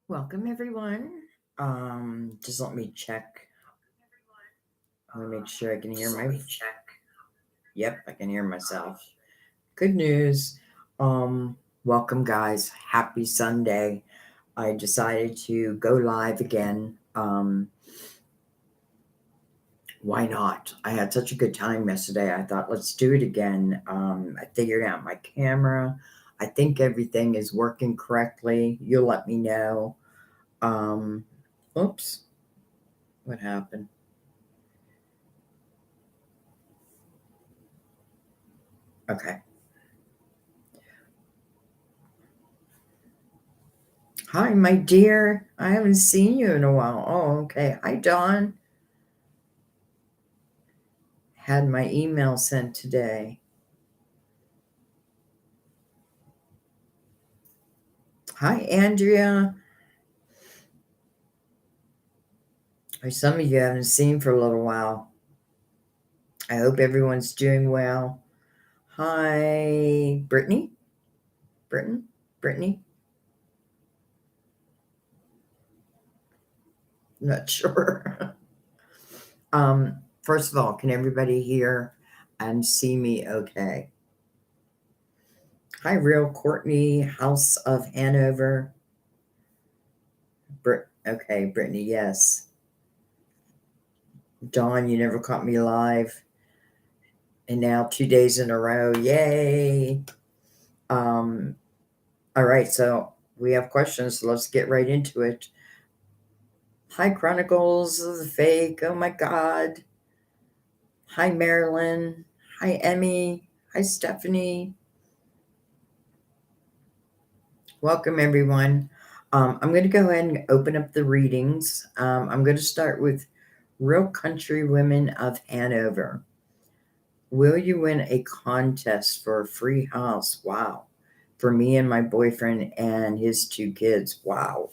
Welcome everyone. Just let me check. Let me make sure I can hear my. Yep, I can hear myself. Good news. Welcome guys. Happy Sunday. I decided to go live again. Why not? I had such a good time yesterday. I thought let's do it again. I figured out my camera. I think everything is working correctly. You'll let me know. Um, Oops. What happened? Okay. Hi, my dear. I haven't seen you in a while. Oh, okay. Hi, Dawn. Had my email sent today. Hi, Andrea. Or some of you I haven't seen for a little while. I hope everyone's doing well. Hi, Brittany. Brittany. Not sure. First of all, can everybody hear and see me okay? Hi, Real Courtney, House of Hanover. Okay, Brittany, yes. Dawn, you never caught me live. And now 2 days in a row. Yay. Um, all right, so we have questions. So let's get right into it. Hi, Chronicles of the Fake. Oh my God. Hi, Marilyn. Hi, Emmy. Hi, Stephanie. Welcome, everyone. I'm going to go ahead and open up the readings. I'm going to start with Real Country Women of Hanover. Will you win a contest for a free house? Wow. For me and my boyfriend and his 2 kids. Wow.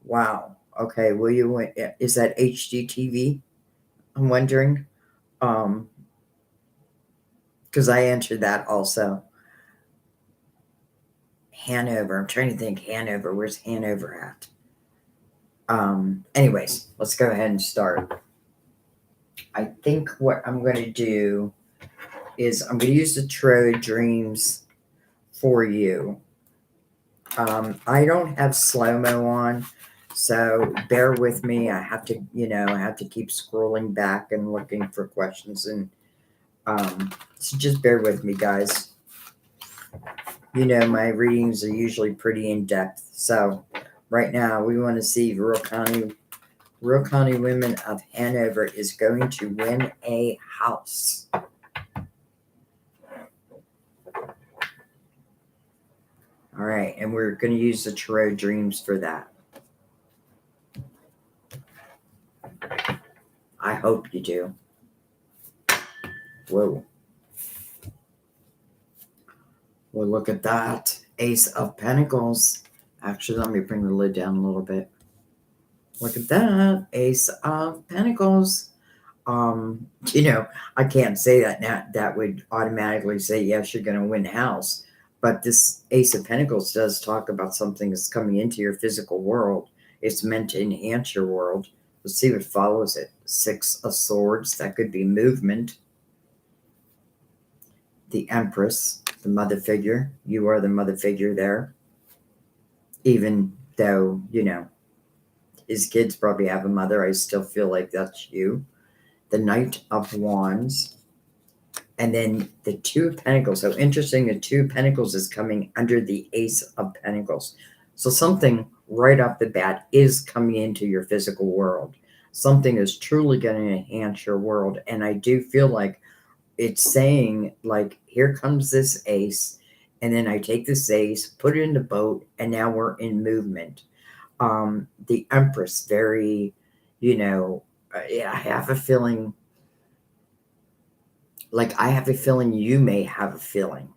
Wow. Okay. Will you win? Is that HGTV? I'm wondering. Because I answered that also. Hanover. I'm trying to think Hanover. Where's Hanover at? Anyways, let's go ahead and start. I think what I'm going to do is I'm going to use the Tarot Dreams for you. I don't have slow-mo on, so bear with me. I have to, I have to keep scrolling back and looking for questions, and so just bear with me, guys. My readings are usually pretty in-depth, so right now we want to see Rural County Women of Hanover is going to win a house. All right, and we're going to use the Tarot Dreams for that. I hope you do. Whoa. Well, look at that. Ace of Pentacles. Actually, let me bring the lid down a little bit. Look at that. Ace of Pentacles. I can't say that now. That would automatically say, yes, you're going to win a house. But this Ace of Pentacles does talk about something that's coming into your physical world. It's meant to enhance your world. Let's see what follows it. 6 of Swords. That could be movement. The Empress, the mother figure. You are the mother figure there. Even though, his kids probably have a mother, I still feel like that's you. The Knight of Wands. And then the 2 of Pentacles. So interesting, the 2 of Pentacles is coming under the Ace of Pentacles. So something right off the bat is coming into your physical world. Something is truly going to enhance your world. And I do feel like it's saying, like, here comes this ace. And then I take this ace, put it in the boat, and now we're in movement. The Empress, very, I have a feeling, you may have a feeling.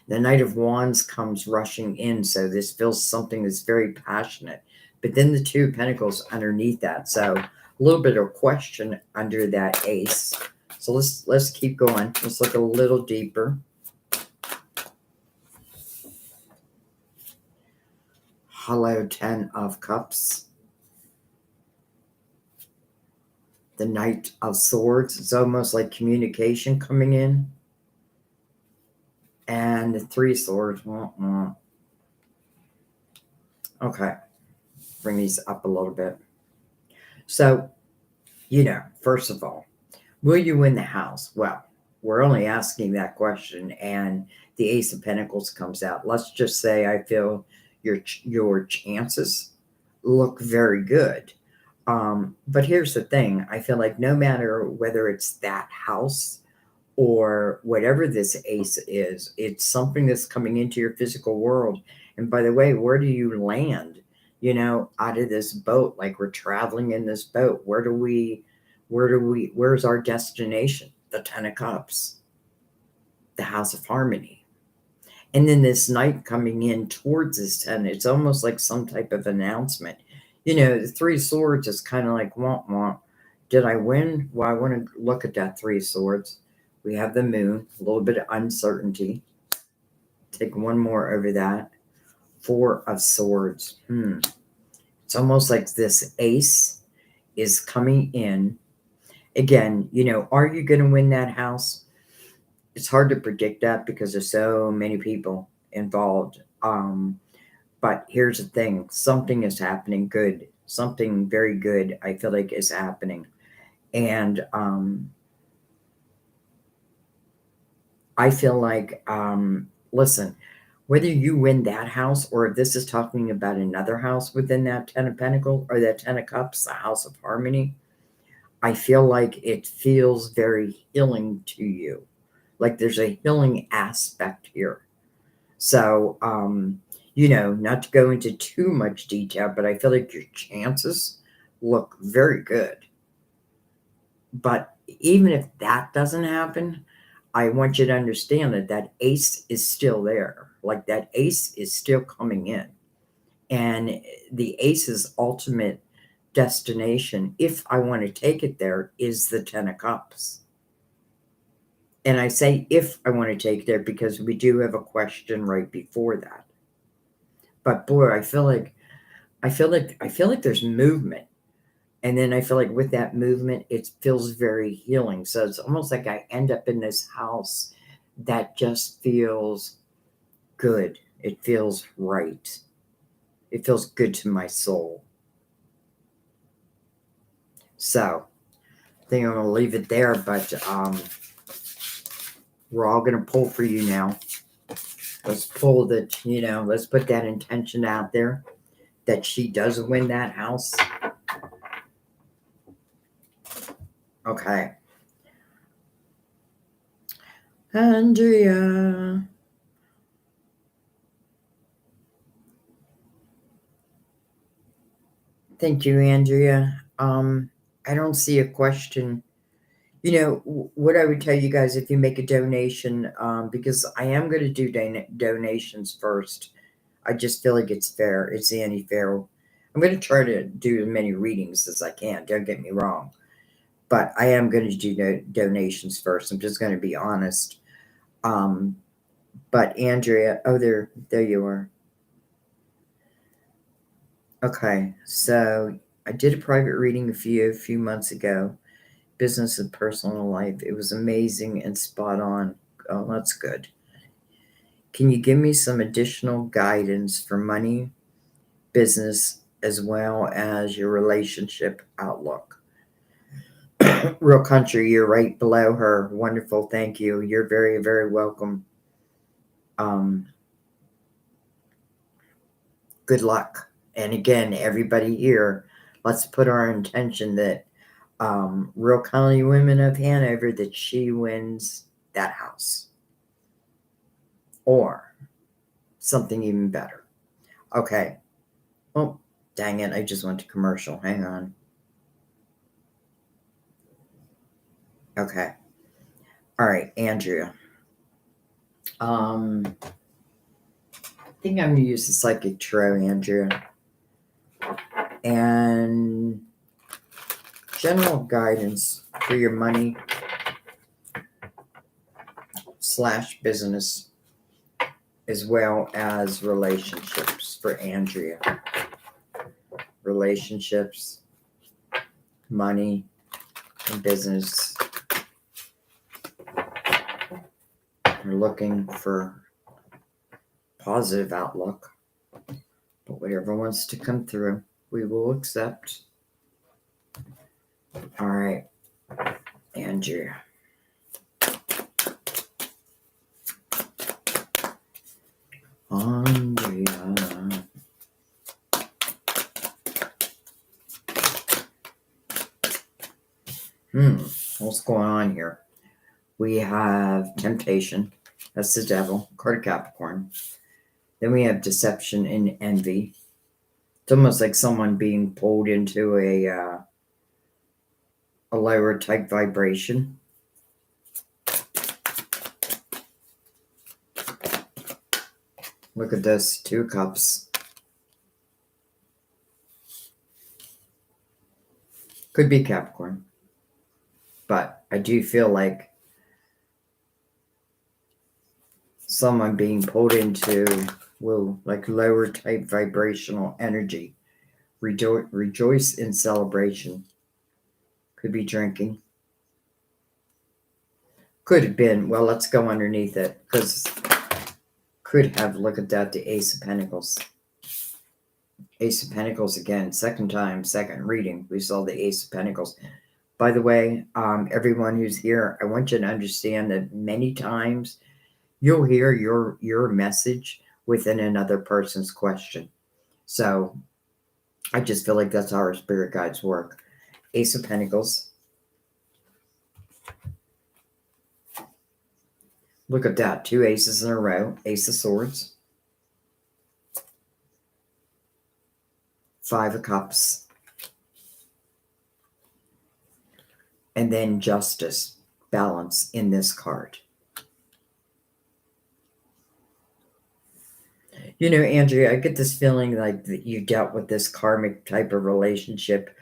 The Knight of Wands comes rushing in, so this feels something that's very passionate. But then the 2 of Pentacles underneath that, so a little bit of question under that ace. So let's keep going. Let's look a little deeper. Hello, 10 of Cups. The Knight of Swords. It's almost like communication coming in. And the 3 Swords. Okay. Bring these up a little bit. So, first of all, will you win the house? Well, we're only asking that question, and the Ace of Pentacles comes out. Let's just say I feel your chances look very good. But here's the thing. I feel like no matter whether it's that house or whatever this ace is, it's something that's coming into your physical world. And by the way, where do you land? Out of this boat, like we're traveling in this boat. Where's our destination? The 10 of Cups, the House of Harmony. And then this Knight coming in towards this 10, it's almost like some type of announcement. The 3 Swords is kind of like, womp womp. Did I win? Well, I want to look at that 3 Swords. We have the Moon, a little bit of uncertainty. Take one more over that. 4 of Swords. It's almost like this ace is coming in. Again, are you going to win that house? It's hard to predict that because there's so many people involved. But here's the thing. Something is happening good. Something very good, I feel like, is happening. And I feel like, listen, whether you win that house or if this is talking about another house within that 10 of Pentacles or that 10 of Cups, the House of Harmony, I feel like it feels very healing to you. Like there's a healing aspect here. So, not to go into too much detail, but I feel like your chances look very good. But even if that doesn't happen, I want you to understand that ace is still there. Like that ace is still coming in. And the ace's ultimate destination, if I want to take it there, is the 10 of Cups. And I say if I want to take it there because we do have a question right before that. But boy, I feel like there's movement. And then I feel like with that movement, it feels very healing. So it's almost like I end up in this house that just feels good. It feels right. It feels good to my soul. So I think I'm going to leave it there, but we're all going to pull for you now. Let's pull that, let's put that intention out there that she does win that house. Okay. Andrea. Thank you, Andrea. I don't see a question. What I would tell you guys if you make a donation, because I am going to do donations first. I just feel like it's fair. It's anti-fair. I'm going to try to do as many readings as I can. Don't get me wrong. But I am going to do donations first. I'm just going to be honest. But Andrea, there you are. Okay, so I did a private reading a few months ago. Business and personal life. It was amazing and spot on. Oh, that's good. Can you give me some additional guidance for money, business, as well as your relationship outlook? Real Country, you're right below her. Wonderful. Thank you. You're very, very welcome. Good luck. And again, everybody here, let's put our intention that Real Colony Women of Hanover, that she wins that house. Or something even better. Okay. Oh, dang it. I just went to commercial. Hang on. Okay. All right, Andrea. I think I'm going to use the Psychic Tarot, Andrea. And general guidance for your money / business as well as relationships. for Andrea. Relationships, money, and business. We're looking for positive outlook. But whatever wants to come through, we will accept. All right, Andrea. Andrea. What's going on here? We have temptation. That's the devil. Card of Capricorn. Then we have deception and envy. It's almost like someone being pulled into a lower type vibration. Look at this, 2 cups. Could be Capricorn. But I do feel like someone being pulled into like lower type vibrational energy. Rejoice in celebration. Could be drinking. Could have been, well, let's go underneath it, because could have, look at that, the Ace of Pentacles. Ace of Pentacles again, second reading, we saw the Ace of Pentacles. By the way, everyone who's here, I want you to understand that many times you'll hear your message within another person's question. So I just feel like that's how our spirit guides work. Ace of Pentacles. Look at that, 2 aces in a row. Ace of Swords. 5 of Cups. And then Justice, balance in this card. You know, Andrea, I get this feeling like that you dealt with this karmic type of relationship.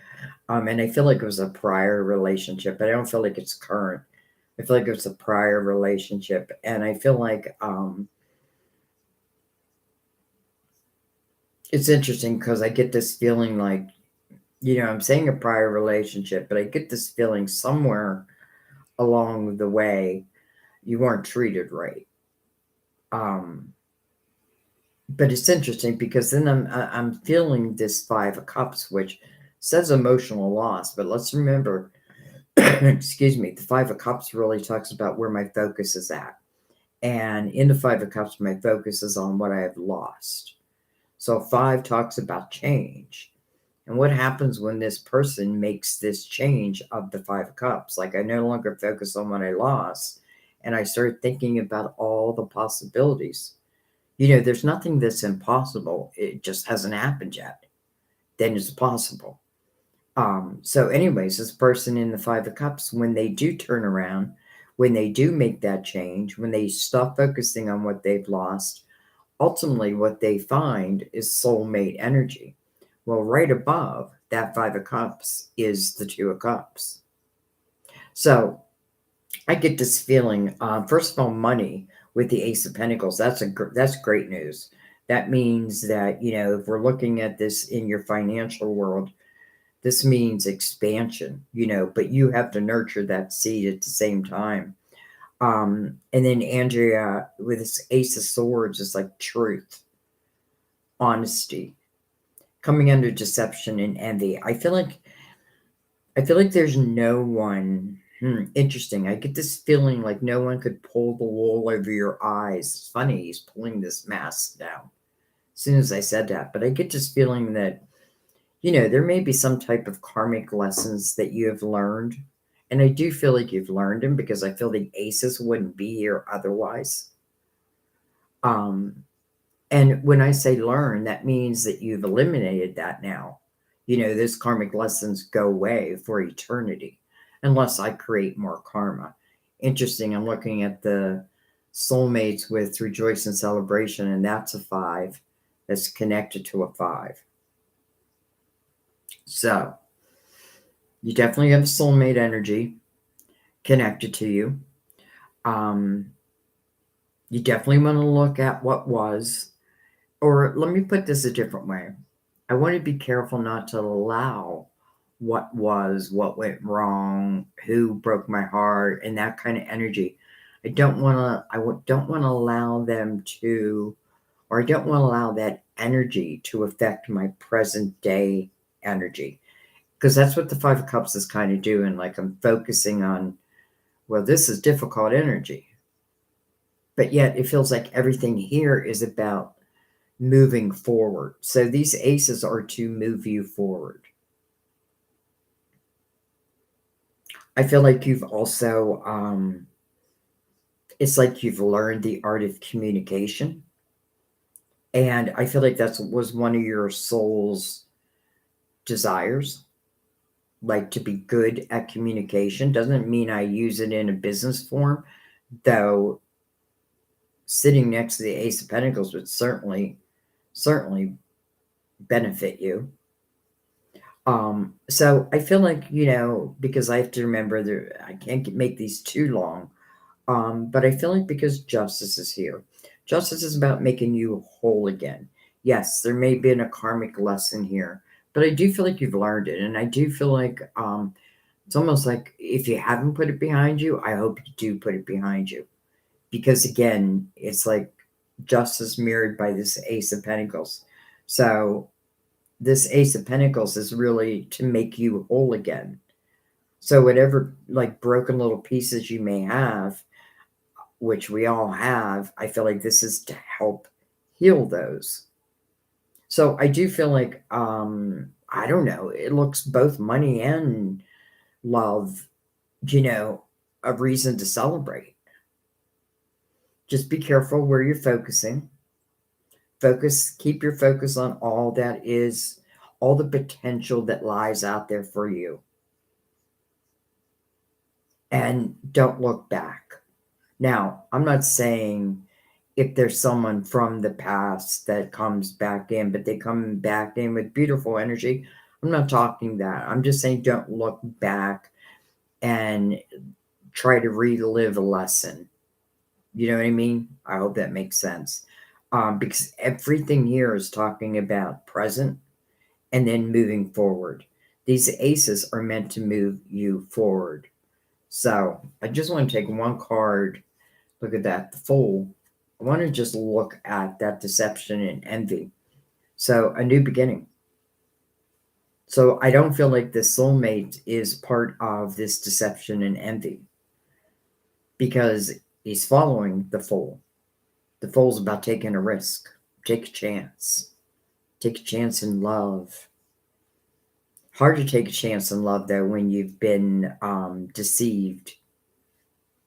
And I feel like it was a prior relationship, but I don't feel like it's current. I feel like it was a prior relationship. And I feel like it's interesting because I get this feeling like, you know, I'm saying a prior relationship, but I get this feeling somewhere along the way you weren't treated right. But it's interesting because then I'm feeling this 5 of Cups, which says emotional loss. But let's remember, excuse me, the 5 of Cups really talks about where my focus is at. And in the 5 of Cups, my focus is on what I have lost. So 5 talks about change. And what happens when this person makes this change of the 5 of Cups? Like, I no longer focus on what I lost, and I start thinking about all the possibilities. You know, there's nothing that's impossible. It just hasn't happened yet. Then it's possible. So anyways, this person in the 5 of Cups, when they do turn around, when they do make that change, when they stop focusing on what they've lost, ultimately what they find is soulmate energy. Well, right above that 5 of Cups is the 2 of Cups. So I get this feeling, first of all, money with the Ace of Pentacles. That's great news. That means that, you know, if we're looking at this in your financial world, this means expansion, you know, but you have to nurture that seed at the same time. And then Andrea with this Ace of Swords is like truth, honesty, coming under deception and envy. I feel like there's no one. Interesting. I get this feeling like no one could pull the wool over your eyes. It's funny, he's pulling this mask down as soon as I said that. But I get this feeling that, you know, there may be some type of karmic lessons that you have learned. And I do feel like you've learned them because I feel the aces wouldn't be here otherwise. And when I say learn, that means that you've eliminated that now. You know, those karmic lessons go away for eternity unless I create more karma. Interesting. I'm looking at the soulmates with rejoice and celebration, and that's a 5 that's connected to a 5. So you definitely have soulmate energy connected to you. You definitely want to look at what was Or let me put this a different way. I want to be careful not to allow what went wrong, who broke my heart, and that kind of energy. Don't want to allow them to, or I don't want to allow that energy to affect my present day energy. Because that's what the Five of Cups is kind of doing. Like I'm focusing on, well, this is difficult energy. But yet it feels like everything here is about moving forward. So these aces are to move you forward. I feel like you've also, it's like you've learned the art of communication. And I feel like that was one of your soul's desires, like to be good at communication. Doesn't mean I use it in a business form, though sitting next to the Ace of Pentacles would certainly benefit you. So I feel like, because I have to remember that I can't make these too long. But I feel like because justice is here, justice is about making you whole again. Yes, there may have been a karmic lesson here, but I do feel like you've learned it. And I do feel like it's almost like if you haven't put it behind you, I hope you do put it behind you. Because again, it's like justice mirrored by this Ace of Pentacles. So this Ace of Pentacles is really to make you whole again. So whatever like broken little pieces you may have, which we all have, I feel like this is to help heal those. So I do feel like I don't know, it looks both money and love, a reason to celebrate. Just be careful where you're focusing. Keep your focus on all that is, all the potential that lies out there for you. And don't look back. Now, I'm not saying if there's someone from the past that comes back in, but they come back in with beautiful energy. I'm not talking that. I'm just saying don't look back and try to relive a lesson. You know what I mean? I hope that makes sense. Because everything here is talking about present and then moving forward. These aces are meant to move you forward. So I just want to take one card. Look at that, the Fool. I want to just look at that deception and envy. So a new beginning. So I don't feel like the soulmate is part of this deception and envy because he's following the Fool. The Fool's about taking a risk. Take a chance. Take a chance in love. Hard to take a chance in love though when you've been deceived.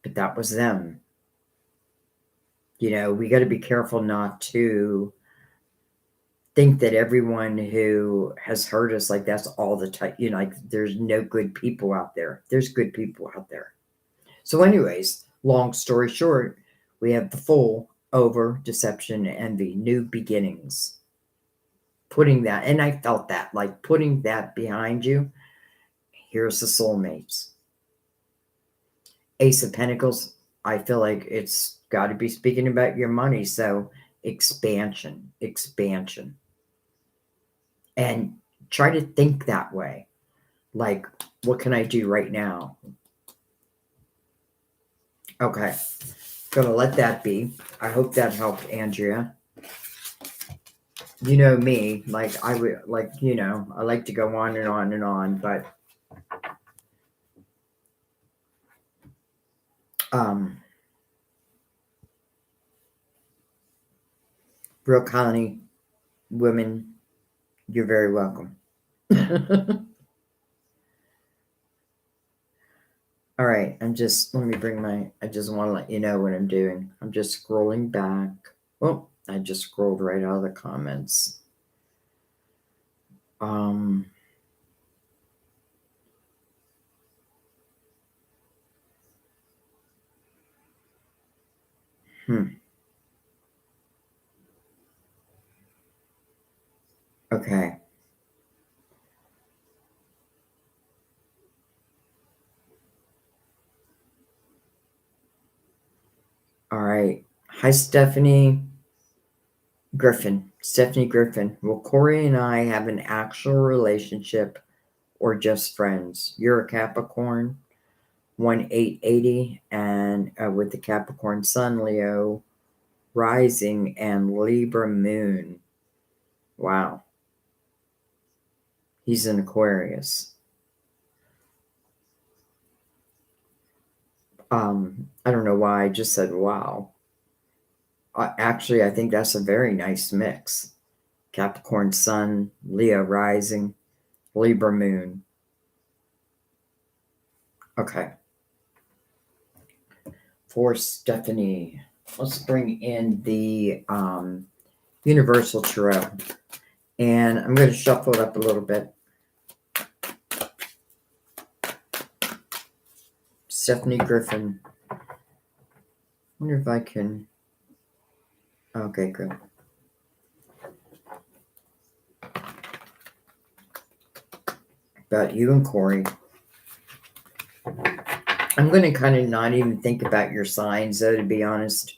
But that was them. We got to be careful not to think that everyone who has hurt us, like that's all the time, like there's no good people out there. There's good people out there. So anyways, long story short, we have the Fool over deception, envy, new beginnings. Putting that, and I felt that, like putting that behind you. Here's the soulmates. Ace of Pentacles, I feel like it's got to be speaking about your money. So expansion. And try to think that way. Like, what can I do right now? Okay. Gonna let that be. I hope that helped, Andrea. You know me, like I would like, I like to go on and on and on, but Real Colony women, you're very welcome. All right, let me bring I just want to let you know what I'm doing. I'm just scrolling back. Oh, I just scrolled right out of the comments. Okay. All right. Hi, Stephanie Griffin. Stephanie Griffin, will Corey and I have an actual relationship or just friends? You're a Capricorn, 1-880, and with the Capricorn Sun, Leo rising, and Libra moon. Wow. He's an Aquarius. I don't know why I just said wow. Actually, I think that's a very nice mix. Capricorn Sun, Leo rising, Libra moon. Okay. For Stephanie, let's bring in the Universal Tarot. And I'm going to shuffle it up a little bit. Stephanie Griffin. I wonder if I can. Okay, good. About you and Corey. I'm going to kind of not even think about your signs, though, to be honest.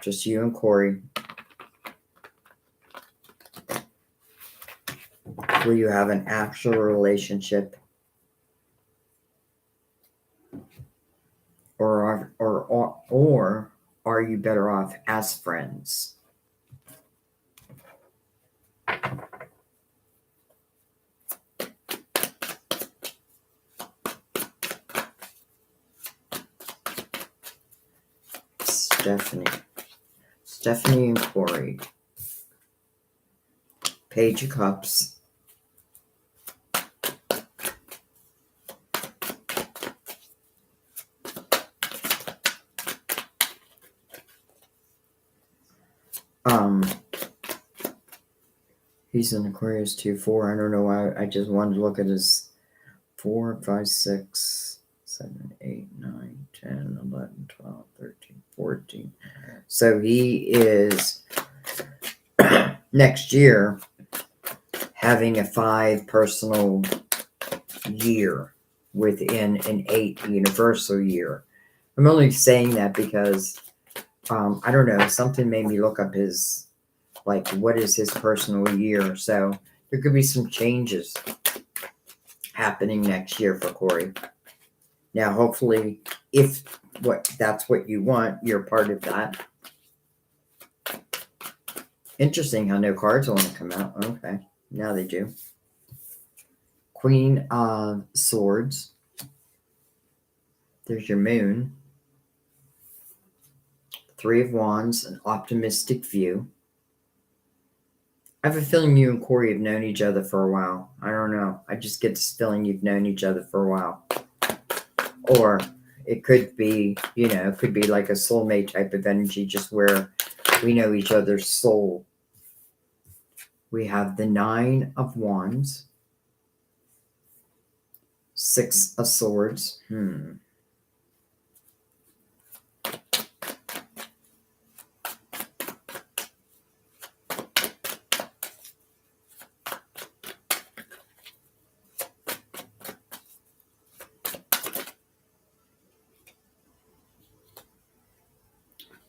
Just you and Corey. Will you have an actual relationship? Or are you better off as friends? Stephanie and Corey. Page of Cups. He's an Aquarius 2-4. I don't know why. I just wanted to look at his 4, 5, 6, 7, 8, 9, 10, 11, 12, 13, 14. So he is next year having a 5 personal year within an 8 universal year. I'm only saying that because I don't know, something made me look up his, like, what is his personal year. So there could be some changes happening next year for Corey. Now, hopefully, if that's what you want, you're part of that. Interesting how no cards want to come out. Okay, now they do. Queen of Swords. There's your moon. 3 of Wands, an optimistic view. I have a feeling you and Corey have known each other for a while. I don't know. I just get this feeling you've known each other for a while. Or it could be, it could be like a soulmate type of energy, just where we know each other's soul. We have the 9 of Wands. 6 of Swords.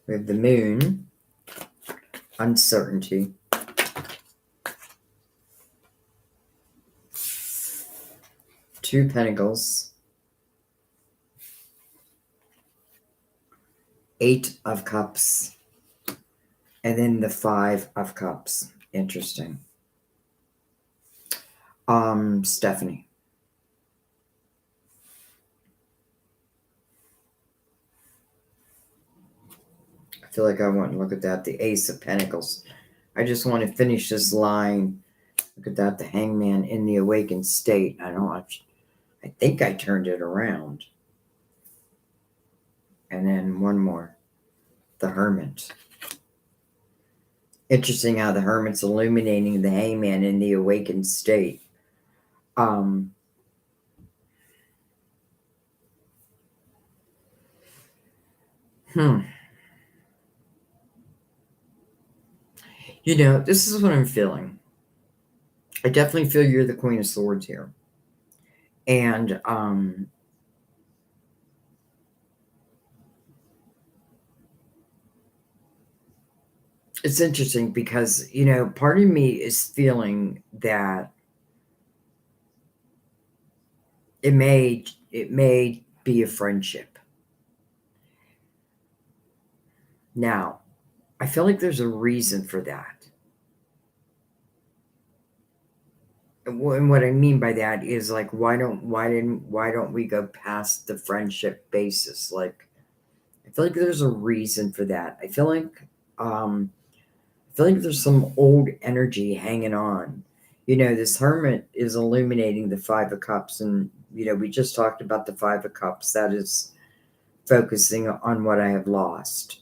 We have the moon, uncertainty. Two Pentacles, 8 of Cups, and then the 5 of Cups. Interesting. Stephanie. I feel like I want to look at that. The Ace of Pentacles. I just want to finish this line. Look at that. The Hangman in the awakened state. I think I turned it around. And then one more. The Hermit. Interesting how the Hermit's illuminating the Hangman in the awakened state. This is what I'm feeling. I definitely feel you're the Queen of Swords here. And It's interesting because, part of me is feeling that it may be a friendship. Now, I feel like there's a reason for that. And what I mean by that is like, why don't we go past the friendship basis? Like, I feel like there's a reason for that. Um I feel like there's some old energy hanging on. This hermit is illuminating the Five of Cups, and we just talked about the Five of Cups. That is focusing on what I have lost.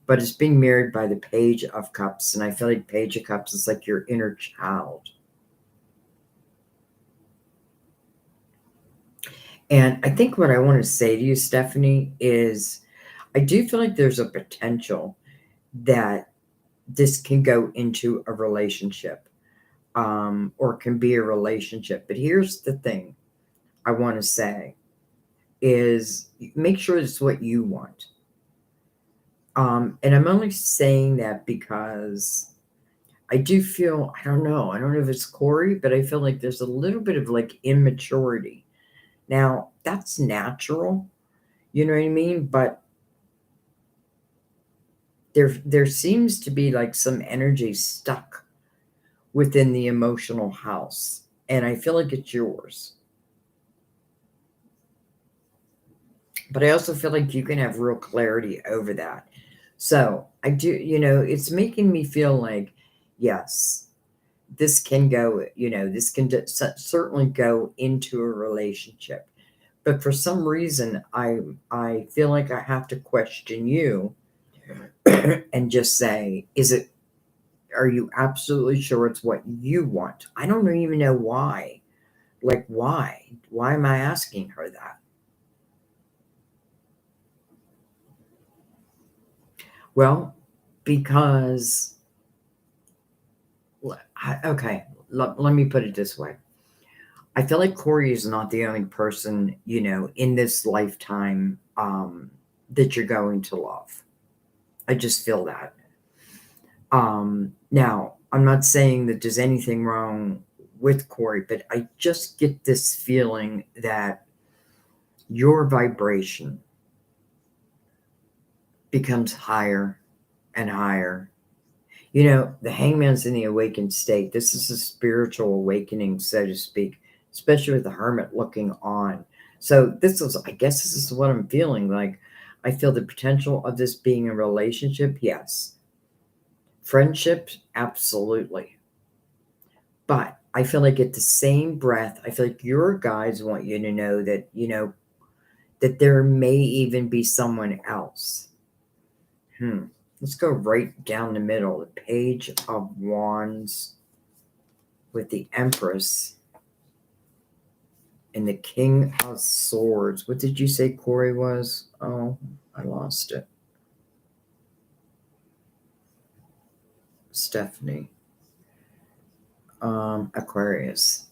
But it's being mirrored by the Page of Cups, and I feel like Page of Cups is like your inner child. And I think what I want to say to you, Stephanie, is I do feel like there's a potential that this can go into a relationship, or can be a relationship. But here's the thing I want to say is make sure it's what you want. And I'm only saying that because I do feel, I don't know if it's Corey, but I feel like there's a little bit of like immaturity. Now, that's natural, you know what I mean? But there seems to be like some energy stuck within the emotional house, and I feel like it's yours. But I also feel like you can have real clarity over that. So I do, it's making me feel like, yes, this can go, this can certainly go into a relationship. But for some reason, I feel like I have to question you and just say, are you absolutely sure it's what you want? I don't even know why. Like, why? Why am I asking her that? Well, because, okay, let me put it this way. I feel like Corey is not the only person, in this lifetime, that you're going to love. I just feel that. Now, I'm not saying that there's anything wrong with Corey, but I just get this feeling that your vibration becomes higher and higher. The hangman's in the awakened state. This is a spiritual awakening, so to speak, especially with the hermit looking on. So I guess this is what I'm feeling like. I feel the potential of this being a relationship, yes. Friendship, absolutely. But I feel like at the same breath, I feel like your guides want you to know that, that there may even be someone else. Let's go right down the middle. The Page of Wands with the Empress and the King of Swords. What did you say Corey was? Oh, I lost it. Stephanie. Aquarius.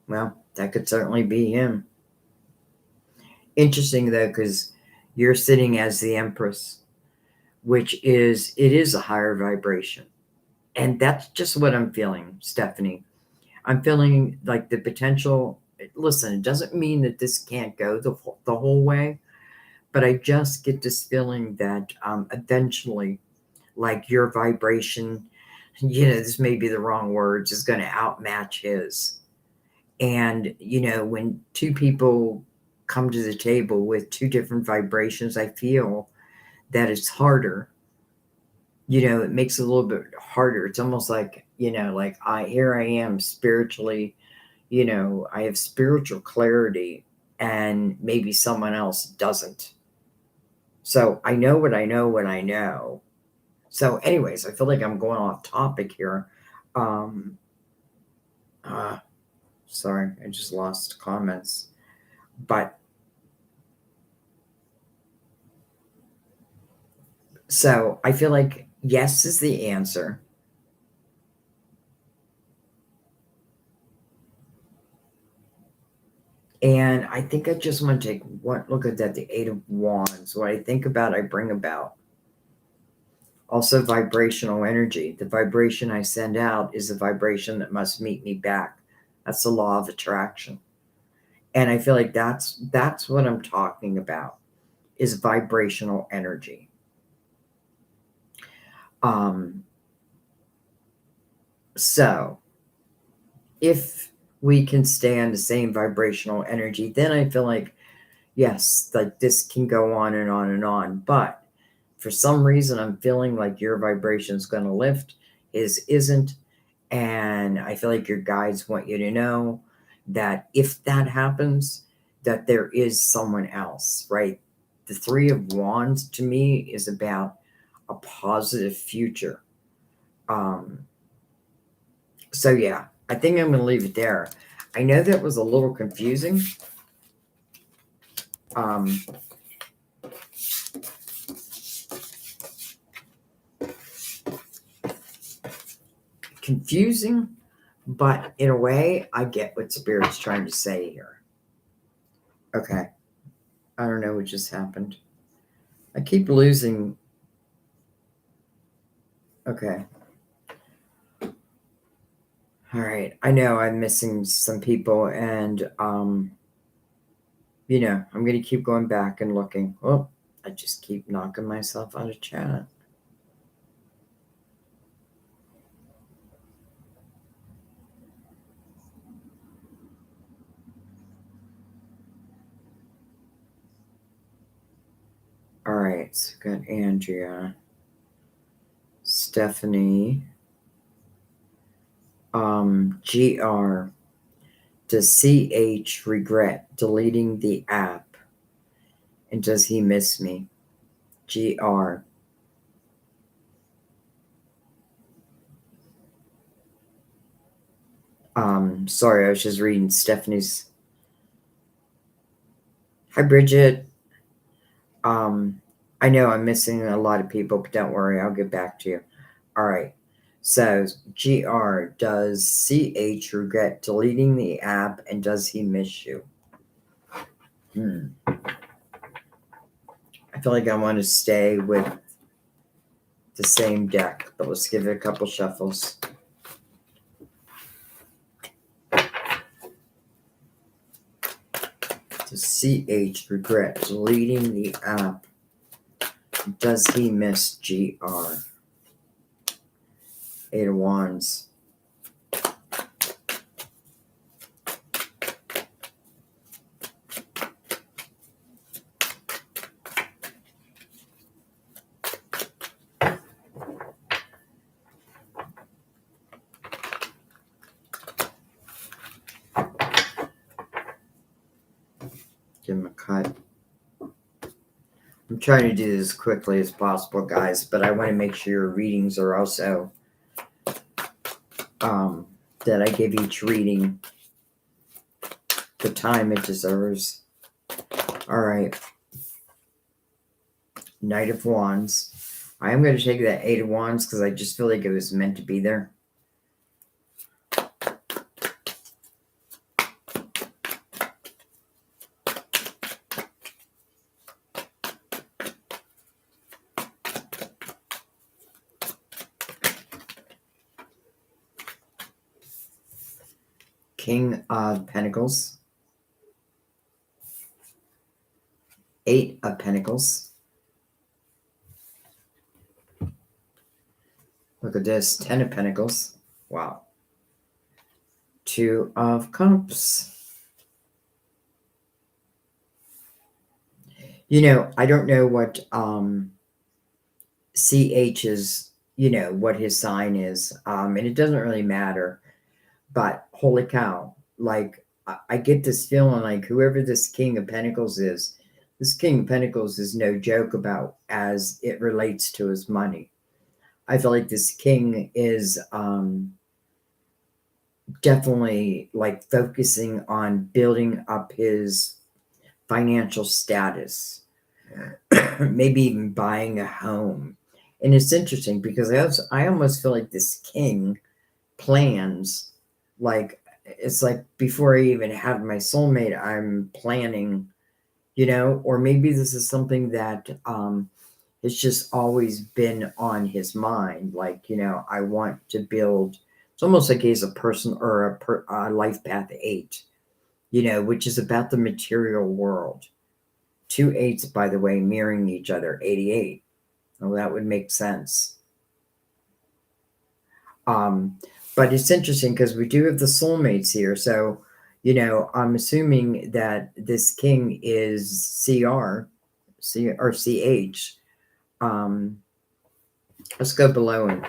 Well, that could certainly be him. Interesting though, because you're sitting as the Empress, it is a higher vibration. And that's just what I'm feeling, Stephanie. I'm feeling like the potential. Listen, it doesn't mean that this can't go the whole way, but I just get this feeling that eventually, like your vibration, this may be the wrong words, is going to outmatch his. And, when two people come to the table with two different vibrations, I feel that it's harder. It makes it a little bit harder. It's almost like, like here I am spiritually, I have spiritual clarity and maybe someone else doesn't. So I know what I know when I know. So anyways, I feel like I'm going off topic here. Um uh Sorry, I just lost comments. But so I feel like yes is the answer. And I think I just want to take one look at that, the Eight of Wands. What I think about, I bring about. Also, vibrational energy. The vibration I send out is a vibration that must meet me back. That's the law of attraction. And I feel like that's what I'm talking about, is vibrational energy. So if we can stay on the same vibrational energy, then I feel like, yes, like this can go on and on and on. But for some reason, I'm feeling like your vibration is going to lift, his isn't. And I feel like your guides want you to know that if that happens, that there is someone else, right? The Three of Wands to me is about a positive future. So yeah, I think I'm going to leave it there. I know that was a little confusing. Um, Confusing, but in a way, I get what Spirit's trying to say here. Okay. I don't know what just happened. I keep losing. Okay. All right. I know I'm missing some people, and I'm going to keep going back and looking. Oh, I just keep knocking myself out of chat. All right. So got Andrea, Stephanie, GR. Does CH regret deleting the app? And does he miss me? GR. Sorry, I was just reading Stephanie's. Hi, Bridget. I know I'm missing a lot of people, but don't worry, I'll get back to you. All right. So, GR, does CH regret deleting the app, and does he miss you? I feel like I want to stay with the same deck, but let's give it a couple shuffles. Does CH regret deleting the app? Does he miss GR? Eight of Wands. Give him a cut. I'm trying to do this as quickly as possible, guys, but I want to make sure your readings are also that I give each reading the time it deserves. All right. Knight of Wands. I am going to take that Eight of Wands because I just feel like it was meant to be there. King of Pentacles. Eight of Pentacles. Look at this. 10 of Pentacles. Wow. Two of Cups. I don't know what CH is, what his sign is. And it doesn't really matter. But holy cow, like I get this feeling like whoever this King of Pentacles is, this King of Pentacles is no joke about as it relates to his money. I feel like this king is definitely like focusing on building up his financial status, maybe even buying a home. And it's interesting because I almost feel like this king plans, like it's like before I even have my soulmate, I'm planning, or maybe this is something that It's just always been on his mind. Like, I want to build. It's almost like he's a person or a life path 8, which is about the material world. 2 8s, by the way, mirroring each other, 88. Well, that would make sense. But it's interesting because we do have the soulmates here. So, I'm assuming that this king is or CH. Let's go below him.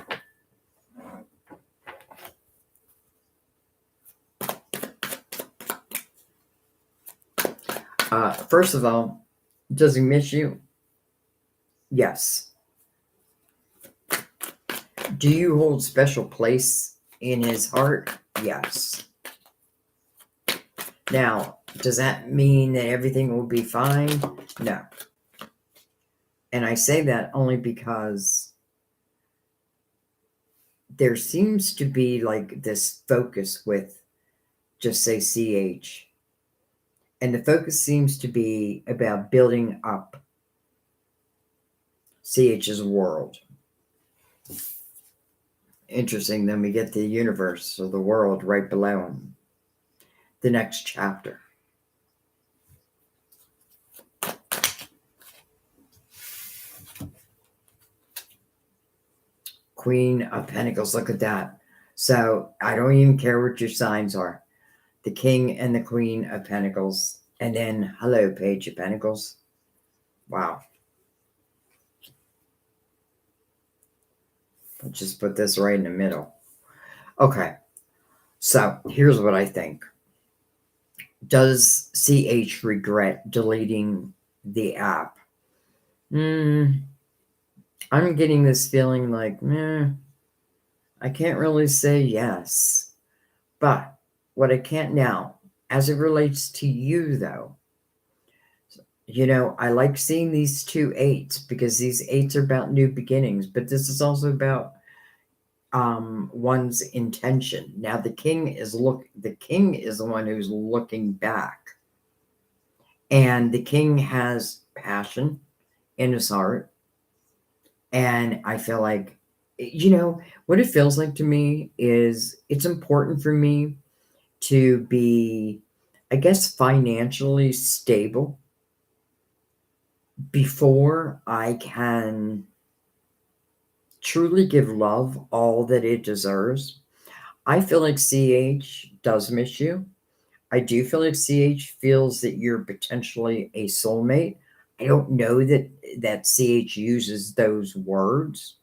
First of all, does he miss you? Yes. Do you hold special place in his heart? Yes. Now, does that mean that everything will be fine? No. And I say that only because there seems to be like this focus with, just say, CH. And the focus seems to be about building up CH's world. Interesting. Then we get the universe or the world right below him. The next chapter. Queen of Pentacles. Look at that. So I don't even care what your signs are. The King and the Queen of Pentacles. And then, hello, Page of Pentacles. Wow. I'll just put this right in the middle. Okay. So here's what I think. Does CH regret deleting the app? I'm getting this feeling like, I can't really say yes. But what I can't now, as it relates to you though, I like seeing these 2 8s because these 8s are about new beginnings, but this is also about one's intention. Now the king is the one who's looking back. And the king has passion in his heart. And I feel like, what it feels like to me is it's important for me to be, I guess, financially stable before I can truly give love all that it deserves. I feel like CH does miss you. I do feel like CH feels that you're potentially a soulmate. I don't know that CH uses those words.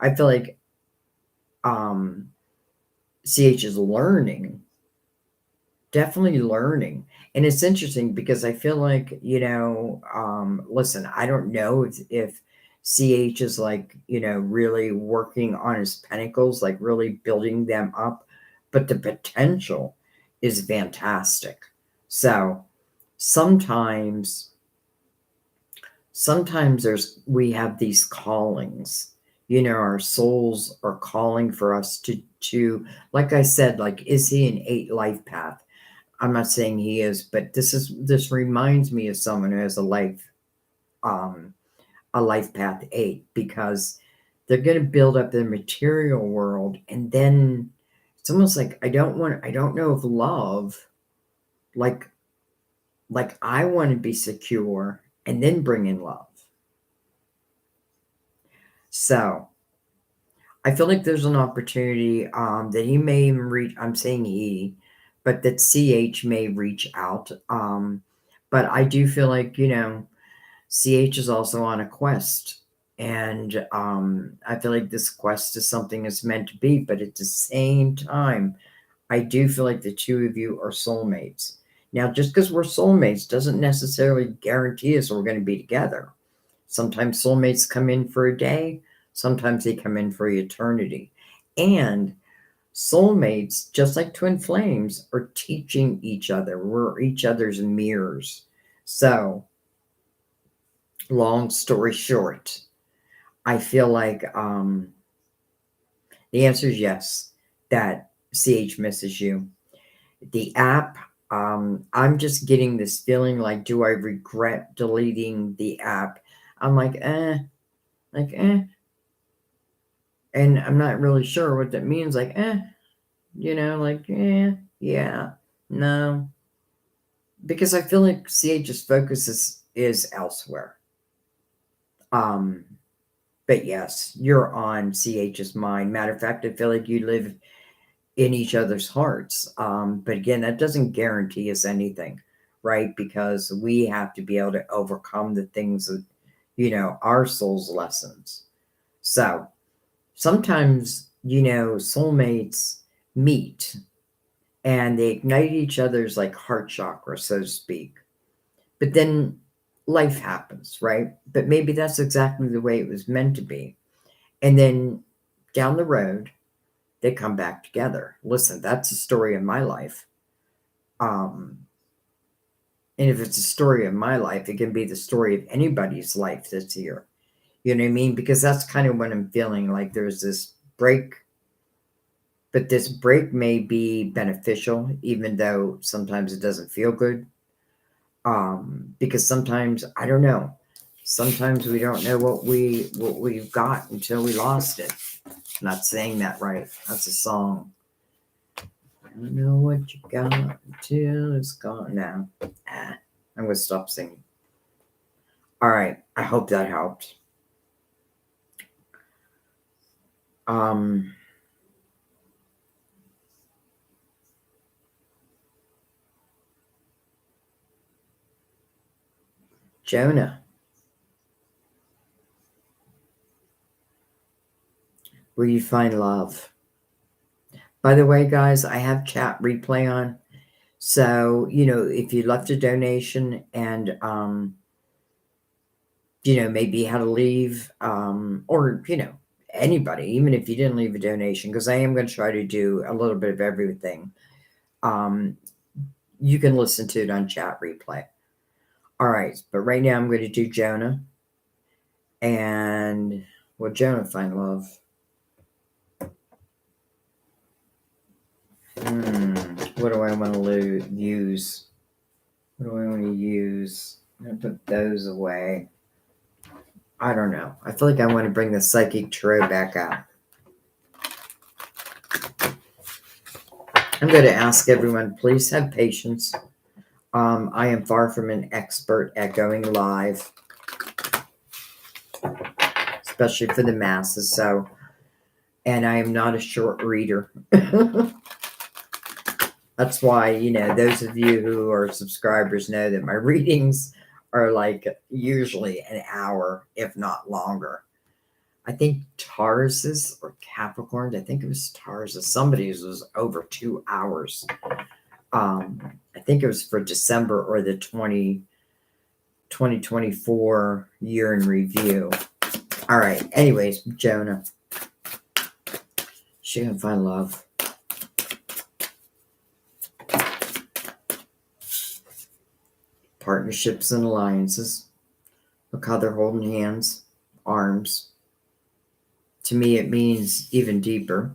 I feel like CH is learning, definitely learning. And it's interesting because I feel like, listen, I don't know if CH is like, really working on his pentacles, like really building them up, but the potential is fantastic. So sometimes we have these callings, our souls are calling for us to, like I said, like, is he an 8 life path? I'm not saying he is, but this reminds me of someone who has a life path 8, because they're going to build up the material world, and then it's almost like I don't know if love, like I want to be secure and then bring in love. So I feel like there's an opportunity that he may even reach. I'm saying he, but that CH may reach out. But I do feel like, CH is also on a quest. And I feel like this quest is something that's meant to be. But at the same time, I do feel like the two of you are soulmates. Now, just because we're soulmates doesn't necessarily guarantee us we're going to be together. Sometimes soulmates come in for a day. Sometimes they come in for eternity. And soulmates, just like twin flames, are teaching each other. We're each other's mirrors. So, long story short, I feel like the answer is yes, that CH misses you. The app, I'm just getting this feeling like, do I regret deleting the app? I'm like, Like, and I'm not really sure what that means. Like, like, yeah, no. Because I feel like CH's focus is elsewhere. Um, but yes, you're on CH's mind. Matter of fact, I feel like you live in each other's hearts. But again, that doesn't guarantee us anything, right? Because we have to be able to overcome the things that, our soul's lessons. So sometimes, soulmates meet and they ignite each other's like heart chakra, so to speak. But then life happens, right? But maybe that's exactly the way it was meant to be. And then down the road, they come back together. Listen, that's the story of my life. Um, and if it's a story of my life, it can be the story of anybody's life that's here. You know what I mean? Because that's kind of what I'm feeling like there's this break, but this break may be beneficial, even though sometimes it doesn't feel good. Because sometimes I don't know. Sometimes we don't know what we've got until we lost it. I'm not saying that right. That's a song. I don't know what you got until it's gone now. I'm gonna stop singing. All right. I hope that helped. Um Jonah, where you find love. By the way, guys, I have chat replay on. So, if you left a donation and maybe how to leave, or, anybody, even if you didn't leave a donation, because I am going to try to do a little bit of everything. You can listen to it on chat replay. All right. But right now I'm going to do Jonah. And will Jonah find love? What do I want to use? What do I want to use? I'm going to put those away. I don't know. I feel like I want to bring the Psychic Tarot back out. I'm going to ask everyone, please have patience. I am far from an expert at going live, especially for the masses. So, and I am not a short reader. That's why, those of you who are subscribers know that my readings are like usually an hour, if not longer. I think Taurus's or Capricorn, I think it was Taurus's, somebody's was over 2 hours. I think it was for December or the 2024 year in review. All right. Anyways, Jonah. She can find love. Partnerships and alliances. Look how they're holding hands, arms. To me, it means even deeper.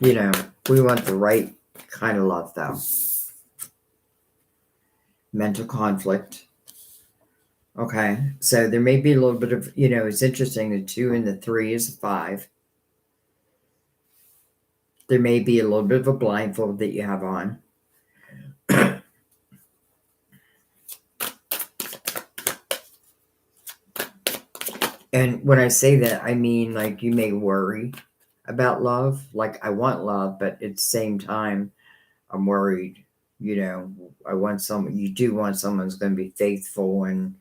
We want the right kind of love, though. Mental conflict. Okay, so there may be a little bit of, it's interesting. The 2 and the 3 is a 5. There may be a little bit of a blindfold that you have on. And when I say that, I mean like you may worry about love. Like I want love, but at the same time, I'm worried. I want someone, you do want someone who's going to be faithful and,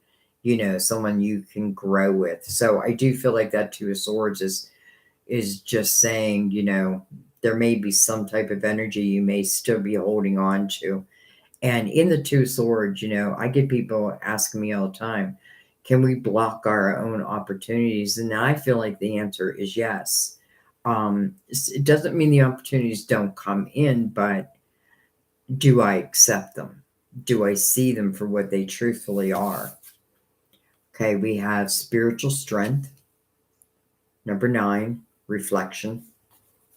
someone you can grow with. So I do feel like that 2 of Swords is just saying, there may be some type of energy you may still be holding on to. And in the 2 of Swords, I get people asking me all the time, can we block our own opportunities? And I feel like the answer is yes. It doesn't mean the opportunities don't come in, but do I accept them? Do I see them for what they truthfully are? Okay, we have spiritual strength. Number 9, reflection.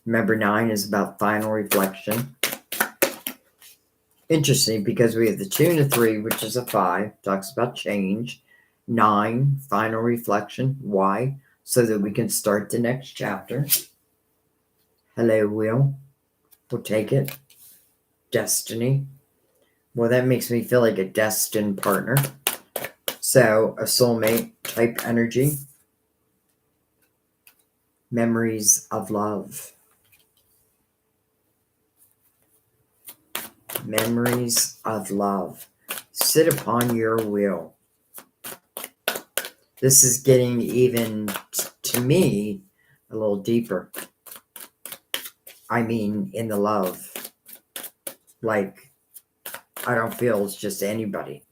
Remember, 9 is about final reflection. Interesting, because we have the 2 and the 3, which is a 5, talks about change. 9, final reflection. Why? So that we can start the next chapter. Hello, Will. We'll take it. Destiny. Well, that makes me feel like a destined partner. So, a soulmate type energy. Memories of love. Memories of love. Sit upon your will. This is getting even, to me, a little deeper. I mean, in the love. Like, I don't feel it's just anybody.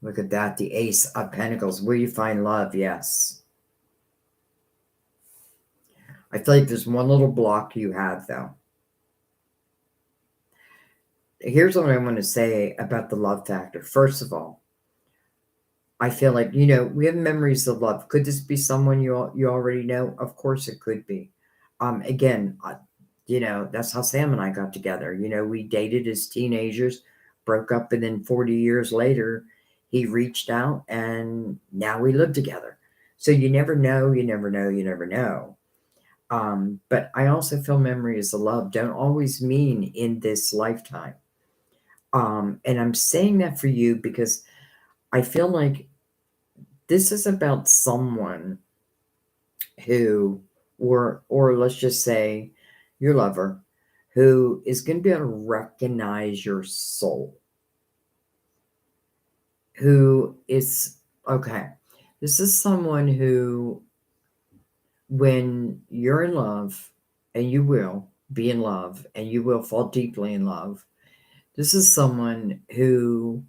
Look at that, the Ace of Pentacles. Will you find love? Yes. I feel like there's one little block you have, though. Here's what I want to say about the love factor. First of all, I feel like, we have memories of love. Could this be someone you already know? Of course it could be. Again, that's how Sam and I got together. We dated as teenagers, broke up, and then 40 years later, he reached out, and now we live together. So you never know, you never know, you never know. But I also feel memories of love don't always mean in this lifetime. And I'm saying that for you because I feel like this is about someone who, or let's just say your lover, who is going to be able to recognize your soul. Who is, okay, this is someone who, when you're in love, and you will be in love, and you will fall deeply in love, this is someone who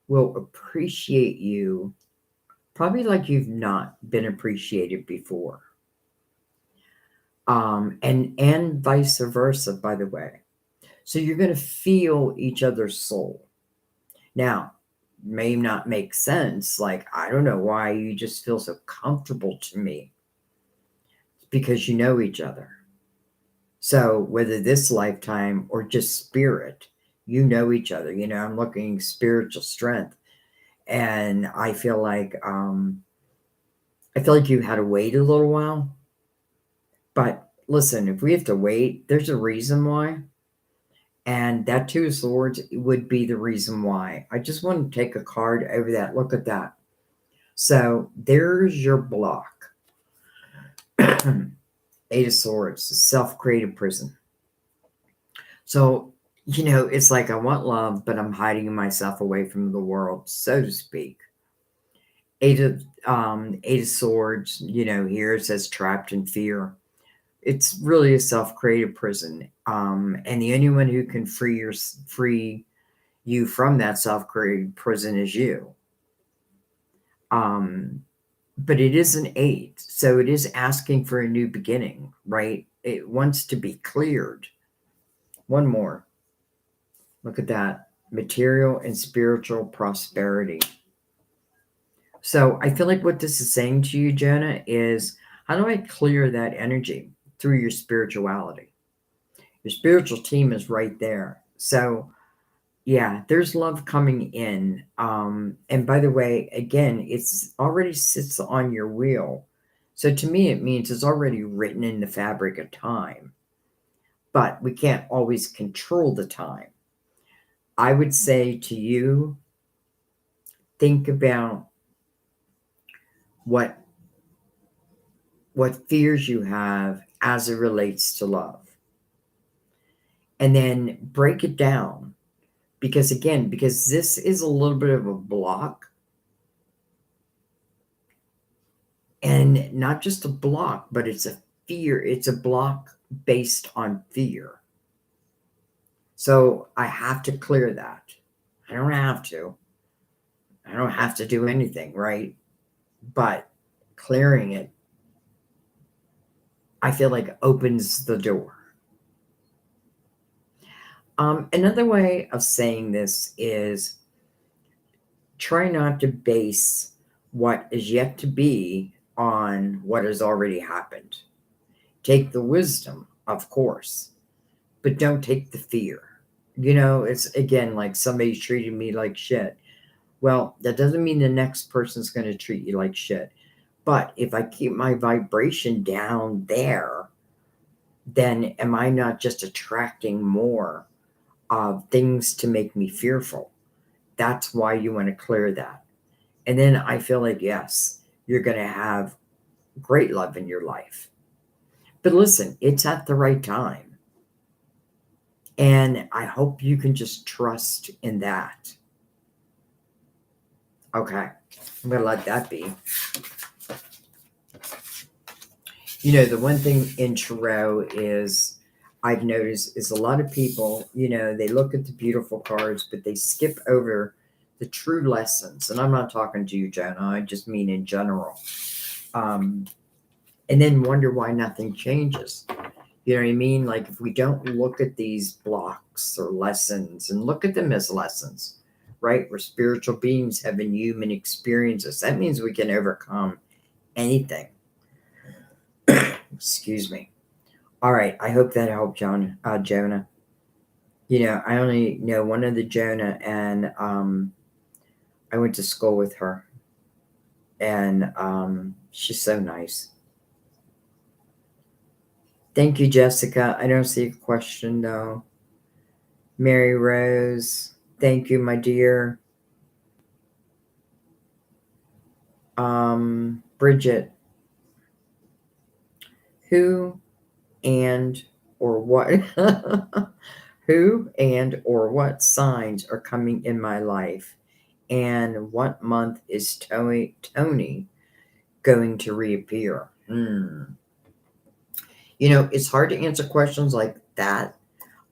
will appreciate you probably like you've not been appreciated before. And vice versa, by the way. So you're going to feel each other's soul. Now, may not make sense. Like, I don't know why you just feel so comfortable to me. It's because you know each other. So whether this lifetime or just spirit, you know each other. I'm looking spiritual strength. And I feel like you had to wait a little while. But listen, if we have to wait, there's a reason why. And that 2 of Swords would be the reason why. I just want to take a card over that. Look at that. So there's your block. 8 of Swords, self-created prison. So, it's like I want love, but I'm hiding myself away from the world, so to speak. 8 of Swords, here it says trapped in fear. It's really a self-created prison. And the only one who can free you from that self-created prison is you. But it is an 8, so it is asking for a new beginning, right? It wants to be cleared. One more. Look at that. Material and spiritual prosperity. So I feel like what this is saying to you, Jonah, is how do I clear that energy? Through your spirituality. Your spiritual team is right there. So yeah, there's love coming in. And by the way, again, it's already sits on your wheel. So to me, it means it's already written in the fabric of time. But we can't always control the time. I would say to you, think about what fears you have as it relates to love. And then break it down. Because this is a little bit of a block. And not just a block, but it's a fear. It's a block based on fear. So I have to clear that. I don't have to. I don't have to do anything, right? But clearing it, I feel like opens the door. Another way of saying this is try not to base what is yet to be on what has already happened. Take the wisdom, of course, but don't take the fear. You know, it's again like somebody's treating me like shit. Well, that doesn't mean the next person's going to treat you like shit. But if I keep my vibration down there, then am I not just attracting more of things to make me fearful? That's why you want to clear that. And then I feel like, yes, you're going to have great love in your life. But listen, it's at the right time. And I hope you can just trust in that. Okay, I'm going to let that be. You know, the one thing in tarot is I've noticed is a lot of people, you know, they look at the beautiful cards, but they skip over the true lessons. And I'm not talking to you, Jonah. I just mean in general. And then wonder why nothing changes. You know what I mean? Like if we don't look at these blocks or lessons and look at them as lessons, right? We're spiritual beings having human experiences. That means we can overcome anything. Excuse me. All right. I hope that helped, Jonah. You know, I only know one of the Jonah, and I went to school with her, and she's so nice. Thank you, Jessica. I don't see a question though. Mary Rose, thank you, my dear. Bridget, who and or what who and or what signs are coming in my life, and what month is Tony going to reappear? You know, it's hard to answer questions like that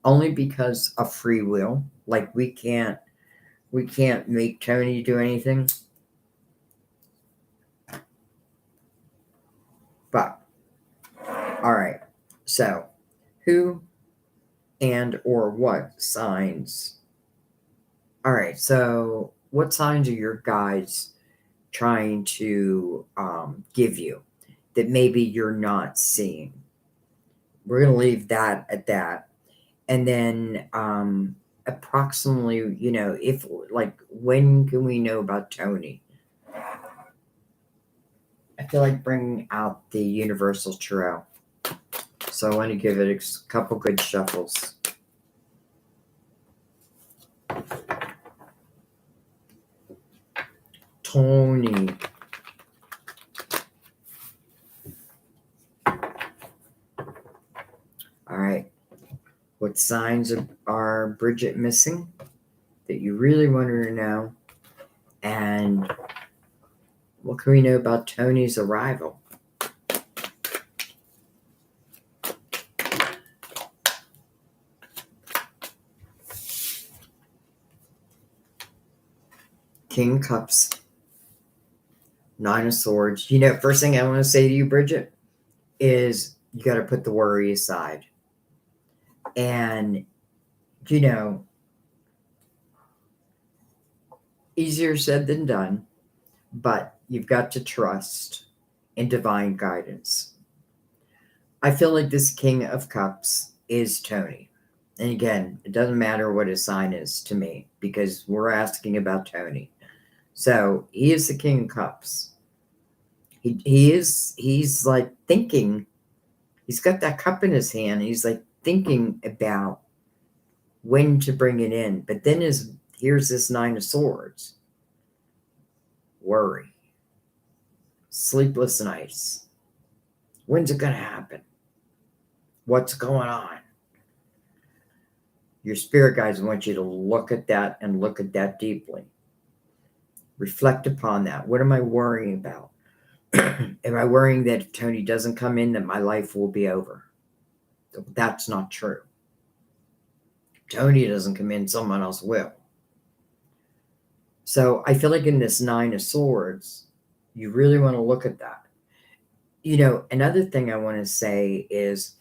only because of free will. Like we can't make Tony do anything. But all right. So, who and or what signs? All right. So, what signs are your guides trying to give you that maybe you're not seeing? We're going to leave that at that. And then approximately, you know, if like when can we know about Tony? I feel like bringing out the Universal Tarot. So I want to give it a couple good shuffles. Tony. All right. What signs are Bridget missing that you really want her to know? And what can we know about Tony's arrival? King of Cups. Nine of Swords. You know, first thing I want to say to you, Bridget, is you got to put the worry aside. And, you know, easier said than done, but you've got to trust in divine guidance. I feel like this King of Cups is Tony. And again, it doesn't matter what his sign is to me because we're asking about Tony. So he is the King of Cups. He's like thinking, he's got that cup in his hand. He's like thinking about when to bring it in. But then here's this Nine of Swords. Worry. Sleepless nights. When's it going to happen? What's going on? Your spirit guides want you to look at that and look at that deeply. Reflect upon that. What am I worrying about? Am I worrying that if Tony doesn't come in, that my life will be over? That's not true. If Tony doesn't come in, someone else will. So I feel like in this Nine of Swords, you really want to look at that. You know, another thing I want to say is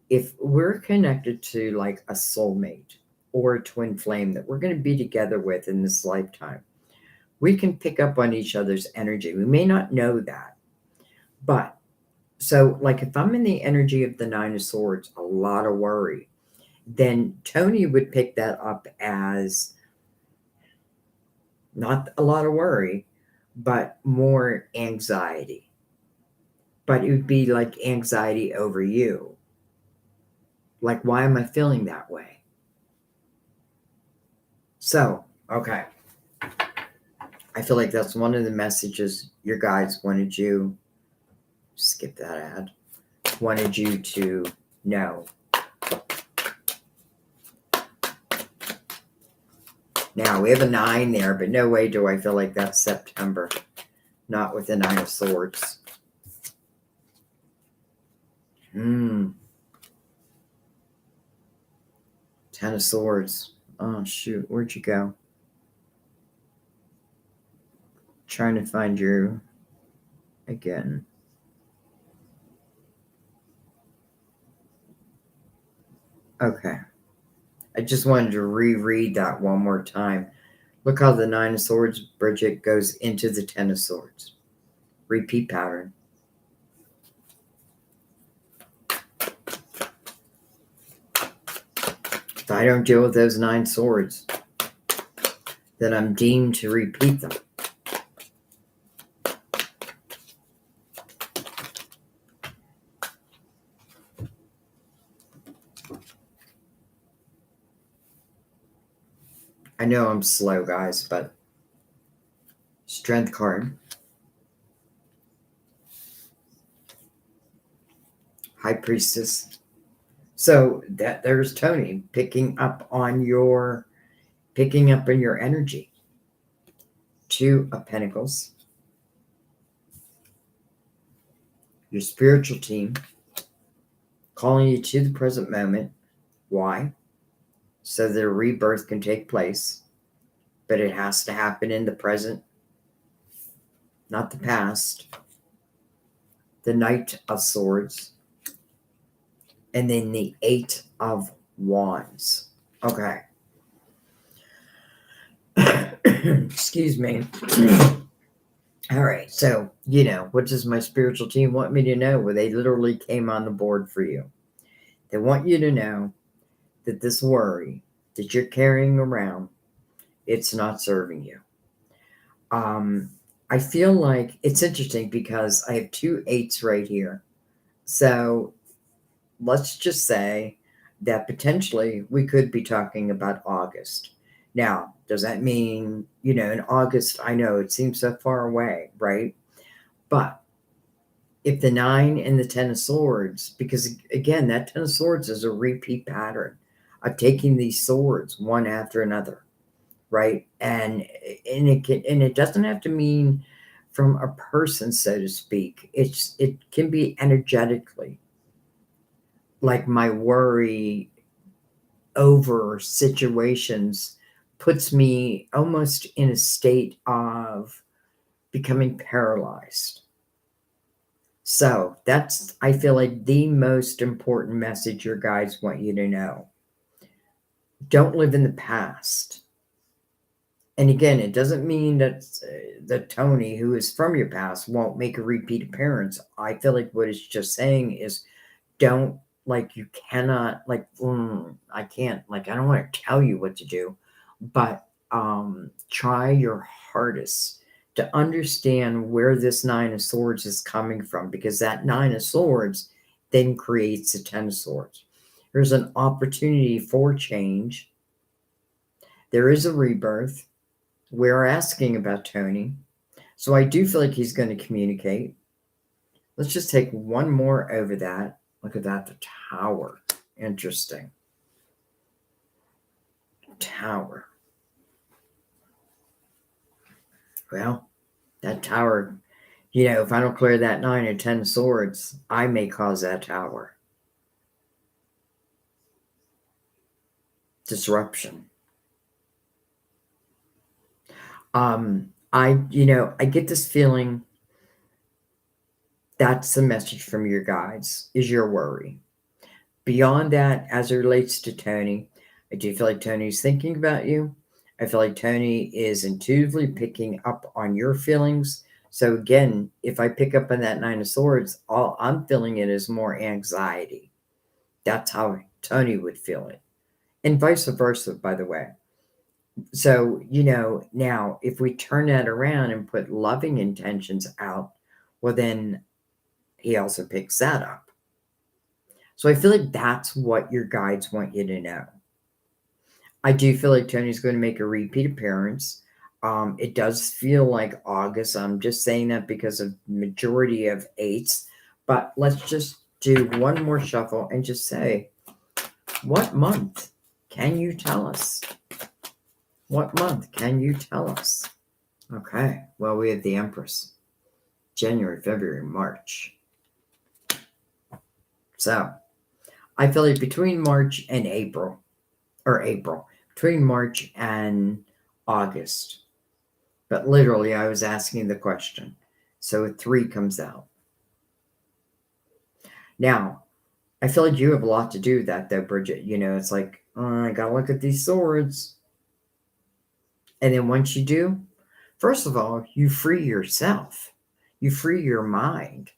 if we're connected to like a soulmate or a twin flame that we're going to be together with in this lifetime, we can pick up on each other's energy. We may not know that, but so like if I'm in the energy of the Nine of Swords, a lot of worry. then Tony would pick that up as not a lot of worry, but more anxiety. But it would be like anxiety over you. Like, why am I feeling that way? So, okay. I feel like that's one of the messages your guides wanted you, skip that ad, wanted you to know. Now, we have a 9 there, but no way do I feel like that's September. Not with the 9 of Swords. 10 of Swords. Oh, shoot. Where'd you go? Trying to find you again. Okay. I just wanted to reread that one more time. Look how the 9 of Swords, Bridget, goes into the 10 of Swords. Repeat pattern. If I don't deal with those 9 swords, then I'm deemed to repeat them. I know I'm slow, guys, but Strength card. High Priestess. So there's Tony picking up on your energy. 2 of Pentacles. Your spiritual team calling you to the present moment. Why? So that a rebirth can take place, but it has to happen in the present, not the past. The Knight of Swords, and then the 8 of Wands. Okay. Excuse me. All right. So, what does my spiritual team want me to know? Well, they literally came on the board for you. They want you to know that this worry that you're carrying around, it's not serving you. I feel like it's interesting because I have 2 8s right here. So let's just say that potentially we could be talking about August. Now, does that mean, in August, I know it seems so far away, right? But if the 9 and the 10 of Swords, because again, that 10 of Swords is a repeat pattern of taking these swords one after another, right? And it doesn't have to mean from a person, so to speak. It can be energetically. Like my worry over situations puts me almost in a state of becoming paralyzed. So that's, I feel like, the most important message your guides want you to know. Don't live in the past. And again, it doesn't mean that Tony, who is from your past, won't make a repeat appearance. I feel like what it's just saying is don't, you cannot, I can't, I don't want to tell you what to do, but try your hardest to understand where this 9 of Swords is coming from, because that 9 of Swords then creates a 10 of Swords. There's an opportunity for change. There is a rebirth. We're asking about Tony. So I do feel like he's going to communicate. Let's just take one more over that. Look at that, the Tower. Interesting. Tower. Well, that Tower, if I don't clear that 9 or 10 swords, I may cause that Tower. Disruption. I get this feeling that's the message from your guides, is your worry. Beyond that, as it relates to Tony, I do feel like Tony's thinking about you. I feel like Tony is intuitively picking up on your feelings. So again, if I pick up on that 9 of Swords, all I'm feeling it is more anxiety. That's how Tony would feel it. And vice versa, by the way. So, now if we turn that around and put loving intentions out, well, then he also picks that up. So I feel like that's what your guides want you to know. I do feel like Tony's going to make a repeat appearance. It does feel like August. I'm just saying that because of majority of eights. But let's just do one more shuffle and just say, what month can you tell us? What month can you tell us? Okay, well, we have the Empress. January, February, March. So, I feel like between March and April, between March and August. But literally, I was asking the question. So a 3 comes out. Now, I feel like you have a lot to do with that, though, Bridget. It's like, I got to look at these swords. And then once you do, first of all, you free yourself. You free your mind.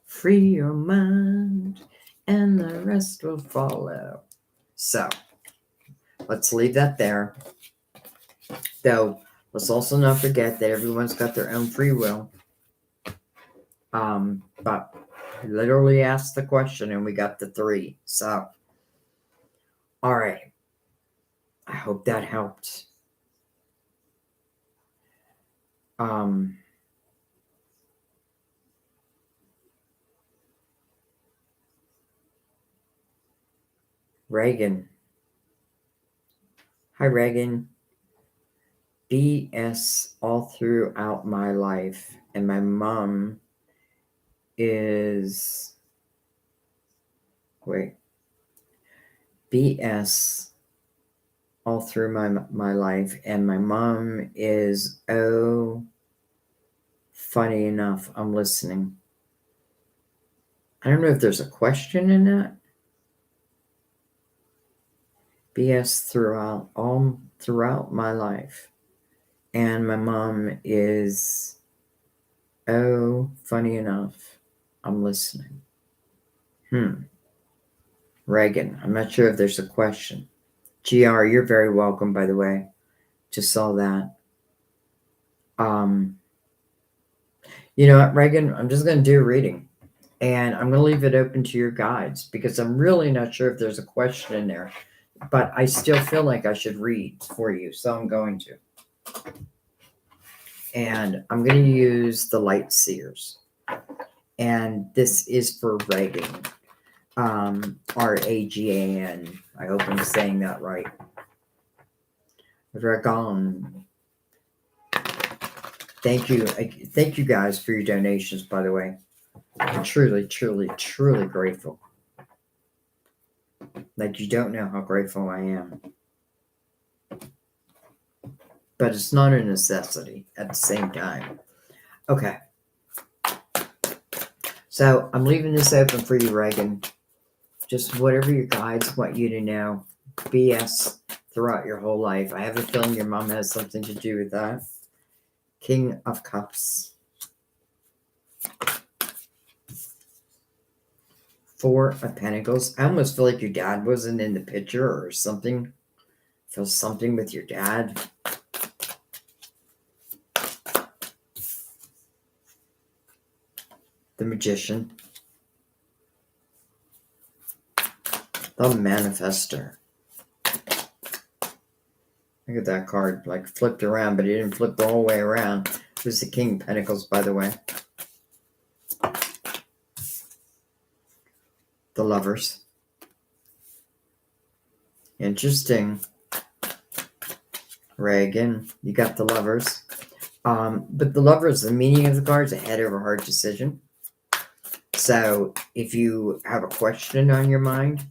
Free your mind, and the rest will follow. So, let's leave that there. Though, let's also not forget that everyone's got their own free will. But I literally asked the question and we got the 3. So, all right. I hope that helped. Reagan. Hi, Reagan. BS all throughout my life, and my mom is BS all through my life, and my mom is funny enough. I'm listening. I don't know if there's a question in that. BS throughout my life, and my mom is funny enough. I'm listening. Reagan, I'm not sure if there's a question. GR, you're very welcome, by the way. Just saw that. You know what, Reagan? I'm just going to do a reading. And I'm going to leave it open to your guides because I'm really not sure if there's a question in there. But I still feel like I should read for you. So I'm going to. And I'm going to use the Light Seers. And this is for Reagan. Ragan. I hope I'm saying that right. Dragon. Thank you. Thank you guys for your donations, by the way. I'm truly, truly, truly grateful. Like, you don't know how grateful I am. But it's not a necessity at the same time. Okay. So I'm leaving this open for you, Reagan. Just whatever your guides want you to know. BS throughout your whole life. I have a feeling your mom has something to do with that. King of Cups. 4 of Pentacles. I almost feel like your dad wasn't in the picture or something. Feel something with your dad. The Magician. The Manifester. Look at that card, like flipped around, but it didn't flip the whole way around. It was the King of Pentacles, by the way. The Lovers. Interesting. Reagan, you got the Lovers. But the Lovers, the meaning of the card is a head over heart decision. So if you have a question on your mind,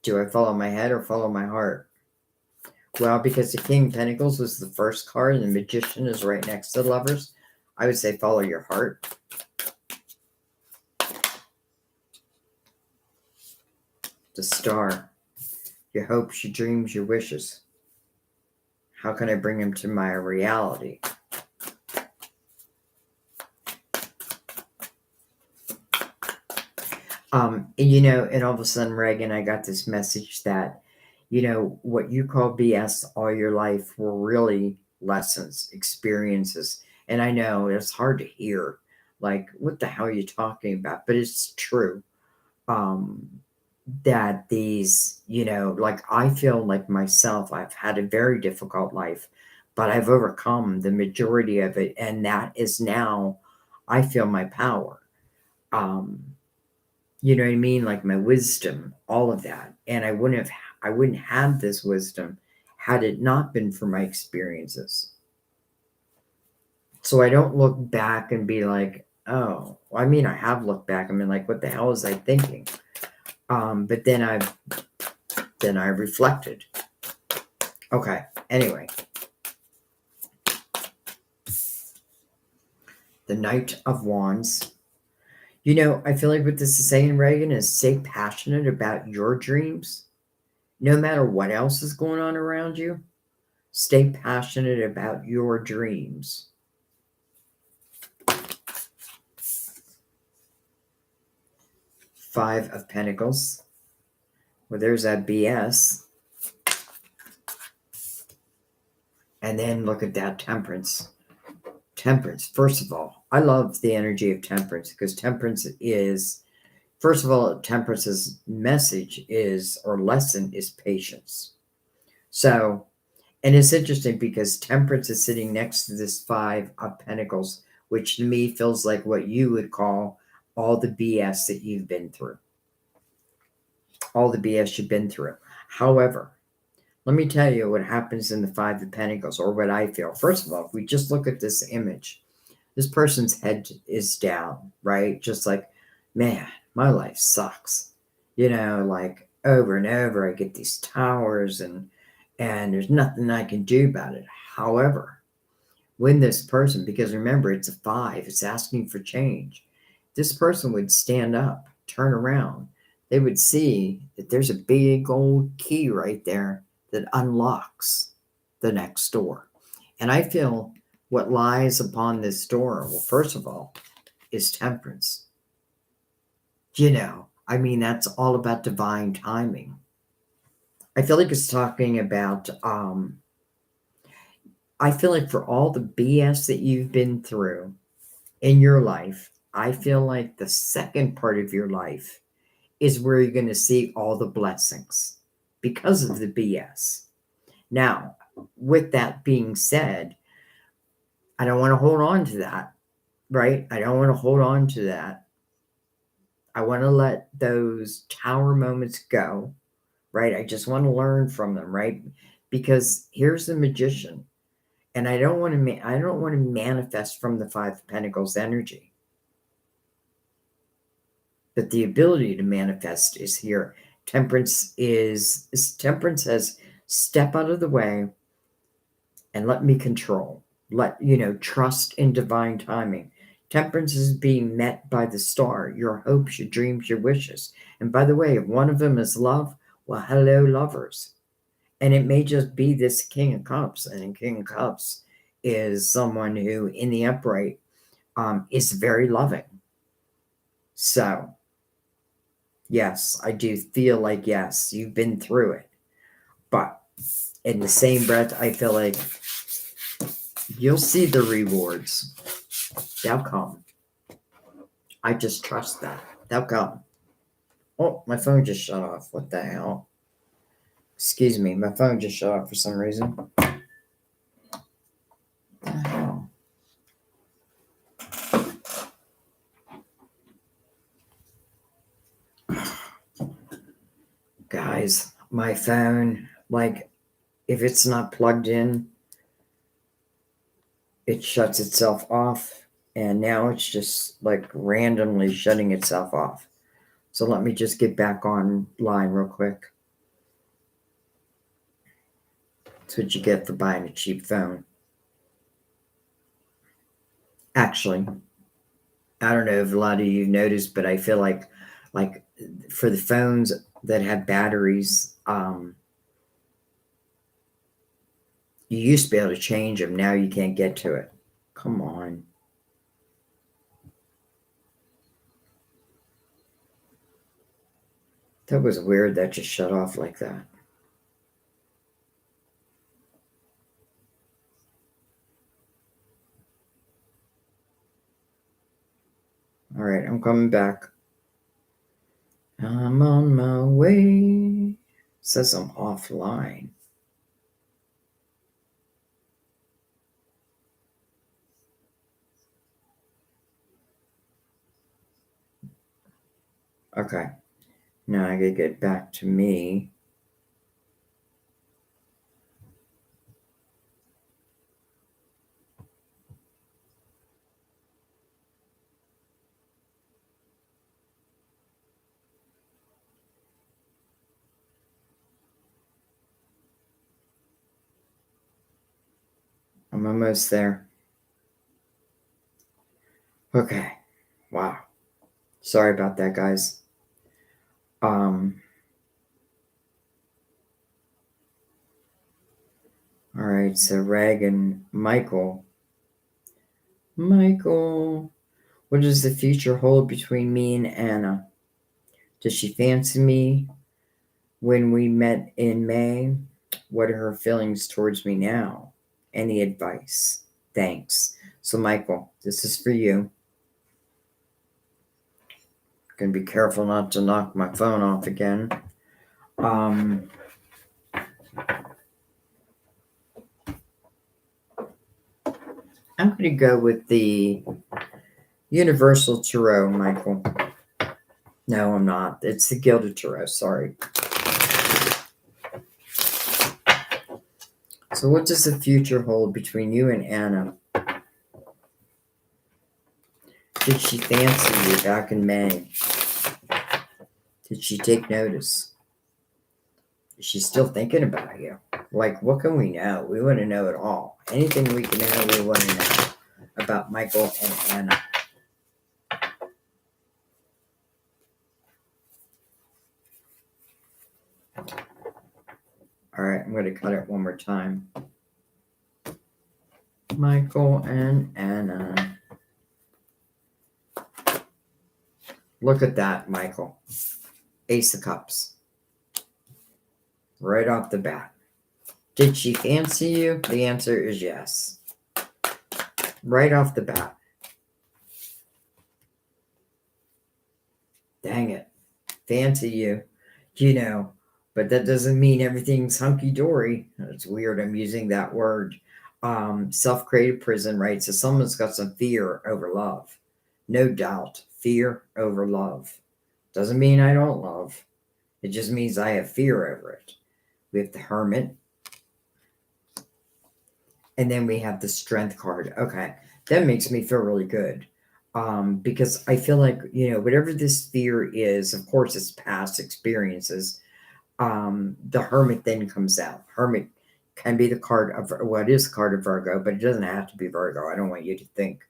do I follow my head or follow my heart? Well, because the King of Pentacles was the first card and the Magician is right next to the Lovers, I would say follow your heart. The Star. Your hopes, your dreams, your wishes. How can I bring them to my reality? And all of a sudden, Reagan, I got this message that, what you call BS all your life were really lessons, experiences. And I know it's hard to hear, like, what the hell are you talking about? But it's true. Um, that these, like I feel like myself, I've had a very difficult life, but I've overcome the majority of it. And that is now, I feel my power. Um, you know what I mean? Like my wisdom, all of that. And I wouldn't have this wisdom had it not been for my experiences. So I don't look back and be like, oh, I mean, I have looked back. I mean, like, what the hell was I thinking? But then I reflected. Okay. Anyway, the Knight of Wands. I feel like what this is saying, Reagan, is stay passionate about your dreams, no matter what else is going on around you. Stay passionate about your dreams. Five of Pentacles. Well, there's that BS. And then look at that Temperance. Temperance. First of all, I love the energy of Temperance because Temperance is, first of all, Temperance's message is, or lesson is patience. So, and it's interesting because Temperance is sitting next to this Five of Pentacles, which to me feels like what you would call all the BS that you've been through. All the BS you've been through. However, let me tell you what happens in the Five of Pentacles, or what I feel. First of all, if we just look at this image, this person's head is down, right? Just like, man, my life sucks. Like over and over, I get these towers and there's nothing I can do about it. However, when this person, because remember, it's a five, it's asking for change. This person would stand up, turn around. They would see that there's a big old key right there that unlocks the next door. And I feel what lies upon this door, well, first of all, is temperance. I mean, that's all about divine timing. I feel like it's talking about, I feel like for all the BS that you've been through in your life, I feel like the second part of your life is where you're going to see all the blessings because of the BS. Now, with that being said, I don't want to hold on to that, right? I don't want to hold on to that. I want to let those tower moments go, right? I just want to learn from them, right? Because here's the magician, and I don't want to manifest from the Five of Pentacles energy. But the ability to manifest is here. Temperance says, step out of the way and let me control. Trust in divine timing. Temperance is being met by the star, your hopes, your dreams, your wishes. And by the way, if one of them is love, well, hello, lovers. And it may just be this King of Cups. And King of Cups is someone who, in the upright, is very loving. So, yes, I do feel like, yes, you've been through it. But in the same breath, I feel like you'll see the rewards. They'll come. I just trust that. They'll come. Oh, my phone just shut off. What the hell? Excuse me, my phone just shut off for some reason. What the hell? Guys, my phone, like, if it's not plugged in, it shuts itself off. And now it's just like randomly shutting itself off. So let me just get back online real quick. That's what you get for buying a cheap phone. Actually, I don't know if a lot of you noticed, but I feel like for the phones that have batteries, you used to be able to change them. Now you can't get to it. Come on. That was weird. That just shut off like that. All right, I'm coming back. I'm on my way. It says I'm offline. Okay, now I gotta get back to me. I'm almost there. Okay, wow. Sorry about that, guys. Um, all right, so Reg and Michael. Michael, what does the future hold between me and Anna? Does she fancy me when we met in May? What are her feelings towards me now? Any advice? Thanks. So, Michael, this is for you. Gonna be careful not to knock my phone off again. I'm gonna go with the Universal Tarot, Michael. No, I'm not. It's the Gilded Tarot. Sorry. So, what does the future hold between you and Anna? Did she fancy you back in May? Did she take notice? Is she still thinking about you? Like, what can we know? We want to know it all. Anything we can know, we want to know about Michael and Anna. All right, I'm going to cut it one more time. Michael and Anna. Look at that, Michael. Ace of Cups. Right off the bat. Did she fancy you? The answer is yes. Right off the bat. Dang it. Fancy you. You know, but that doesn't mean everything's hunky-dory. It's weird I'm using that word. Self-created prison, right? So someone's got some fear over love. No doubt. Fear over love. Doesn't mean I don't love. It just means I have fear over it. We have the Hermit. And then we have the Strength card. Okay. That makes me feel really good. Because I feel like, whatever this fear is, of course, it's past experiences. The Hermit then comes out. Hermit can be the card of, well, it is the card of Virgo, but it doesn't have to be Virgo. I don't want you to think.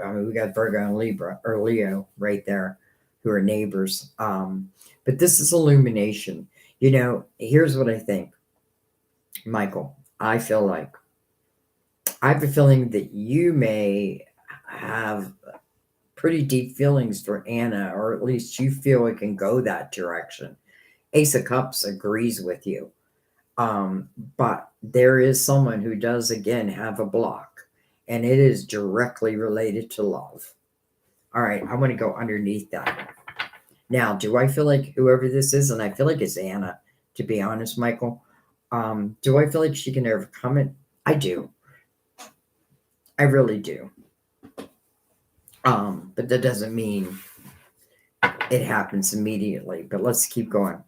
I mean, we got Virgo and Libra or Leo right there, who are neighbors. But this is illumination. Here's what I think, Michael. I have a feeling that you may have pretty deep feelings for Anna, or at least you feel it can go that direction. Ace of Cups agrees with you. But there is someone who does, again, have a block, and it is directly related to love. All right, I want to go underneath that. Now, do I feel like whoever this is, and I feel like it's Anna, to be honest, Michael, do I feel like she can overcome it? I do. I really do. But that doesn't mean it happens immediately. But let's keep going.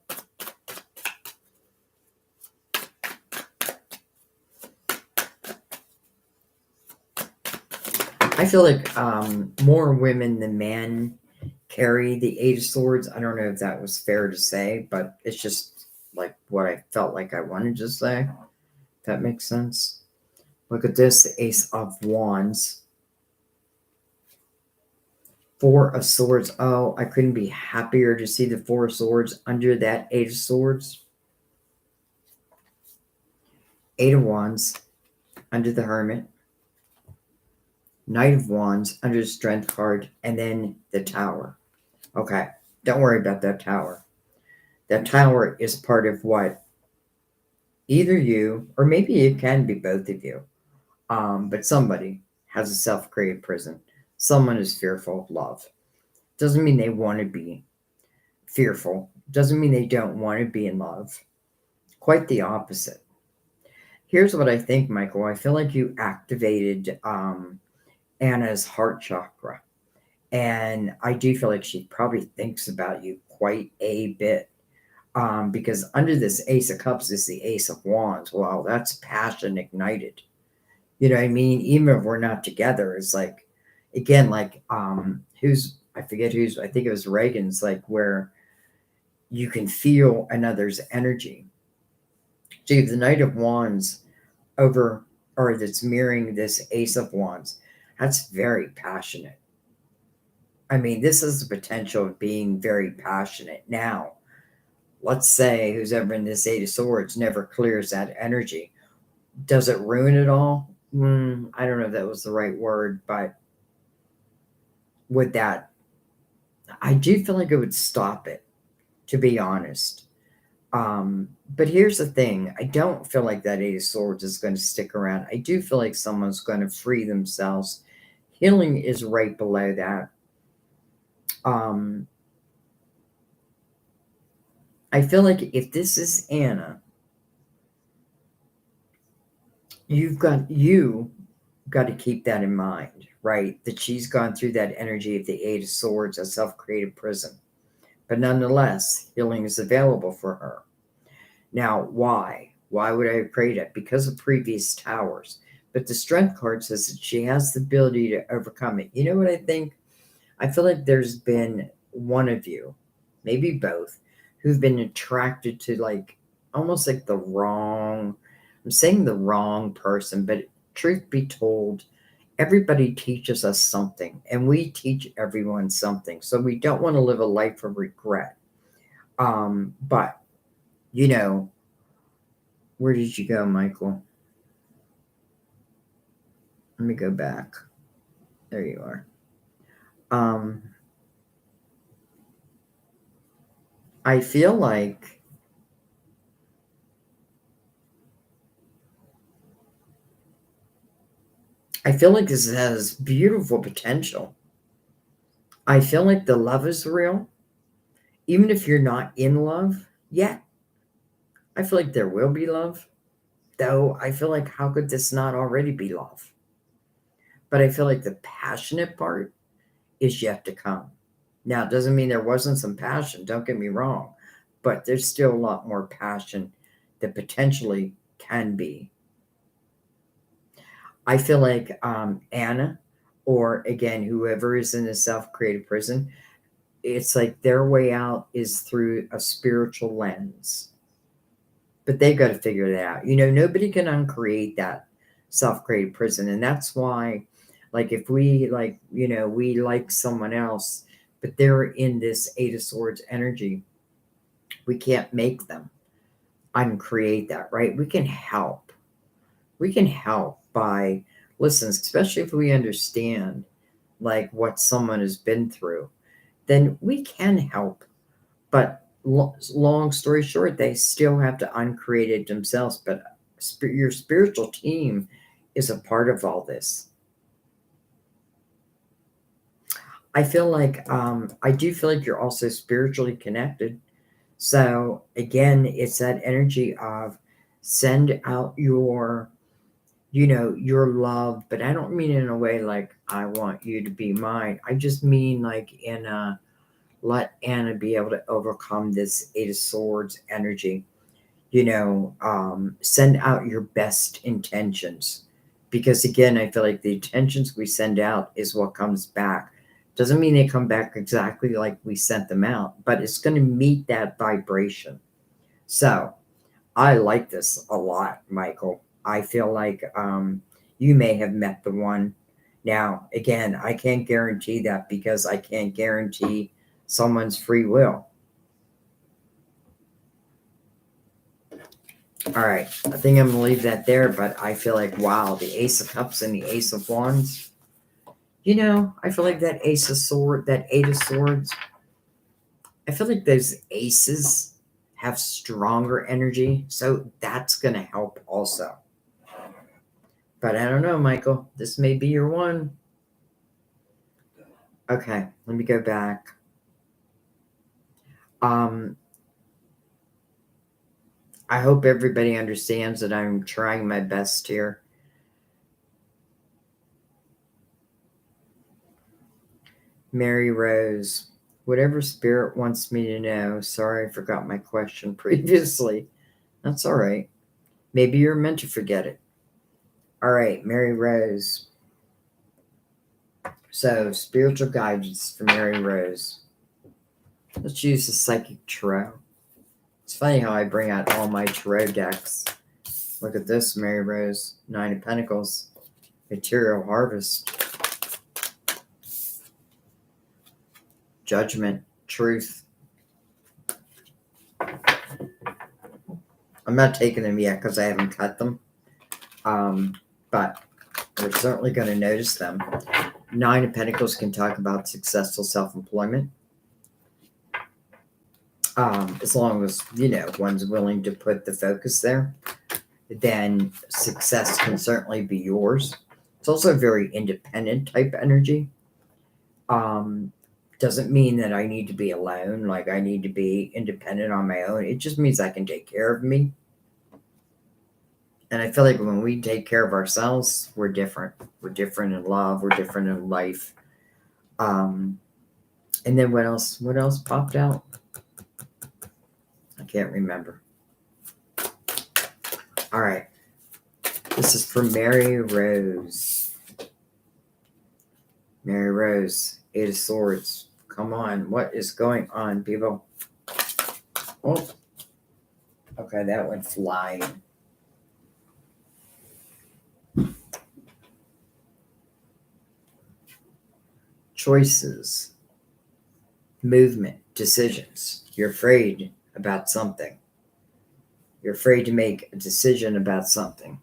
I feel like more women than men carry the Eight of Swords. I don't know if that was fair to say, but it's just like what I felt like I wanted to say. If that makes sense. Look at this, the Ace of Wands. Four of Swords. Oh, I couldn't be happier to see the Four of Swords under that Eight of Swords. Eight of Wands under the Hermit. Knight of Wands under the Strength card. And then the Tower. Okay, don't worry about that Tower. That tower is part of what either you, or maybe it can be both of you, but somebody has a self-created prison. Someone is fearful of love. Doesn't mean they want to be fearful. Doesn't mean they don't want to be in love. Quite the opposite. Here's what I think, Michael. I feel like you activated Anna's heart chakra. And I do feel like she probably thinks about you quite a bit. Because under this Ace of Cups is the Ace of Wands. Wow, that's passion ignited. You know what I mean? Even if we're not together, it's like, again, like, I forget who's, I think it was Reagan's, like, where you can feel another's energy. So you have the Knight of Wands over, or that's mirroring this Ace of Wands. That's very passionate. I mean, this is the potential of being very passionate. Now, let's say who's ever in this Eight of Swords never clears that energy. Does it ruin it all? I don't know if that was the right word, but with that, I do feel like it would stop it, to be honest. But here's the thing. I don't feel like that Eight of Swords is going to stick around. I do feel like someone's going to free themselves. Healing is right below that. I feel like if this is Anna, you got to keep that in mind, right? That she's gone through that energy of the Eight of Swords, a self-created prison. But nonetheless, healing is available for her. Now, why? Why would I have created it? Because of previous towers. But the Strength card says that she has the ability to overcome it. You know what I think? I feel like there's been one of you, maybe both, who've been attracted to like almost like I'm saying the wrong person, but truth be told, everybody teaches us something and we teach everyone something. So we don't want to live a life of regret. But you know, where did you go, Michael? Let me go back. There you are. I feel like this has beautiful potential. I feel like the love is real. Even if you're not in love yet, I feel like there will be love. Though I feel like how could this not already be love? But I feel like the passionate part is yet to come. Now, it doesn't mean there wasn't some passion, don't get me wrong, but there's still a lot more passion that potentially can be. I feel like Anna, or again, whoever is in a self created prison, it's like their way out is through a spiritual lens. But they've got to figure that out. You know, nobody can uncreate that self created prison. And that's why, like, if we, like, you know, we like someone else, but they're in this Eight of Swords energy, we can't make them uncreate that, right? We can help. We can help by, listen, especially if we understand like what someone has been through, then we can help. But long story short, they still have to uncreate it themselves. But your spiritual team is a part of all this. I feel like I do feel like you're also spiritually connected. So again, it's that energy of send out your, you know, your love, but I don't mean in a way like I want you to be mine. I just mean like in a let Anna be able to overcome this Eight of Swords energy. You know, send out your best intentions. Because again, I feel like the intentions we send out is what comes back. Doesn't mean they come back exactly like we sent them out, but it's going to meet that vibration. So I like this a lot, Michael. I feel like you may have met the one. Now, again, I can't guarantee that because I can't guarantee someone's free will. All right, I think I'm gonna leave that there, but I feel like, wow, the Ace of Cups and the Ace of Wands. You know, I feel like that Ace of Swords, that Eight of Swords, I feel like those aces have stronger energy. So that's going to help also. But I don't know, Michael. This may be your one. Okay, let me go back. I hope everybody understands that I'm trying my best here. Mary Rose, whatever spirit wants me to know. Sorry, I forgot my question previously. That's all right. Maybe you're meant to forget it. All right, Mary Rose. So, spiritual guidance for Mary Rose. Let's use the Psychic Tarot. It's funny how I bring out all my tarot decks. Look at this, Mary Rose. 9 of Pentacles. Material Harvest. Judgment. Truth. I'm not taking them yet because I haven't cut them. But we're certainly going to notice them. 9 of Pentacles can talk about successful self-employment. As long as, one's willing to put the focus there, then success can certainly be yours. It's also a very independent type energy. Doesn't mean that I need to be alone, like I need to be independent on my own. It just means I can take care of me. And I feel like when we take care of ourselves, we're different. We're different in love. We're different in life. And then what else? What else popped out? I can't remember. All right. This is for Mary Rose. Mary Rose, 8 of Swords. Come on. What is going on, people? Oh. Okay, that went flying. Choices. Movement. Decisions. You're afraid about something. You're afraid to make a decision about something.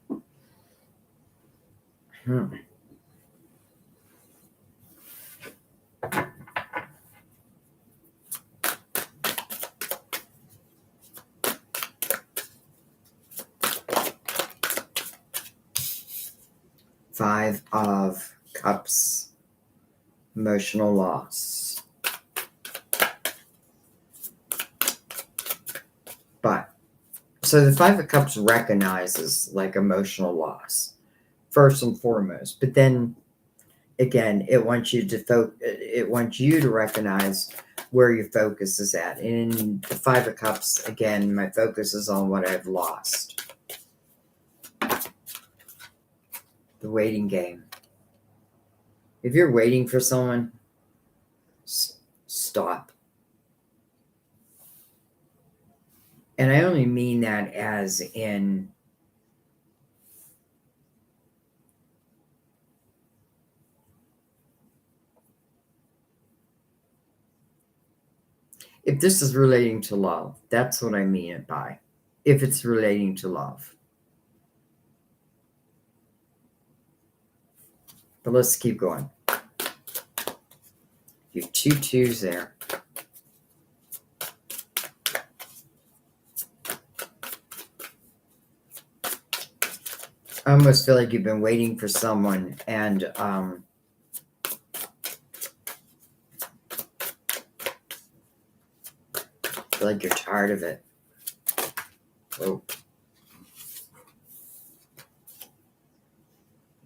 Five of Cups. Emotional loss. But, so the 5 of Cups recognizes like emotional loss, first and foremost. But then, again, it wants you to recognize where your focus is at. And in the 5 of Cups, again, my focus is on what I've lost. The waiting game. If you're waiting for someone, stop. And I only mean that as in if this is relating to love, that's what I mean it by. If it's relating to love. But let's keep going. You have 2 2s there. I almost feel like you've been waiting for someone and I feel like you're tired of it. Oh.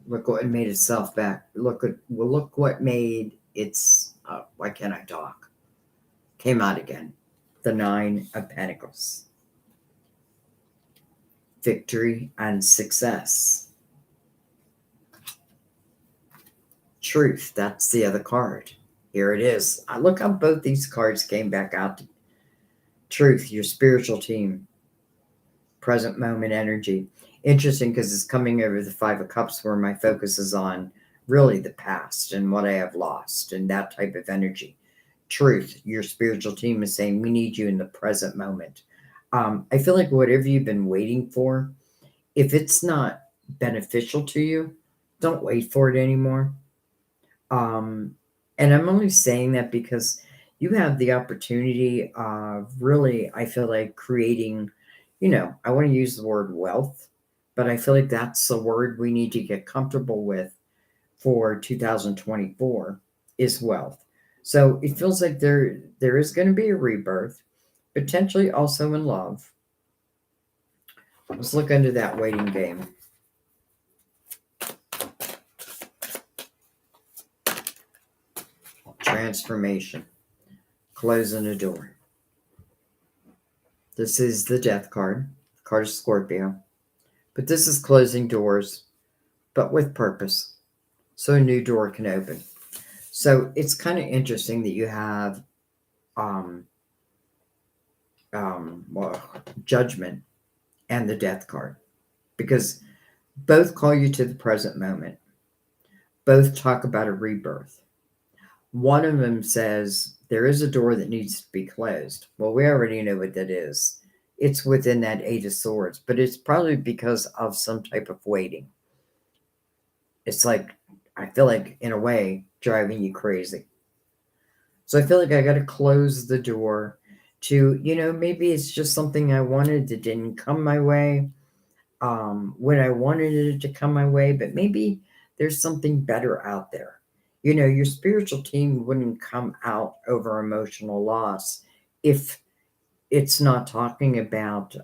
Look what made itself back. Look what made its why can't I talk? Came out again. The 9 of Pentacles. Victory and success. Truth, that's the other card. Here it is. Look how both these cards came back out. Truth, your spiritual team. Present moment energy. Interesting because it's coming over the 5 of Cups where my focus is on really the past and what I have lost and that type of energy. Truth, your spiritual team is saying we need you in the present moment. I feel like whatever you've been waiting for, if it's not beneficial to you, don't wait for it anymore. And I'm only saying that because, you have the opportunity of really, I feel like, creating, I want to use the word wealth, but I feel like that's the word we need to get comfortable with for 2024 is wealth. So it feels like there is going to be a rebirth, potentially also in love. Let's look into that waiting game. Transformation. Closing a door. This is the death card. The card is Scorpio. But this is closing doors, but with purpose. So a new door can open. So it's kind of interesting that you have um, well, judgment and the death card, because both call you to the present moment. Both talk about a rebirth. One of them says there is a door that needs to be closed. Well, we already know what that is. It's within that Eight of Swords, but it's probably because of some type of waiting. It's like, I feel like, in a way, driving you crazy. So I feel like I got to close the door to, maybe it's just something I wanted that didn't come my way when I wanted it to come my way, but maybe there's something better out there. Your spiritual team wouldn't come out over emotional loss if it's not talking about,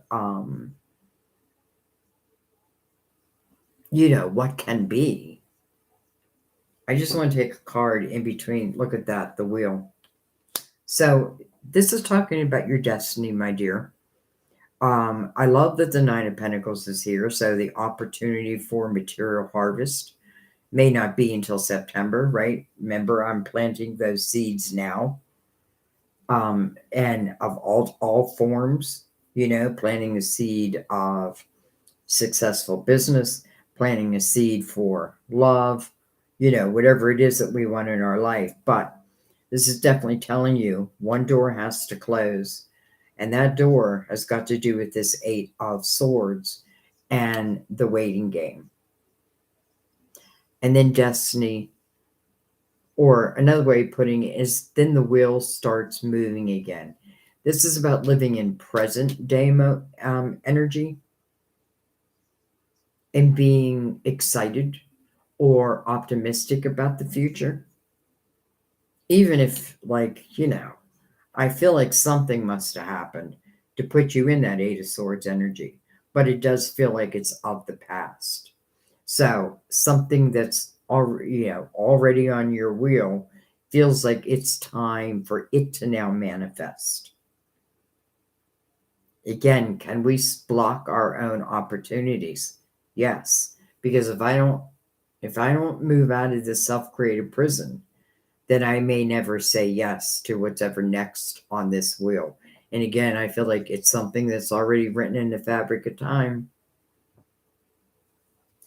what can be. I just want to take a card in between. Look at that, the wheel. So this is talking about your destiny, my dear. I love that the Nine of Pentacles is here. So the opportunity for material harvest may not be until September, right? Remember, I'm planting those seeds now. And of all forms, planting a seed of successful business, planting a seed for love, whatever it is that we want in our life. But this is definitely telling you one door has to close. And that door has got to do with this Eight of Swords and the waiting game. And then destiny, or another way of putting it is then the wheel starts moving again. This is about living in present day energy and being excited or optimistic about the future. Even if, I feel like something must have happened to put you in that Eight of Swords energy, but it does feel like it's of the past. So something that's already on your wheel feels like it's time for it to now manifest. Again, can we block our own opportunities? Yes, because if I don't move out of this self-created prison, then I may never say yes to whatever next on this wheel. And again, I feel like it's something that's already written in the fabric of time.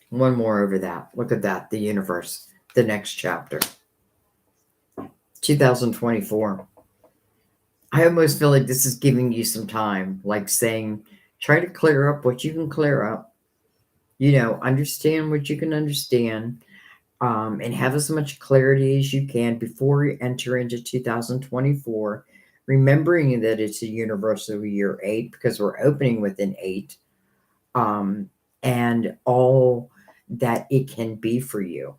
One more over that. Look at that, the universe, the next chapter. 2024. I almost feel like this is giving you some time, like saying, try to clear up what you can clear up, understand what you can understand, and have as much clarity as you can before you enter into 2024, remembering that it's a universal year 8 because we're opening with an 8, and all that it can be for you.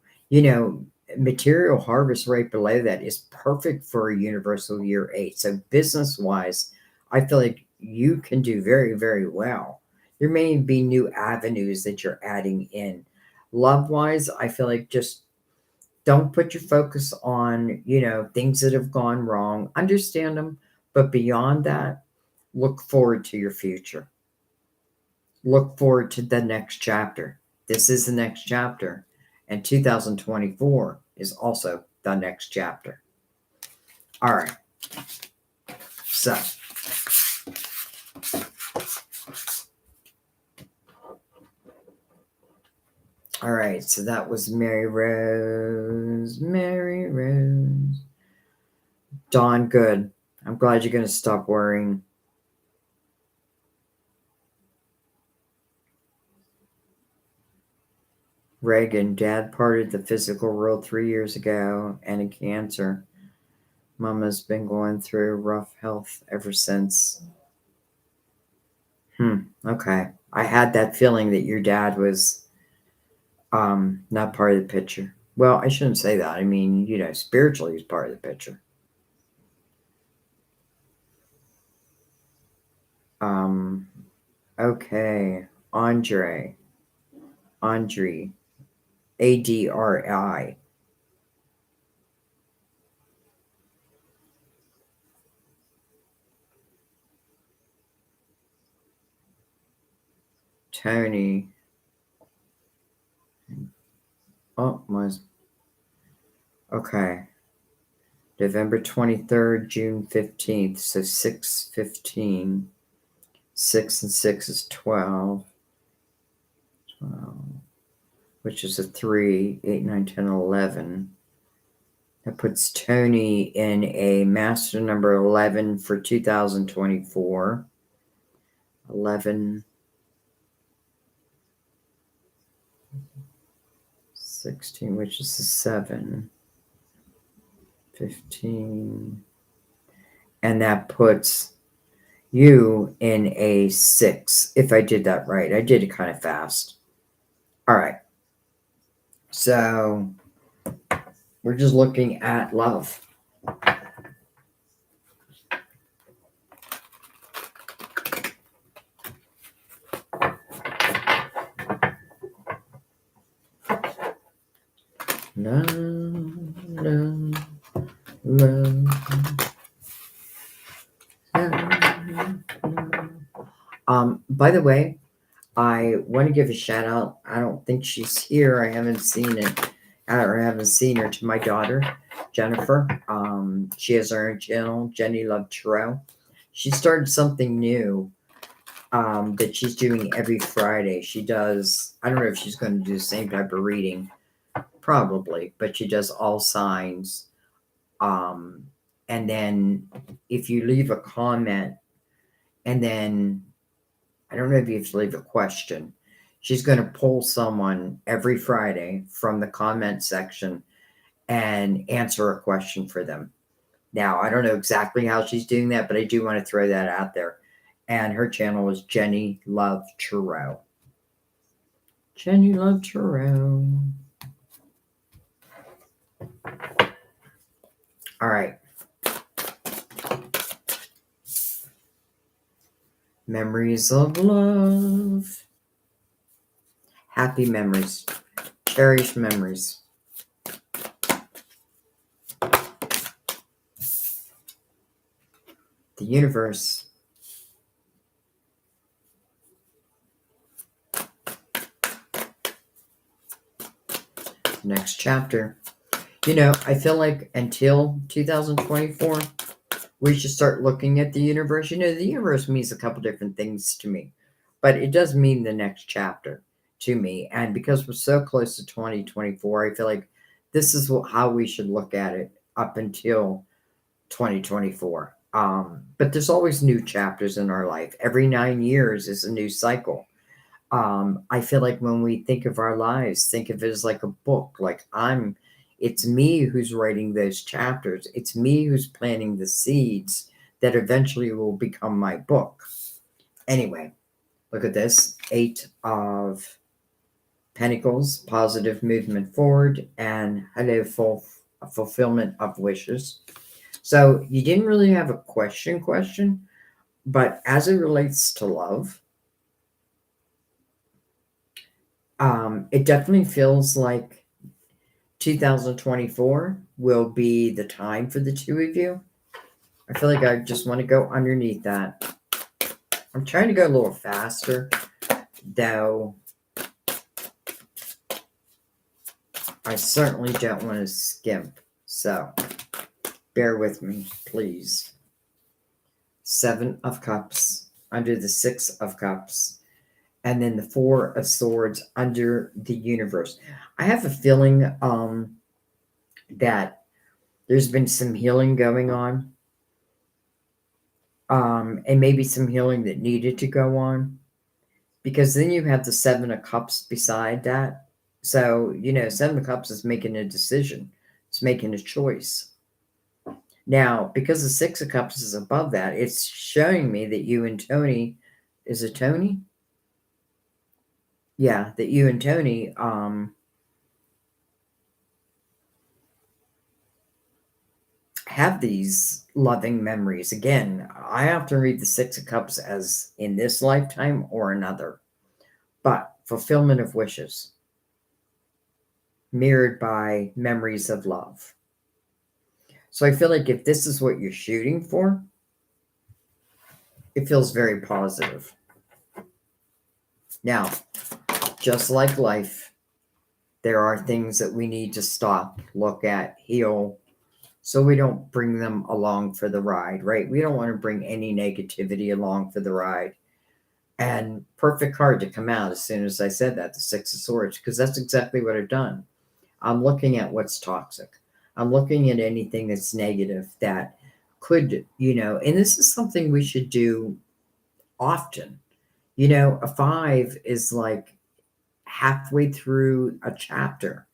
Material harvest right below that is perfect for a universal year 8. So business wise, I feel like you can do very, very well. There may be new avenues that you're adding in. Love wise, I feel like just don't put your focus on, things that have gone wrong. Understand them, but beyond that, look forward to your future. Look forward to the next chapter. This is the next chapter, and 2024 is also the next chapter. All right. So, all right. So that was Mary Rose. Mary Rose. Dawn, good. I'm glad you're going to stop worrying. Reagan, dad parted the physical world 3 years ago and a cancer. Mama's been going through rough health ever since. Okay. I had that feeling that your dad was not part of the picture. Well, I shouldn't say that. I mean, spiritually he's part of the picture. Okay. Andre, Adri. Tony. Oh, my. Okay. November 23rd, June 15th. So 6:15. 6 and 6 is 12. 12. Which is a 3. 8, 9, 10, 11. That puts Tony in a master number 11 for 2024. 11. 16, which is a 7. 15. And that puts you in a 6, if I did that right. I did it kind of fast. All right. So we're just looking at love. By the way, I want to give a shout out. I don't think she's here. I haven't seen it, or I haven't seen her, to my daughter, Jennifer. She has her own channel, Jenny Love Tarot. She started something new that she's doing every Friday. She does, I don't know if she's going to do the same type of reading, probably, but she does all signs. And then if you leave a comment, and then I don't know if you have to leave a question, she's going to pull someone every Friday from the comment section and answer a question for them. Now, I don't know exactly how she's doing that, but I do want to throw that out there. And her channel is Jenny Love Tarot. Jenny Love Tarot. All right. Memories of love. Happy memories. Cherished memories. The universe. Next chapter. I feel like until 2024, we should start looking at the universe. The universe means a couple different things to me, but it does mean the next chapter to me. And because we're so close to 2024, I feel like this is how we should look at it up until 2024. But there's always new chapters in our life. Every 9 years is a new cycle. I feel like when we think of our lives, think of it as like a book. It's me who's writing those chapters. It's me who's planting the seeds that eventually will become my book. Anyway, look at this. 8 of Pentacles, positive movement forward, and fulfillment of wishes. So you didn't really have a question, but as it relates to love, it definitely feels like 2024 will be the time for the two of you. I feel like I just want to go underneath that. I'm trying to go a little faster, though I certainly don't want to skimp. So bear with me, please. 7 of Cups under the 6 of Cups. And then the 4 of Swords under the universe. I have a feeling that there's been some healing going on. And maybe some healing that needed to go on. Because then you have the 7 of Cups beside that. So, 7 of Cups is making a decision. It's making a choice. Now, because the Six of Cups is above that, it's showing me that you and Tony, is it Tony? Yeah, that you and Tony have these loving memories. Again, I often read the Six of Cups as in this lifetime or another, but fulfillment of wishes, mirrored by memories of love. So I feel like if this is what you're shooting for, it feels very positive. Now, just like life, there are things that we need to stop, look at, heal, so we don't bring them along for the ride, right? We don't want to bring any negativity along for the ride. And perfect card to come out as soon as I said that, the Six of Swords, because that's exactly what I've done. I'm looking at what's toxic. I'm looking at anything that's negative that could, and this is something we should do often. A five is like halfway through a chapter.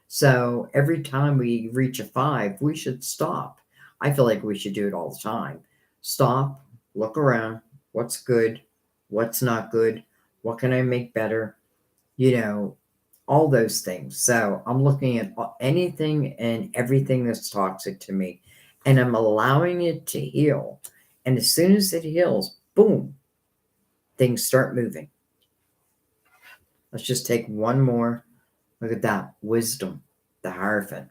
So every time we reach a five, we should stop. I feel like we should do it all the time. Stop, look around, what's good, what's not good, what can I make better, all those things. So I'm looking at anything and everything that's toxic to me, and I'm allowing it to heal. And as soon as it heals, boom, things start moving. Let's just take one more. Look at that. Wisdom, the Hierophant.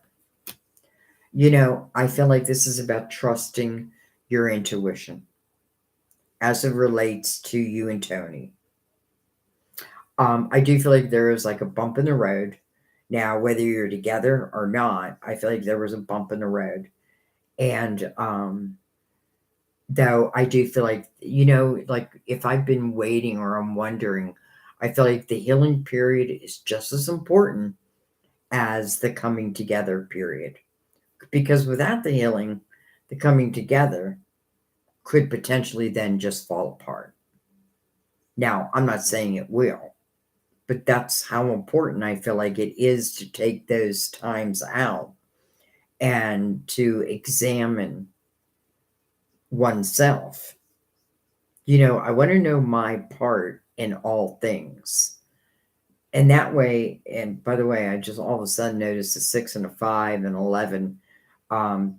I feel like this is about trusting your intuition as it relates to you and Tony. I do feel like there is like a bump in the road. Now, whether you're together or not, I feel like there was a bump in the road. And though I do feel like, like if I've been waiting or I'm wondering, I feel like the healing period is just as important as the coming together period. Because without the healing, the coming together could potentially then just fall apart. Now, I'm not saying it will, but that's how important I feel like it is to take those times out and to examine oneself. I want to know my part in all things. And that way, and by the way, I just all of a sudden noticed a 6 and a 5 and 11.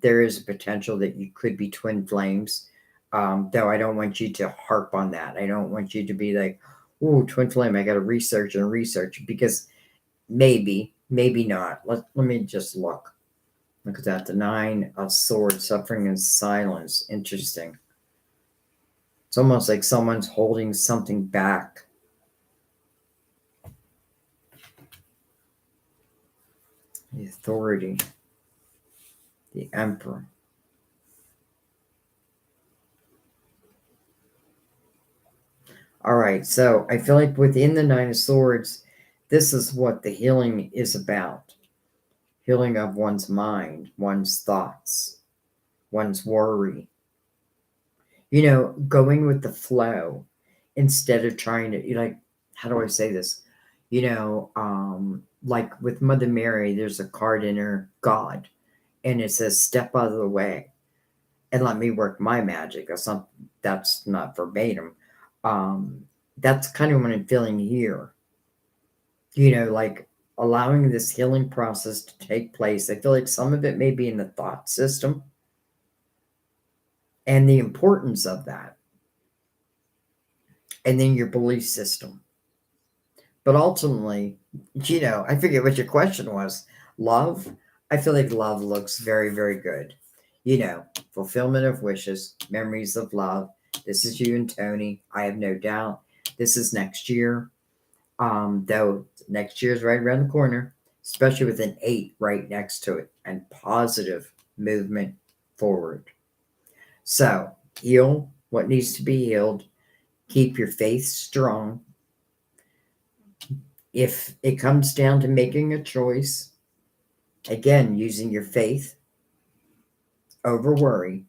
There is a potential that you could be twin flames. Though I don't want you to harp on that. I don't want you to be like, "Ooh, twin flame, I got to research and research," because maybe, maybe not. Let me just look. Look at that. The 9 of Swords, suffering and silence. Interesting. It's almost like someone's holding something back. The Authority. The Emperor. All right, so I feel like within the 9 of Swords, this is what the healing is about. Healing of one's mind, one's thoughts, one's worry. Going with the flow instead of trying to, how do I say this? Like with Mother Mary, there's a card in her, God, and it says, step out of the way and let me work my magic. That's not verbatim. That's kind of what I'm feeling here. Like allowing this healing process to take place. I feel like some of it may be in the thought system and the importance of that, and then your belief system. But ultimately, I forget what your question was. Love? I feel like love looks very, very good. Fulfillment of wishes, memories of love. This is you and Tony. I have no doubt. This is next year. Though next year is right around the corner, especially with an 8 right next to it, and positive movement forward. So heal what needs to be healed. Keep your faith strong. If it comes down to making a choice, again, using your faith over worry,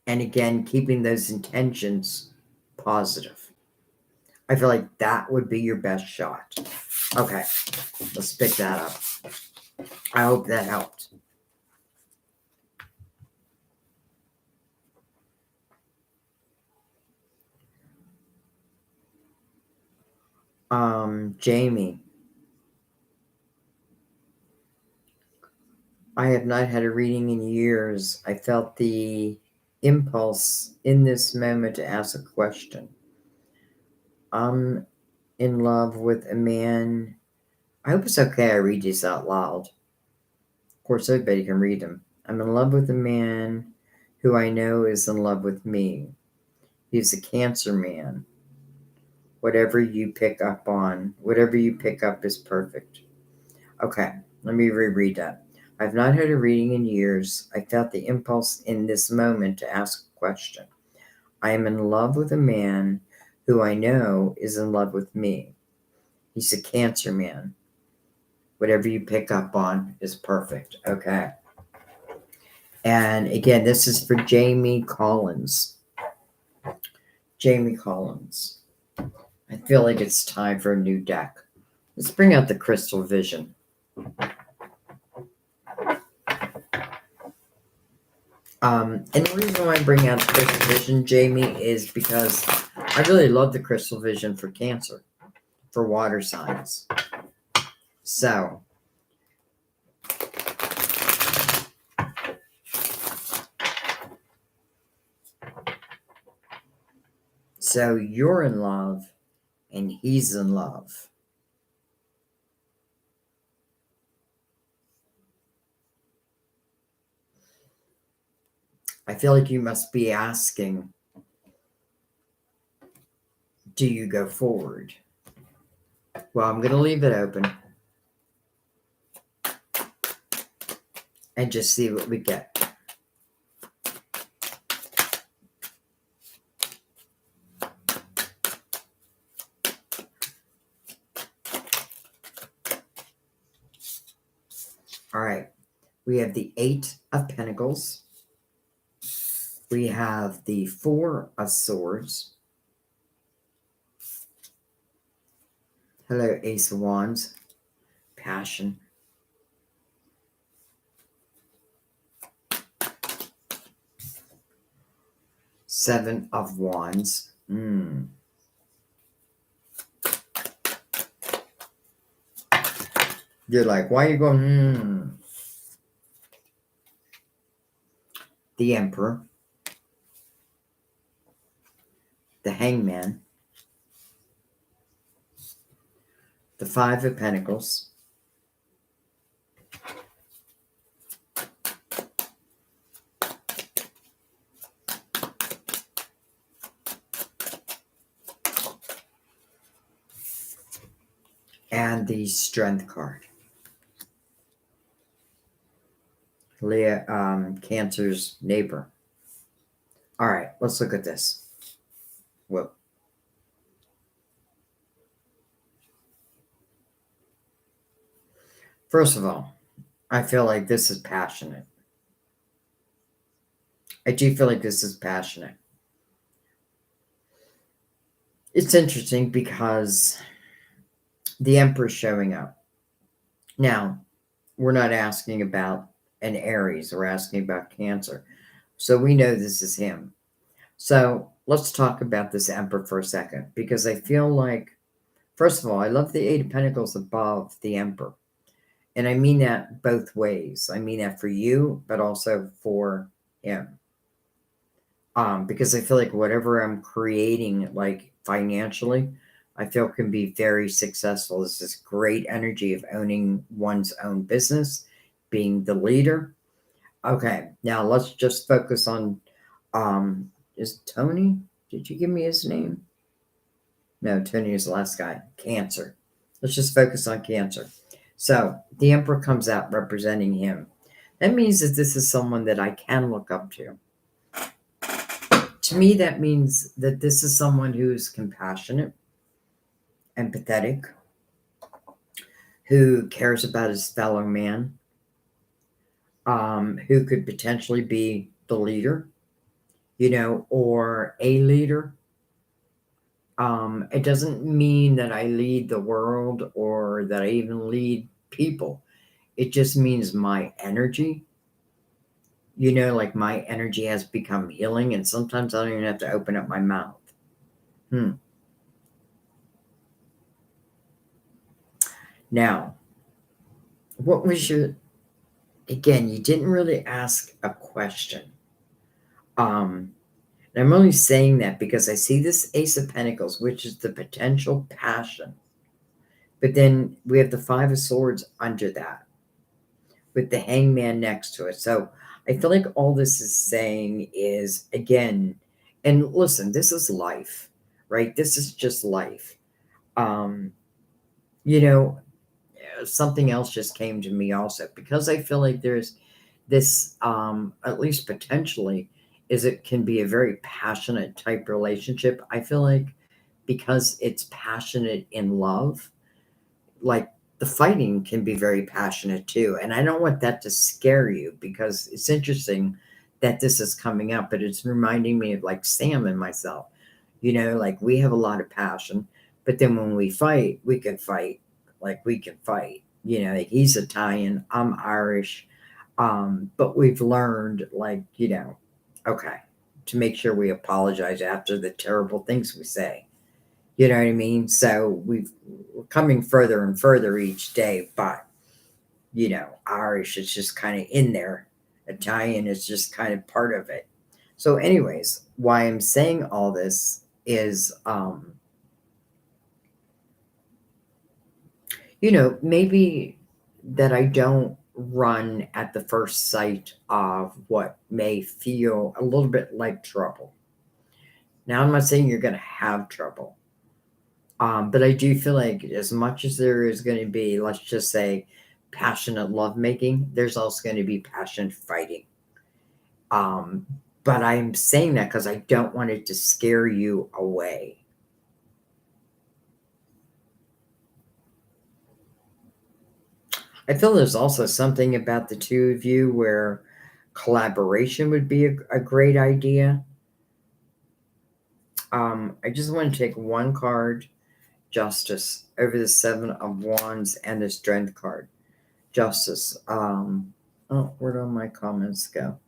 and again, keeping those intentions positive. I feel like that would be your best shot. Okay, let's pick that up. I hope that helped. Jamie, I have not had a reading in years. I felt the impulse in this moment to ask a question. I'm in love with a man. I hope it's okay I read these out loud. Of course, everybody can read them. I'm in love with a man who I know is in love with me. He's a Cancer man. Whatever you pick up on, whatever you pick up is perfect. Okay, let me reread that. I've not had a reading in years. I felt the impulse in this moment to ask a question. I am in love with a man who I know is in love with me. He's a Cancer man. Whatever you pick up on is perfect. Okay. And again, this is for Jamie Collins. Jamie Collins. I feel like it's time for a new deck. Let's bring out the Crystal Vision. And the reason why I bring out the Crystal Vision, Jamie, is because I really love the Crystal Vision for Cancer, for water signs. So you're in love and he's in love. I feel like you must be asking, do you go forward? Well, I'm going to leave it open and just see what we get. All right. We have the 8 of Pentacles. We have the 4 of Swords. Hello, Ace of Wands. Passion. Seven of Wands. You're like, why are you going, The Emperor. The Hangman. The 5 of Pentacles. And the Strength card. Cancer's neighbor. All right, let's look at this. Whoa. First of all, I feel like this is passionate. I do feel like this is passionate. It's interesting because the Emperor's showing up. Now, we're not asking about an Aries, we're asking about Cancer. So we know this is him. So let's talk about this Emperor for a second, because I feel like, first of all, I love the 8 of Pentacles above the Emperor. And I mean that both ways. I mean that for you, but also for him. Because I feel like whatever I'm creating, like financially, I feel can be very successful. This is great energy of owning one's own business, being the leader. Okay, now let's just focus on, is Tony? Did you give me his name? No, Tony is the last guy. Cancer. Let's just focus on Cancer. So the Emperor comes out representing him. That means that this is someone that I can look up to. To me, that means that this is someone who's compassionate, empathetic, who cares about his fellow man, who could potentially be the leader, or a leader. It doesn't mean that I lead the world or that I even lead people. It just means my energy. Like my energy has become healing, and sometimes I don't even have to open up my mouth. Now, what was your, again, you didn't really ask a question. And I'm only saying that because I see this Ace of Pentacles, which is the potential passion. But then we have the Five of Swords under that with the Hangman next to it. So I feel like all this is saying is, again, and listen, this is life, right? This is just life. Um, you know, something else just came to me also because I feel like there's this, at least potentially, is it can be a very passionate type relationship. I feel like because it's passionate in love, like the fighting can be very passionate too. And I don't want that to scare you because it's interesting that this is coming up, but it's reminding me of like Sam and myself. Like we have a lot of passion, but then when we fight, we can fight. Like we can fight. Like he's Italian, I'm Irish. But we've learned, like, okay, to make sure we apologize after the terrible things we say. You know what I mean? So we're coming further and further each day, but Irish is just kind of in there. Italian is just kind of part of it. So, anyways, why I'm saying all this is, maybe that I don't run at the first sight of what may feel a little bit like trouble. Now, I'm not saying you're going to have trouble. But I do feel like as much as there is going to be, let's just say, passionate lovemaking, there's also going to be passionate fighting. Um, but I'm saying that because I don't want it to scare you away. I feel there's also something about the two of you where collaboration would be a great idea. I just want to take one card, Justice, over the Seven of Wands and the Strength card. Justice. Where do my comments go?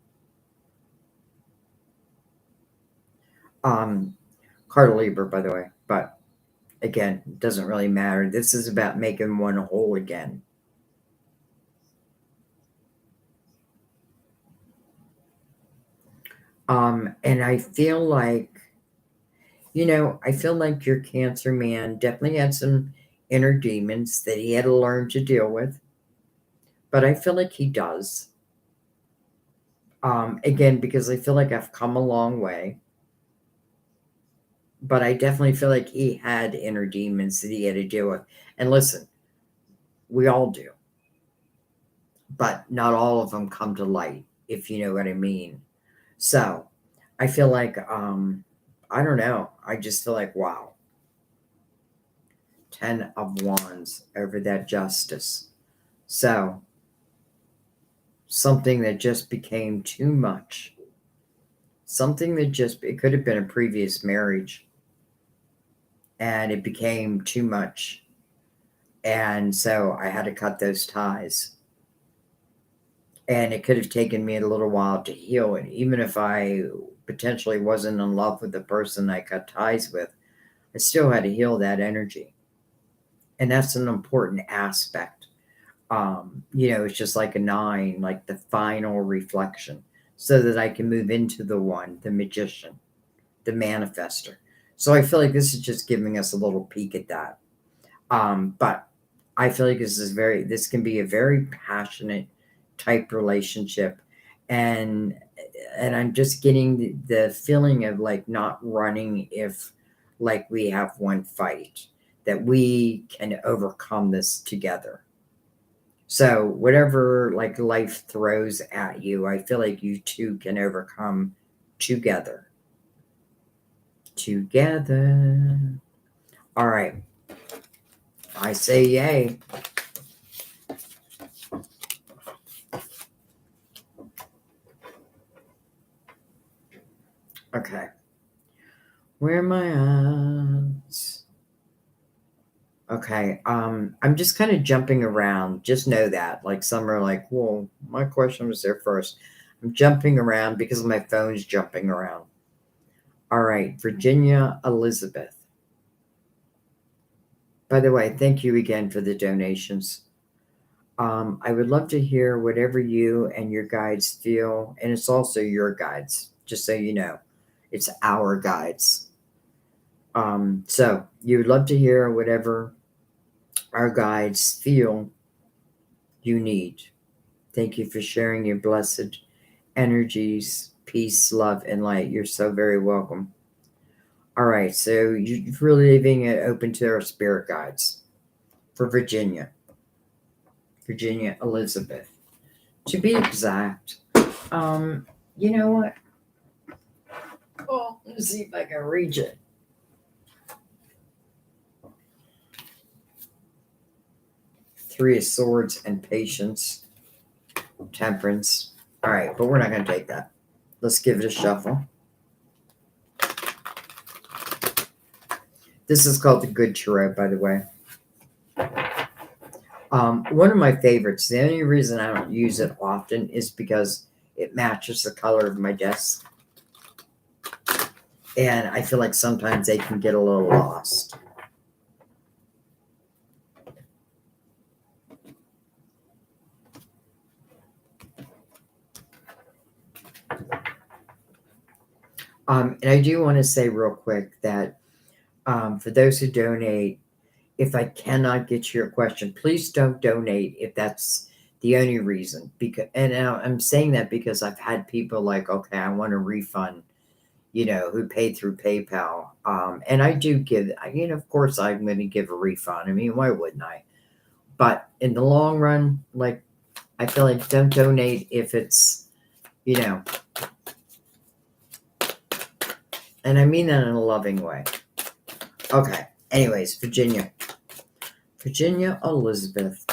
Card Libra, by the way, but again, it doesn't really matter. This is about making one whole again. And I feel like, I feel like your Cancer man definitely had some inner demons that he had to learn to deal with, but I feel like he does. Again, because I feel like I've come a long way, but I definitely feel like he had inner demons that he had to deal with. And listen, we all do, but not all of them come to light, if you know what I mean. So I feel like, I don't know. I just feel like, wow. 10 of Wands over that Justice. So something that just became too much. Something that it could have been a previous marriage. And it became too much. And so I had to cut those ties. And it could have taken me a little while to heal it. Even if I potentially wasn't in love with the person I cut ties with, I still had to heal that energy. And that's an important aspect. It's just like a 9, like the final reflection, so that I can move into the one, the magician, the manifester. So I feel like this is just giving us a little peek at that. But I feel like this can be a very passionate type relationship. And I'm just getting the feeling of like not running if like we have one fight, that we can overcome this together. So whatever like life throws at you, I feel like you two can overcome together. Together. All right. I say yay. Okay. Where am I at? Okay. I'm just kind of jumping around. Just know that. Like some are like, well, my question was there first. I'm jumping around because my phone's jumping around. All right. Virginia Elizabeth. By the way, thank you again for the donations. I would love to hear whatever you and your guides feel, and it's also your guides, just so you know. It's our guides. So you would love to hear whatever our guides feel you need. Thank you for sharing your blessed energies, peace, love, and light. You're so very welcome. All right, so you're really leaving it open to our spirit guides for Virginia Elizabeth. To be exact, you know what? Oh, let's see if I can reach it. Three of Swords and Patience, Temperance. All right, but we're not going to take that. Let's give it a shuffle. This is called the Good Tarot, by the way. One of my favorites. The only reason I don't use it often is because it matches the color of my desk. And I feel like sometimes they can get a little lost. And I do want to say real quick that for those who donate, if I cannot get to your question, please don't donate if that's the only reason. And I'm saying that because I've had people like, okay, I want a refund, who paid through PayPal. And I do give, of course I'm going to give a refund. I mean, why wouldn't I? But in the long run, like, I feel like don't donate if it's, and I mean that in a loving way. Okay. Anyways, Virginia Elizabeth.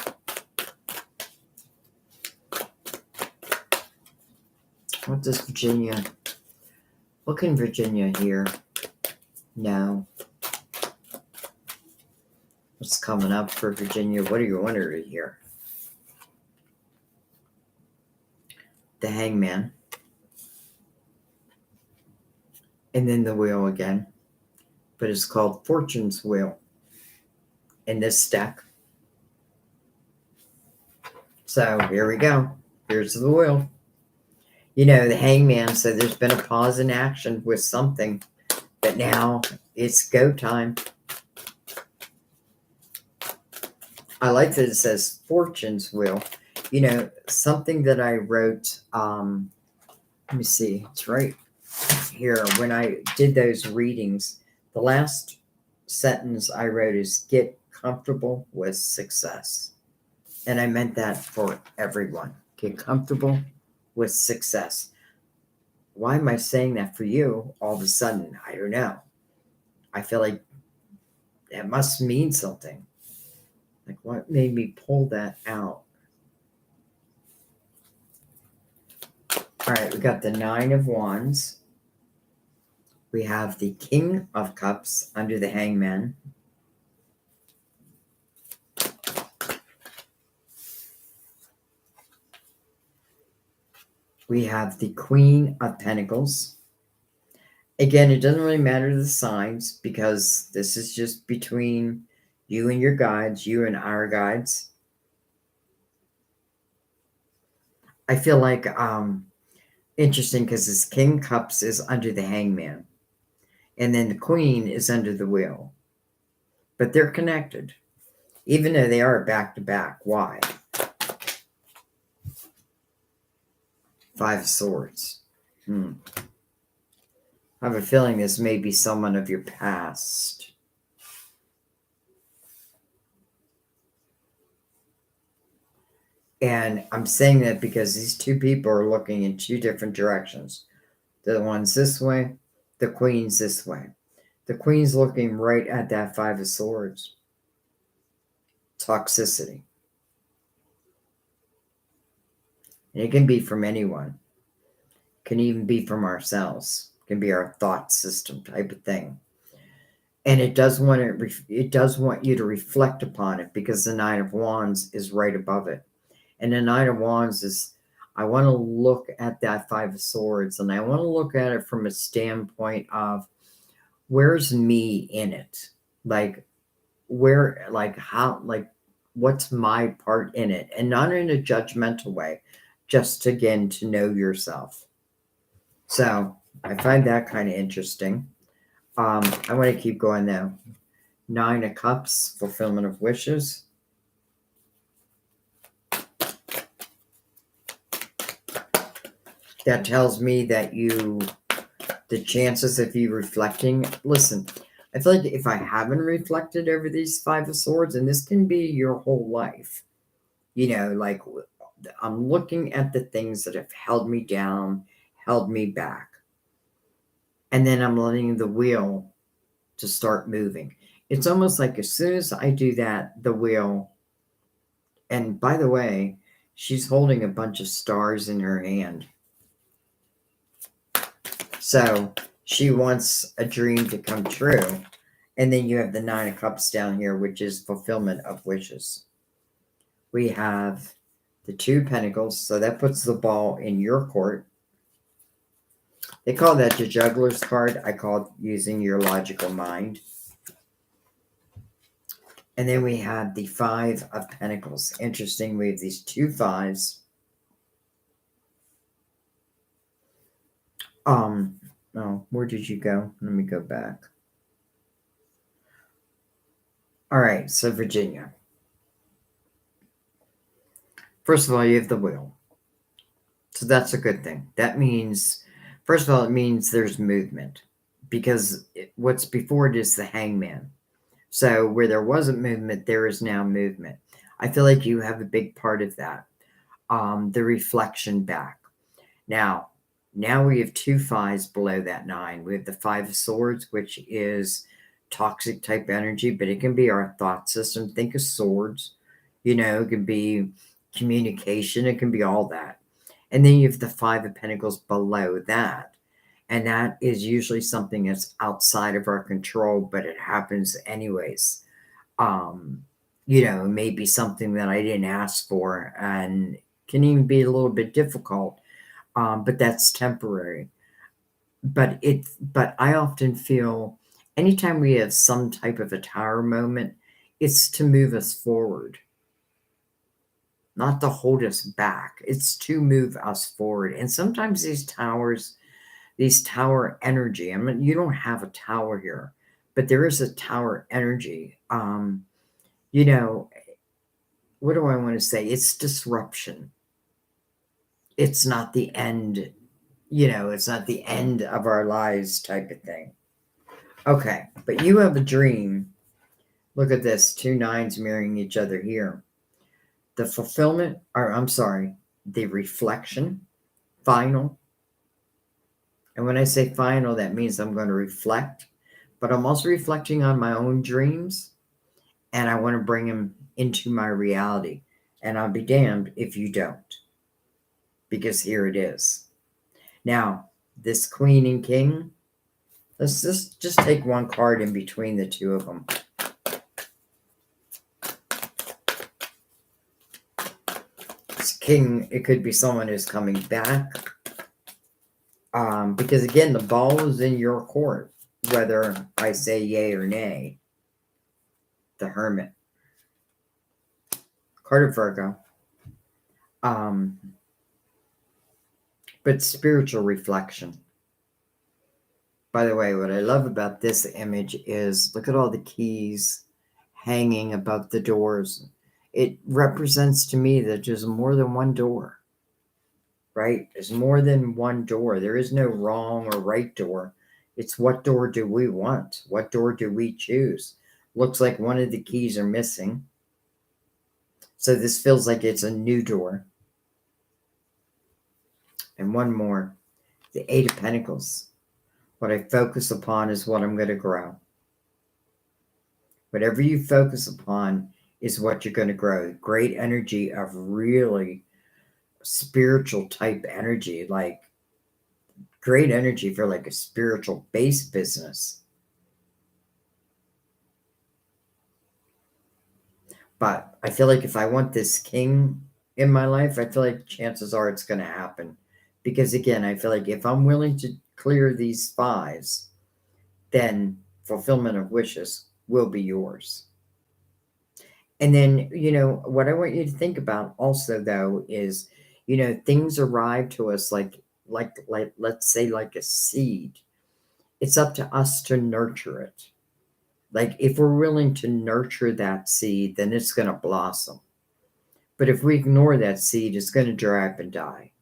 What does Virginia? What can Virginia hear? No. What's coming up for Virginia? What do you want her to hear? The Hangman. And then the Wheel again. But it's called Fortune's Wheel in this deck. So here we go. Here's the Wheel. The Hangman said there's been a pause in action with something, but now it's go time. I like that it says Fortune's Wheel. Something that I wrote, let me see, it's right here. When I did those readings, the last sentence I wrote is get comfortable with success. And I meant that for everyone. Get comfortable with success. Why am I saying that for you all of a sudden? I don't know. I feel like that must mean something. Like, what made me pull that out? All right, we got the Nine of Wands. We have the King of Cups under the Hangman. We have the Queen of Pentacles. Again, it doesn't really matter the signs because this is just between you and your guides, you and our guides. I feel like interesting because this King Cups is under the Hangman. And then the Queen is under the Wheel. But they're connected. Even though they are back to back. Why? Five of Swords. I have a feeling this may be someone of your past. And I'm saying that because these two people are looking in two different directions. The one's this way, the Queen's this way. The Queen's looking right at that Five of Swords. Toxicity. And it can be from anyone. It can even be from ourselves. It can be our thought system type of thing. And it does want you to reflect upon it because the Nine of Wands is right above it. And the Nine of Wands is, I want to look at that Five of Swords and I want to look at it from a standpoint of where's me in it? Like, where, like, how, like, what's my part in it? And not in a judgmental way, just again to know yourself. So I find that kind of interesting. I want to keep going though. 9 of Cups, fulfillment of wishes. That tells me that the chances of you reflecting, listen, I feel like if I haven't reflected over these 5 of Swords, and this can be your whole life, like I'm looking at the things that have held me down, held me back, and then I'm letting the wheel to start moving. It's almost like as soon as I do that, the wheel, and by the way, she's holding a bunch of stars in her hand. So she wants a dream to come true. And then you have the 9 of Cups down here, which is fulfillment of wishes. We have the 2 Pentacles, so that puts the ball in your court. They call that the Juggler's card. I call it using your logical mind. And then we have the 5 of Pentacles. Interesting, we have these 2 5s. Oh, where did you go? Let me go back. All right, so Virginia. First of all, you have the wheel. So that's a good thing. That means, first of all, it means there's movement, because what's before it is the Hangman. So where there wasn't movement, there is now movement. I feel like you have a big part of that. The reflection back. Now we have 2 5s below that 9. We have the 5 of Swords, which is toxic type energy, but it can be our thought system. Think of swords. It can be communication. It can be all that. And then you have the 5 of Pentacles below that. And that is usually something that's outside of our control, but it happens anyways. It may be something that I didn't ask for and can even be a little bit difficult. But that's temporary. But I often feel anytime we have some type of a tower moment, it's to move us forward, not to hold us back. It's to move us forward. And sometimes these tower energy, I mean, you don't have a tower here, but there is a tower energy. What do I want to say? It's disruption. It's not the end, it's not the end of our lives type of thing. Okay, but you have a dream. Look at this, 2 9s mirroring each other here. The fulfillment, or I'm sorry, the reflection, final. And when I say final, that means I'm going to reflect, but I'm also reflecting on my own dreams, and I want to bring them into my reality. And I'll be damned if you don't, because here it is. Now, this Queen and King, let's just take one card in between the 2 of them. This King, it could be someone who's coming back. Because again, the ball is in your court, whether I say yay or nay. The Hermit. Card of Virgo. But spiritual reflection. By the way, what I love about this image is look at all the keys hanging above the doors. It represents to me that there's more than one door, right? There's more than one door. There is no wrong or right door. It's what door do we want? What door do we choose? Looks like one of the keys are missing. So this feels like it's a new door. And one more, the 8 of Pentacles. What I focus upon is what I'm going to grow. Whatever you focus upon is what you're going to grow. Great energy of really spiritual type energy, like great energy for like a spiritual based business. But I feel like if I want this King in my life, I feel like chances are it's going to happen. Because again, I feel like if I'm willing to clear these 5s, then fulfillment of wishes will be yours. And then, what I want you to think about also though is, things arrive to us like let's say like a seed. It's up to us to nurture it. Like if we're willing to nurture that seed, then it's going to blossom. But if we ignore that seed, it's going to dry up and die.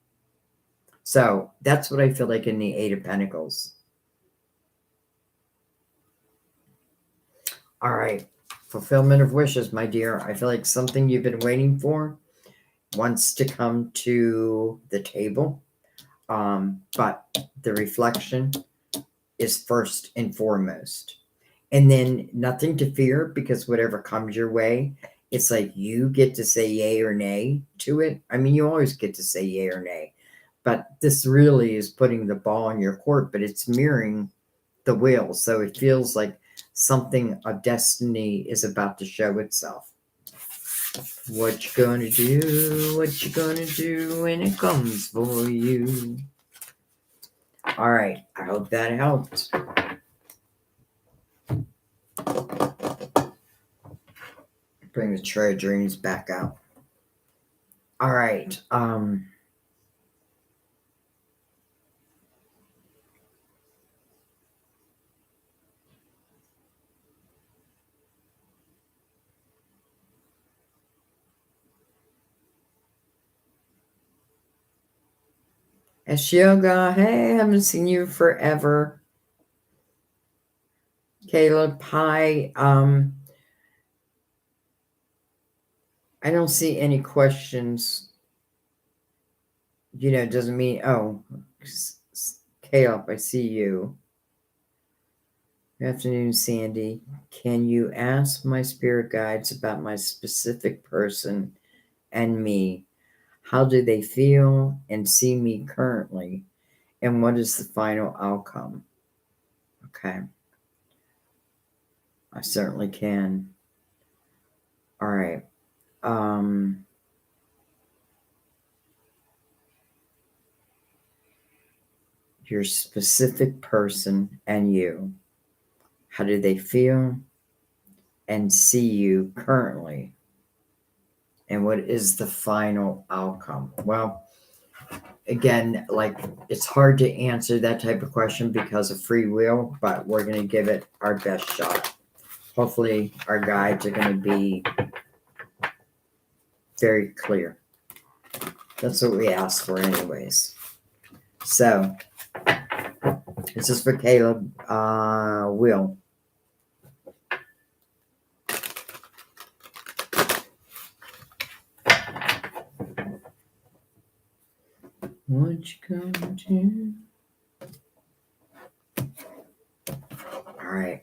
So that's what I feel like in the Eight of Pentacles. All right. Fulfillment of wishes, my dear. I feel like something you've been waiting for wants to come to the table. But the reflection is first and foremost. And then nothing to fear, because whatever comes your way, it's like you get to say yay or nay to it. I mean, you always get to say yay or nay. But this really is putting the ball in your court, but it's mirroring the wheel. So it feels like something of destiny is about to show itself. What you gonna do? What you gonna do when it comes for you? All right. I hope that helped. Bring the Tray of Dreams back out. All right. It's Yoga. Hey, haven't seen you forever. Caleb, hi. I don't see any questions. Doesn't mean, Caleb, I see you. Good afternoon, Sandy. Can you ask my spirit guides about my specific person and me? How do they feel and see me currently? And what is the final outcome? Okay. I certainly can. All right. Your specific person and you. How do they feel and see you currently? And what is the final outcome? Well, again, like it's hard to answer that type of question because of free will, but we're going to give it our best shot. Hopefully, our guides are going to be very clear. That's what we ask for, anyways. So, this is for Caleb. Will. What you gonna do? All right.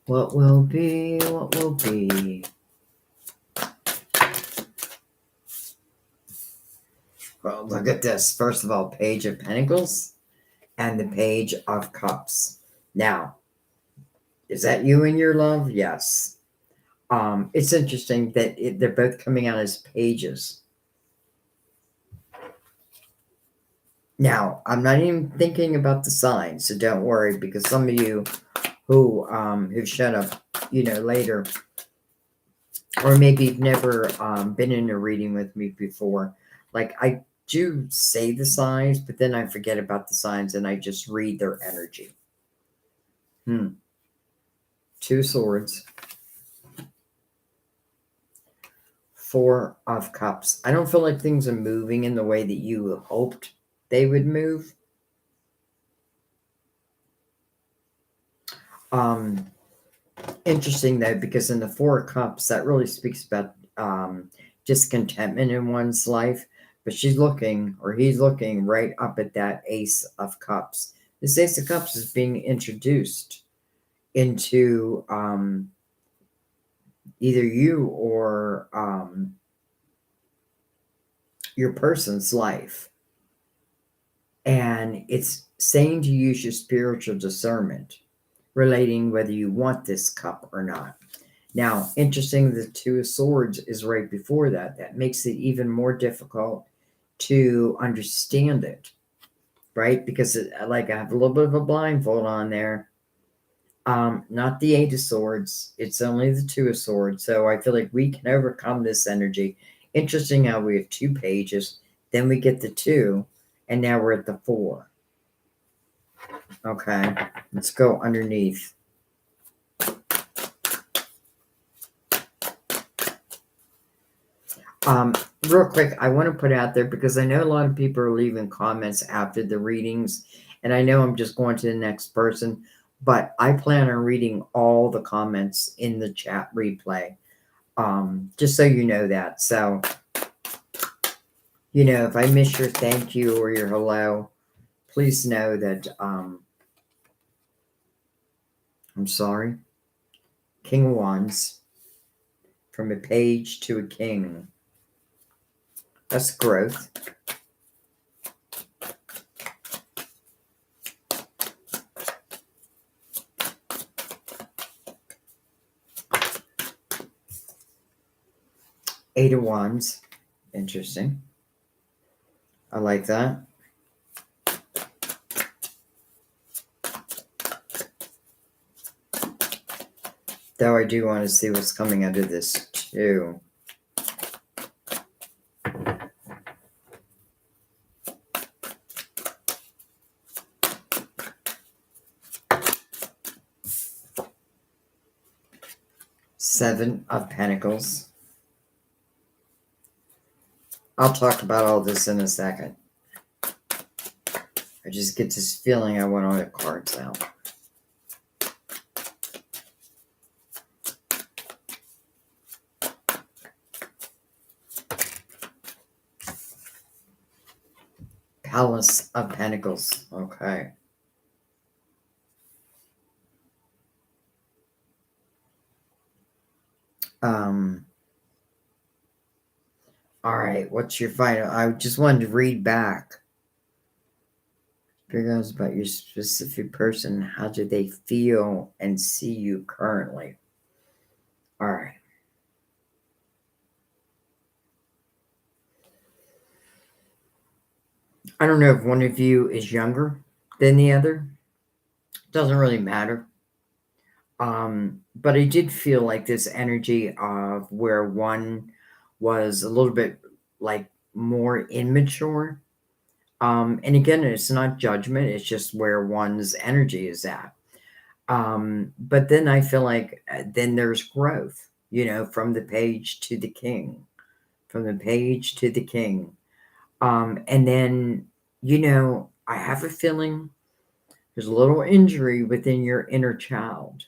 What will be? What will be? Well, look at this. First of all, Page of Pentacles and the Page of Cups. Now, is that you and your love? Yes. It's interesting that they're both coming out as pages. Now, I'm not even thinking about the signs, so don't worry, because some of you who've shown up, later, or maybe you've never been in a reading with me before. Like I do say the signs, but then I forget about the signs and I just read their energy. Two Swords. Four of Cups. I don't feel like things are moving in the way that you hoped they would move. Interesting though, because in the Four of Cups, that really speaks about discontentment in one's life. But she's looking, or he's looking right up at that Ace of Cups. This Ace of Cups is being introduced into either you or your person's life. And it's saying to use your spiritual discernment, relating whether you want this cup or not. Now, interesting, the Two of Swords is right before that. That makes it even more difficult to understand it, right? Because I have a little bit of a blindfold on there. Not the Eight of Swords. It's only the Two of Swords. So I feel like we can overcome this energy. Interesting how we have 2 pages, then we get the 2, and now we're at the 4. Okay, let's go underneath. Real quick, I want to put out there, because I know a lot of people are leaving comments after the readings, and I know I'm just going to the next person, but I plan on reading all the comments in the chat replay. Just so you know that. So, if I miss your thank you or your hello, please know that I'm sorry. King of Wands, from a page to a king. That's growth. Eight of Wands. Interesting. I like that. Though I do want to see what's coming out of this too. Seven of Pentacles. I'll talk about all this in a second. I just get this feeling I want all the cards out. Palace of Pentacles. Okay. All right. What's your final? I just wanted to read back. Figure out about your specific person. How do they feel and see you currently? All right. I don't know if one of you is younger than the other. Doesn't really matter. But I did feel like this energy of where one was a little bit like more immature. And again, it's not judgment, it's just where one's energy is at. But then I feel like then there's growth, from the page to the king, from the page to the king. And then, I have a feeling there's a little injury within your inner child.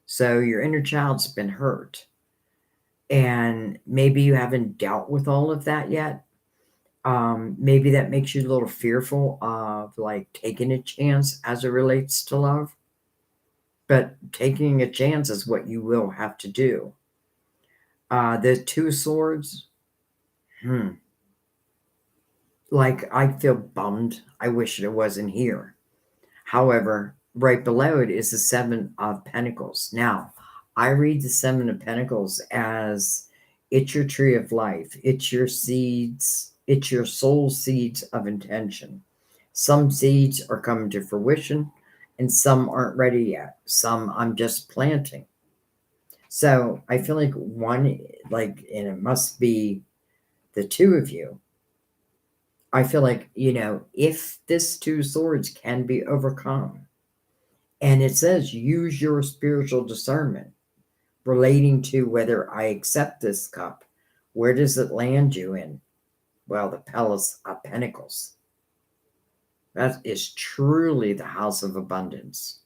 So your inner child's been hurt. And maybe you haven't dealt with all of that yet. Maybe that makes you a little fearful of like taking a chance as it relates to love. But taking a chance is what you will have to do. The Two Swords. Like, I feel bummed. I wish it wasn't here. However, right below it is the Seven of Pentacles. Now, I read the Seven of Pentacles as it's your tree of life. It's your seeds. It's your soul seeds of intention. Some seeds are coming to fruition and some aren't ready yet. Some I'm just planting. So I feel like and it must be the two of you. I feel like, if this Two Swords can be overcome, and it says use your spiritual discernment relating to whether I accept this cup, where does it land you in? Well, the Palace of Pentacles. That is truly the house of abundance.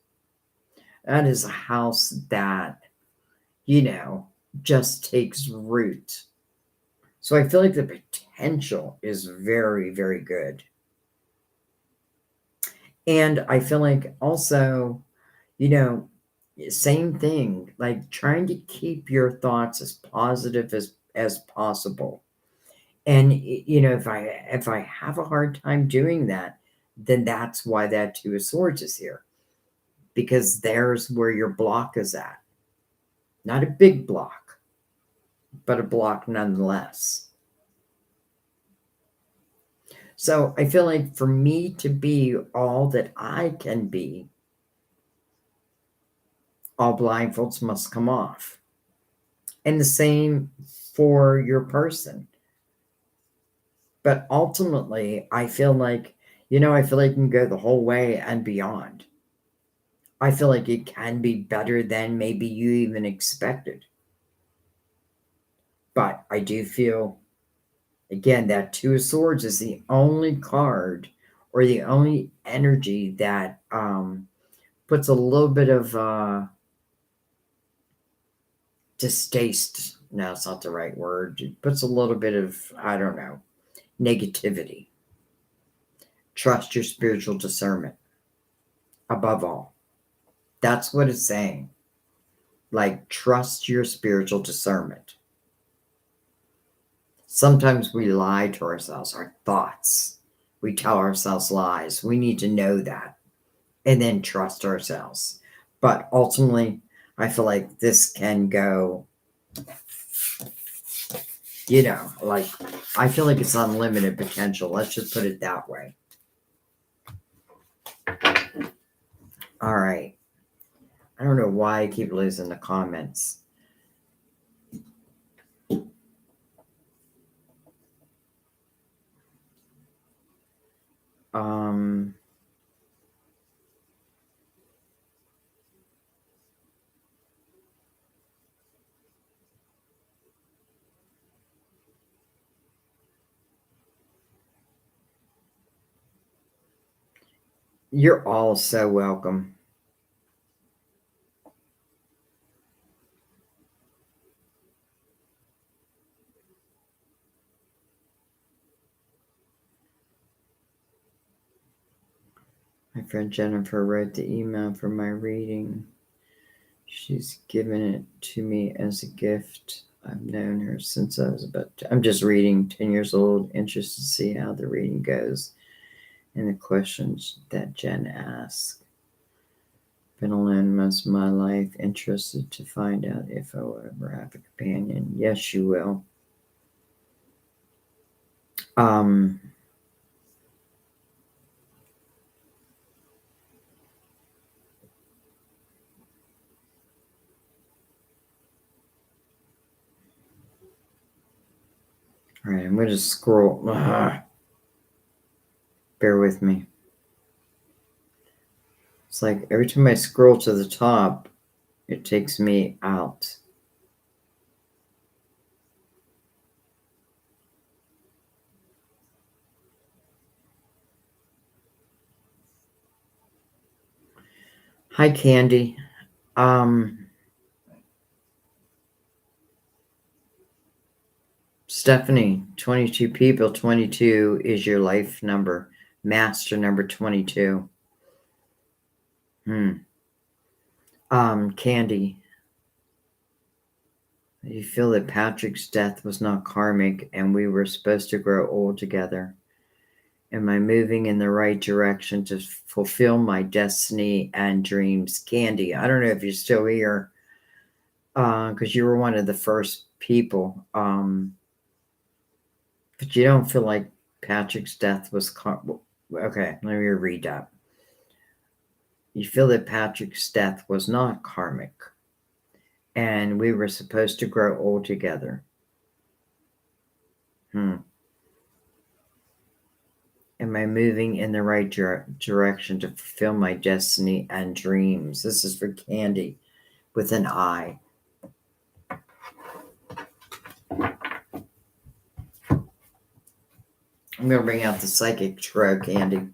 That is a house that, just takes root. So I feel like the potential is very, very good. And I feel like also, same thing, like trying to keep your thoughts as positive as possible. And, if I have a hard time doing that, then that's why that Two of Swords is here. Because there's where your block is at. Not a big block, but a block nonetheless. So I feel like for me to be all that I can be, all blindfolds must come off. And the same for your person. But ultimately, I feel like, I feel like you can go the whole way and beyond. I feel like it can be better than maybe you even expected. But I do feel, again, that Two of Swords is the only card or the only energy that puts a little bit of distaste. No, it's not the right word. It puts a little bit of, I don't know, negativity. Trust your spiritual discernment above all. That's what it's saying. Like, trust your spiritual discernment. Sometimes we lie to ourselves, our thoughts. We tell ourselves lies. We need to know that and then trust ourselves. But ultimately, I feel like this can go, like, I feel like it's unlimited potential. Let's just put it that way. All right. I don't know why I keep losing the comments. You're all so welcome. My friend Jennifer wrote the email for my reading. She's given it to me as a gift. I've known her since I was I'm just reading, 10 years old, interested to see how the reading goes and the questions that Jen asked. Been alone most of my life, interested to find out if I will ever have a companion. Yes, you will. All right, I'm going to scroll. Bear with me. It's like every time I scroll to the top, it takes me out. Hi, Candy. Stephanie, 22 people, 22 is your life number. Master number 22. Candy, you feel that Patrick's death was not karmic and we were supposed to grow old together. Am I moving in the right direction to fulfill my destiny and dreams? Candy, I don't know if you're still here because you were one of the first people. But you don't feel like Patrick's death was okay, let me read that. You feel that Patrick's death was not karmic and we were supposed to grow old together. Am I moving in the right direction to fulfill my destiny and dreams? This is for Candy with an I. I'm going to bring out the Psychic Tarot, Candy.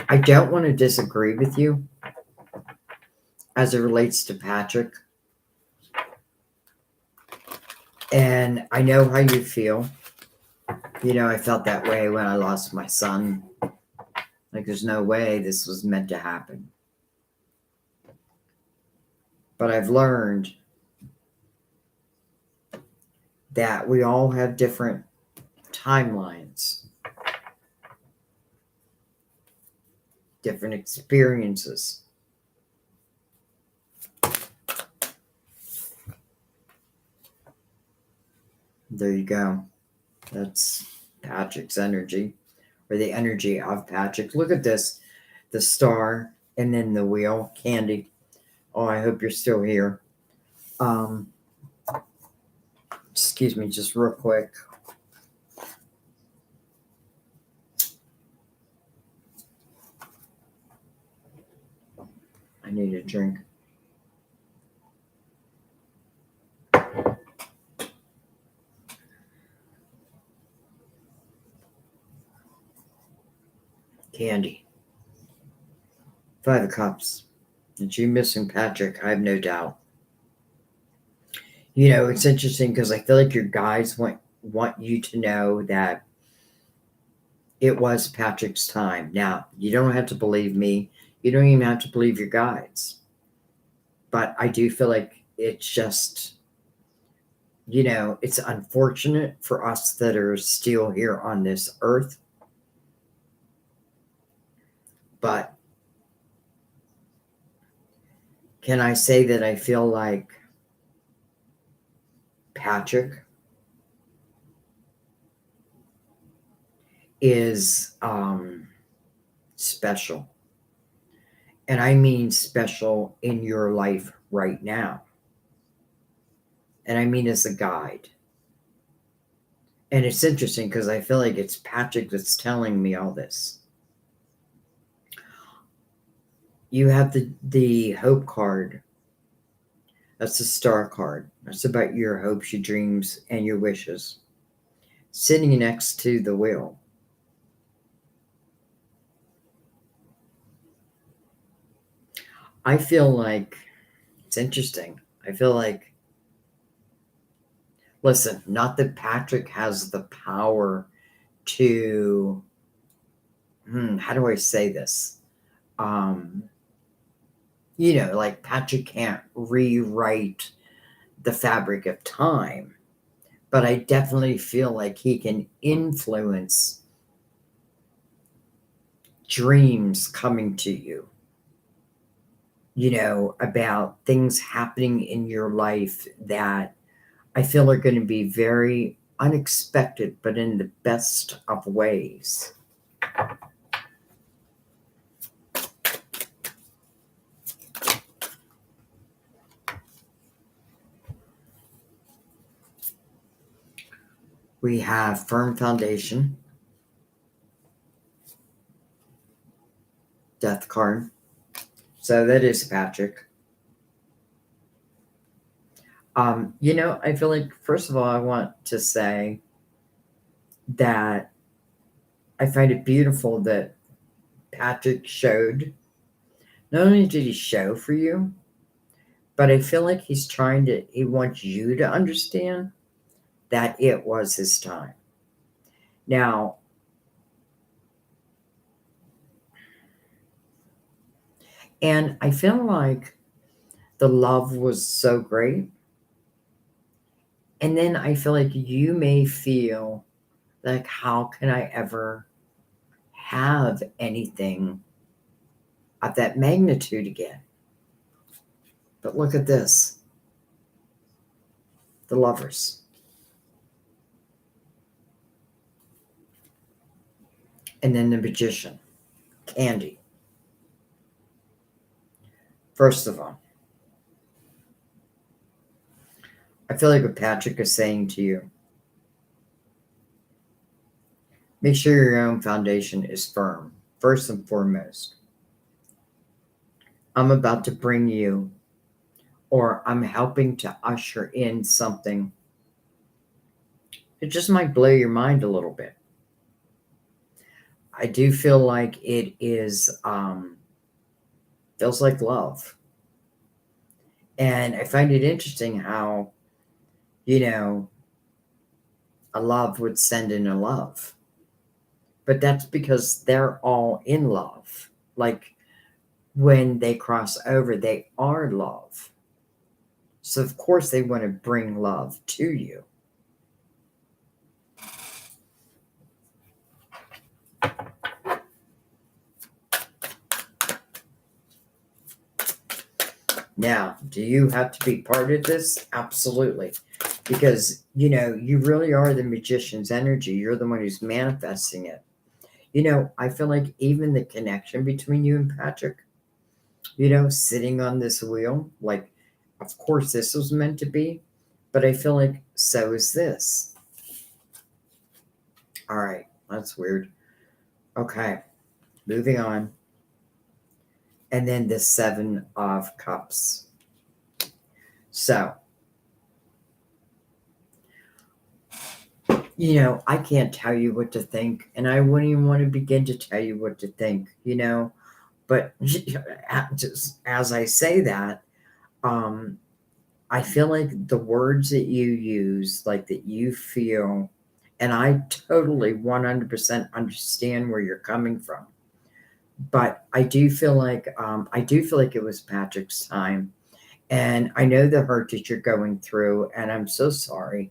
I don't want to disagree with you as it relates to Patrick. And I know how you feel. I felt that way when I lost my son. Like, there's no way this was meant to happen. But I've learned that we all have different timelines, different experiences. There you go. That's Patrick's energy, or the energy of Patrick. Look at this, the star, and then the wheel. Candy. Oh, I hope you're still here. Excuse me, just real quick. I need a drink. Candy. 5 of Cups. And you missing Patrick, I have no doubt. You know, it's interesting because I feel like your guides want you to know that it was Patrick's time. Now, you don't have to believe me. You don't even have to believe your guides. But I do feel like it's just, you know, it's unfortunate for us that are still here on this earth. But can I say that I feel like Patrick is special? And I mean special in your life right now. And I mean as a guide. And it's interesting because I feel like it's Patrick that's telling me all this. You have the hope card. That's the star card. That's about your hopes, your dreams, and your wishes. Sitting next to the wheel. I feel like it's interesting. I feel like, listen, not that Patrick has the power to, how do I say this? You know, like Patrick can't rewrite the fabric of time, but I definitely feel like he can influence dreams coming to you, you know, about things happening in your life that I feel are going to be very unexpected, but in the best of ways. We have firm foundation, death card. So that is Patrick. You know, I feel like, first of all, I want to say that I find it beautiful that Patrick showed, not only did he show for you, but I feel like he wants you to understand that it was his time. Now, and I feel like the love was so great. And then I feel like you may feel like, how can I ever have anything of that magnitude again? But look at this, the Lovers. And then the Magician, Candy. First of all, I feel like what Patrick is saying to you, make sure your own foundation is firm, first and foremost. I'm about to bring you, or I'm helping to usher in something. It just might blow your mind a little bit. I do feel like it is, feels like love. And I find it interesting how, you know, a love would send in a love. But that's because they're all in love. Like when they cross over, they are love. So, of course, they want to bring love to you. Now, do you have to be part of this? Absolutely. because, you really are the magician's energy. You're the one who's manifesting it. I feel like even the connection between you and Patrick, sitting on this wheel, like, of course, this was meant to be, but I feel like so is this. All right, that's weird. Okay, moving on. And then the 7 of Cups. So, I can't tell you what to think, and I wouldn't even want to begin to tell you what to think. But just as I say that, um, I feel like the words that you use, like that you feel, and I totally 100% understand where you're coming from. But I do feel like it was Patrick's time, and I know the hurt that you're going through, and I'm so sorry.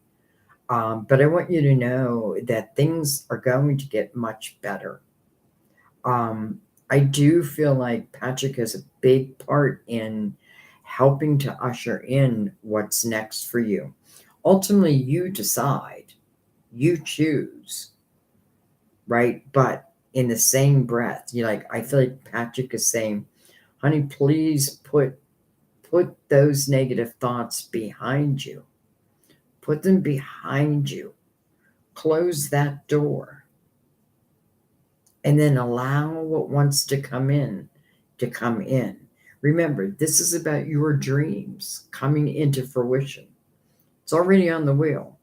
But I want you to know that things are going to get much better. Um, I do feel like Patrick has a big part in helping to usher in what's next for you. Ultimately, you decide, you choose, right? But in the same breath, I feel like Patrick is saying, honey, please put those negative thoughts behind you. Put them behind you. Close that door. And then allow what wants to come in to come in. Remember, this is about your dreams coming into fruition. It's already on the wheel.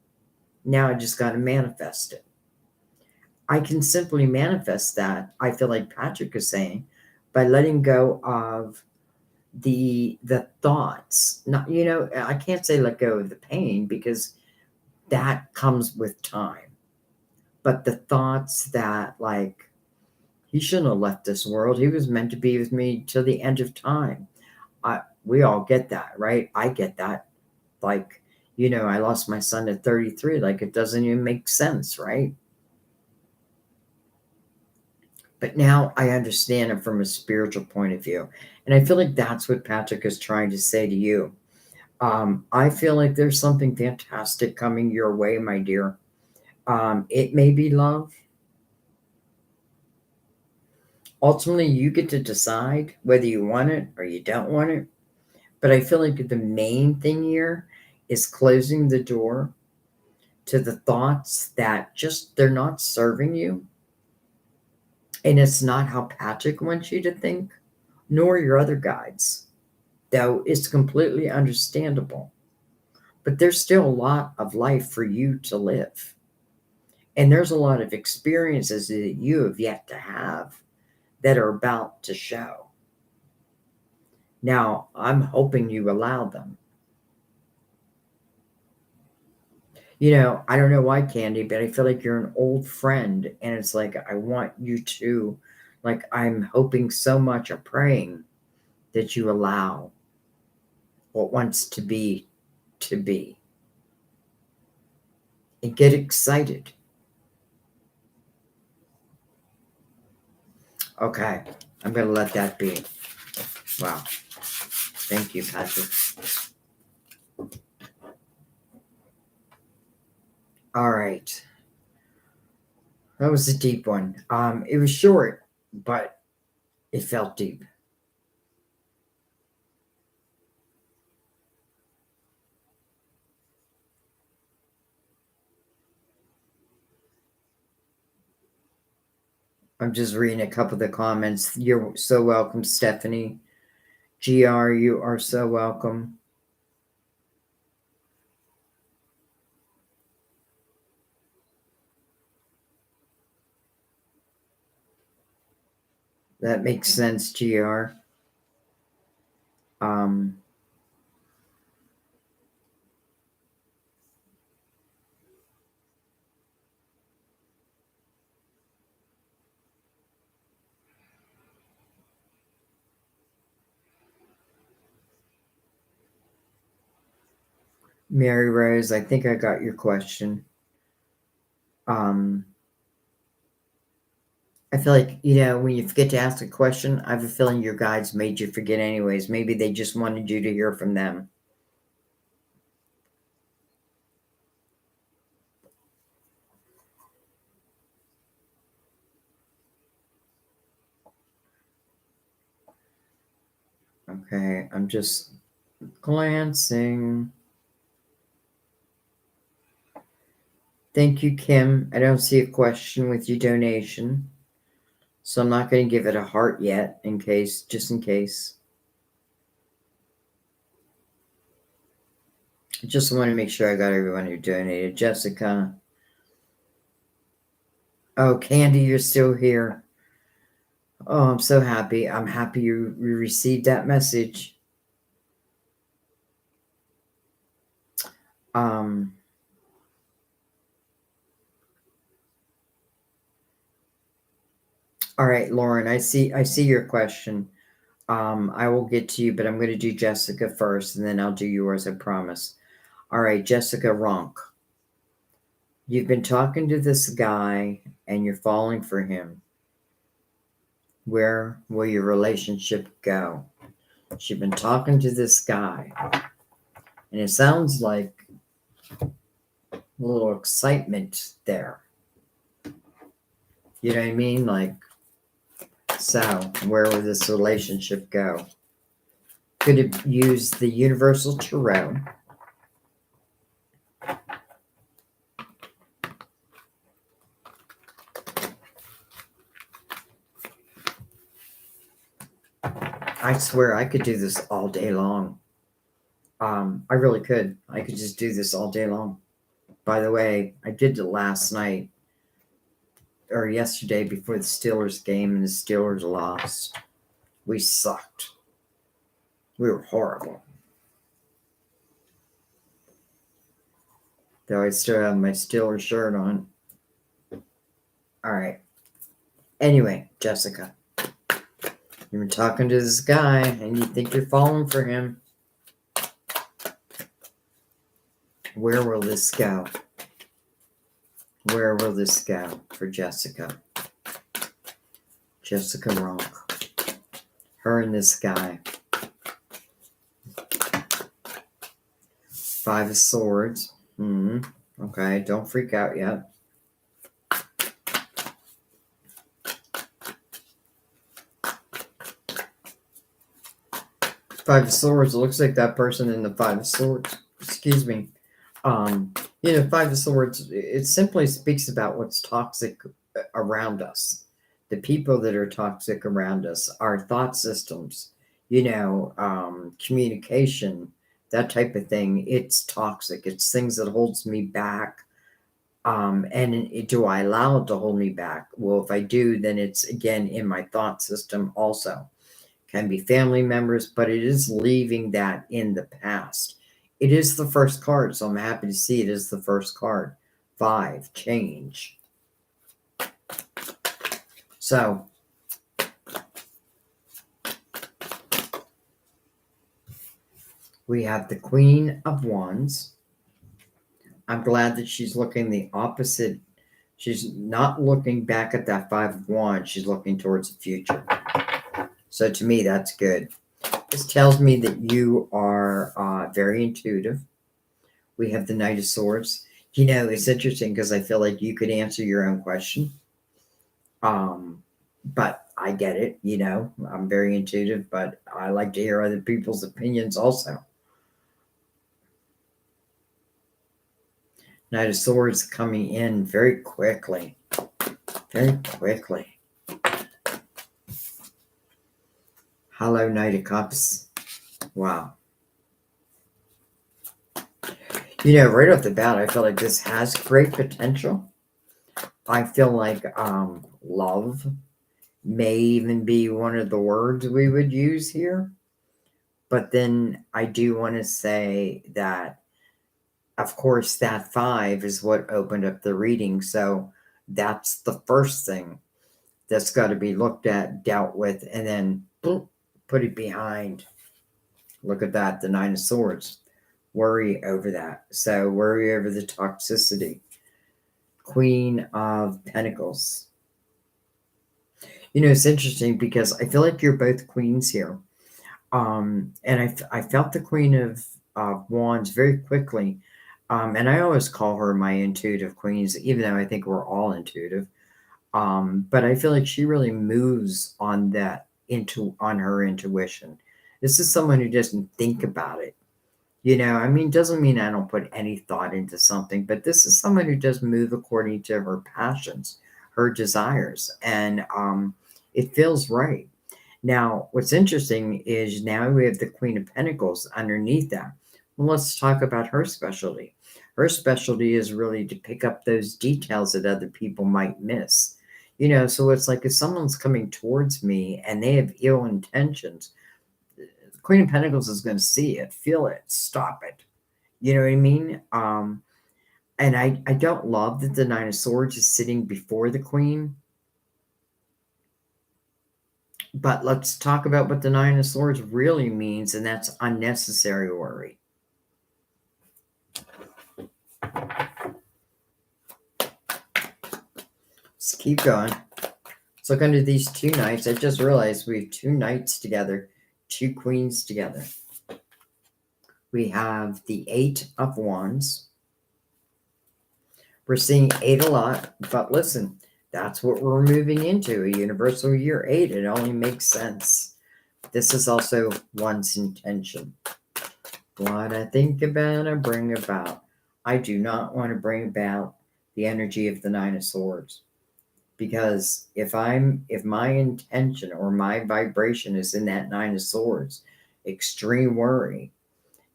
Now I just got to manifest it. I can simply manifest that, I feel like Patrick is saying, by letting go of the thoughts. Not, I can't say let go of the pain because that comes with time. But the thoughts that, like, he shouldn't have left this world. He was meant to be with me till the end of time. We all get that, right? I get that. Like, I lost my son at 33. Like, it doesn't even make sense, right? But now I understand it from a spiritual point of view. And I feel like that's what Patrick is trying to say to you. I feel like there's something fantastic coming your way, my dear. It may be love. Ultimately, you get to decide whether you want it or you don't want it. But I feel like the main thing here is closing the door to the thoughts that just they're not serving you. And it's not how Patrick wants you to think, nor your other guides, though it's completely understandable. But there's still a lot of life for you to live. And there's a lot of experiences that you have yet to have that are about to show. Now, I'm hoping you allow them. I don't know why, Candy, but I feel like you're an old friend. And it's like, I want you to, like, I'm hoping so much or praying that you allow what wants to be to be. And get excited. Okay, I'm going to let that be. Wow. Thank you, Patrick. All right. That was a deep one. It was short, but it felt deep. I'm just reading a couple of the comments. You're so welcome, Stephanie. GR, you are so welcome. That makes sense, GR. Mary Rose, I think I got your question. I feel like, when you forget to ask a question, I have a feeling your guides made you forget anyways. Maybe they just wanted you to hear from them. Okay, I'm just glancing. Thank you, Kim. I don't see a question with your donation, so I'm not going to give it a heart yet, just in case. I just want to make sure I got everyone who donated. Jessica. Oh, Candy, you're still here. Oh, I'm so happy. I'm happy you received that message. Um, all right, Lauren, I see your question. I will get to you, but I'm going to do Jessica first, and then I'll do yours, I promise. All right, Jessica Ronk. You've been talking to this guy, and you're falling for him. Where will your relationship go? She's been talking to this guy, and it sounds like a little excitement there. You know what I mean? Like, so where will this relationship go? Could it use the Universal Tarot? I swear I could do this all day long. I really could. I could just do this all day long. By the way, I did it last night or yesterday before the Steelers game, and the Steelers lost. We sucked. We were horrible. Though I still have my Steelers shirt on. All right. Anyway, Jessica, you've been talking to this guy, and you think you're falling for him. Where will this go? Where will this go for Jessica? Jessica Ronk. Her and this guy. Five of Swords. Okay, don't freak out yet. Five of Swords. It looks like that person in the Five of Swords. Excuse me. Five of Swords, it simply speaks about what's toxic around us. The people that are toxic around us, our thought systems, communication, that type of thing. It's toxic. It's things that holds me back. Do I allow it to hold me back? Well, if I do, then it's again in my thought system also. Can be family members, but it is leaving that in the past. It is the first card, so I'm happy to see it is the first card. 5, change. So, we have the Queen of Wands. I'm glad that she's looking the opposite. She's not looking back at that 5 of Wands. She's looking towards the future. So to me, that's good. This tells me that you are very intuitive. We have the Knight of Swords. It's interesting because I feel like you could answer your own question. But I get it, I'm very intuitive, but I like to hear other people's opinions also. Knight of Swords coming in very quickly. Very quickly. Hello, Knight of Cups. Wow. Right off the bat, I feel like this has great potential. I feel like love may even be one of the words we would use here. But then I do want to say that, of course, that 5 is what opened up the reading. So that's the first thing that's got to be looked at, dealt with, and then boom, put it behind. Look at that, the 9 of Swords. Worry over that. So worry over the toxicity. Queen of Pentacles. It's interesting because I feel like you're both queens here. And I felt the Queen of Wands very quickly. And I always call her my intuitive queens, even though I think we're all intuitive. But I feel like she really moves on her intuition. This is someone who doesn't think about it. I mean, doesn't mean I don't put any thought into something, but this is someone who does move according to her passions, her desires, and it feels right. Now, what's interesting is now we have the Queen of Pentacles underneath that. Well, let's talk about her specialty. Her specialty is really to pick up those details that other people might miss. So it's like if someone's coming towards me and they have ill intentions, Queen of Pentacles is going to see it, feel it, stop it. You know what I mean? And I don't love that the Nine of Swords is sitting before the Queen. But let's talk about what the Nine of Swords really means, and that's unnecessary worry. Let's keep going. Let's look under these two knights. I just realized we have two knights together, two queens together. We have the Eight of Wands. We're seeing 8 a lot, but listen, that's what we're moving into, a universal year 8. It only makes sense. This is also one's intention. What I think about, I bring about. I do not want to bring about the energy of the Nine of Swords. Because if my intention or my vibration is in that Nine of Swords, extreme worry,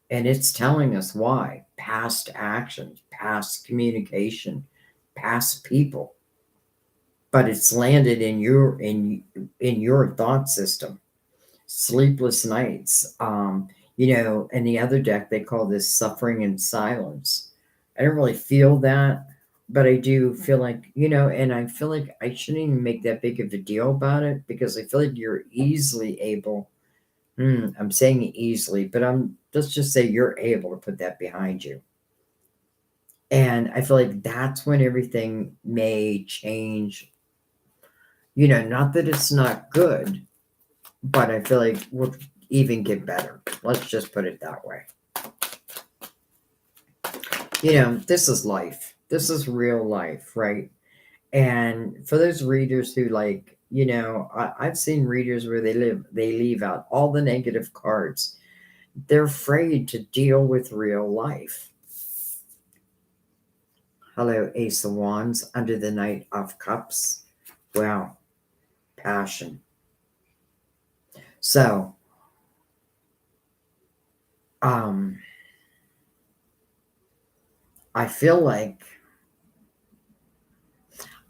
and it's telling us why. Past actions, past communication, past people. But it's landed in your thought system. Sleepless nights. In the other deck they call this suffering in silence. I don't really feel that, but I do feel like, and I feel like I shouldn't even make that big of a deal about it because I feel like you're easily able. I'm saying easily, but let's just say you're able to put that behind you. And I feel like that's when everything may change. Not that it's not good, but I feel like we'll even get better. Let's just put it that way. This is life. This is real life, right? And for those readers who I've seen readers where they leave out all the negative cards. They're afraid to deal with real life. Hello, Ace of Wands under the Knight of Cups. Wow, passion. So, I feel like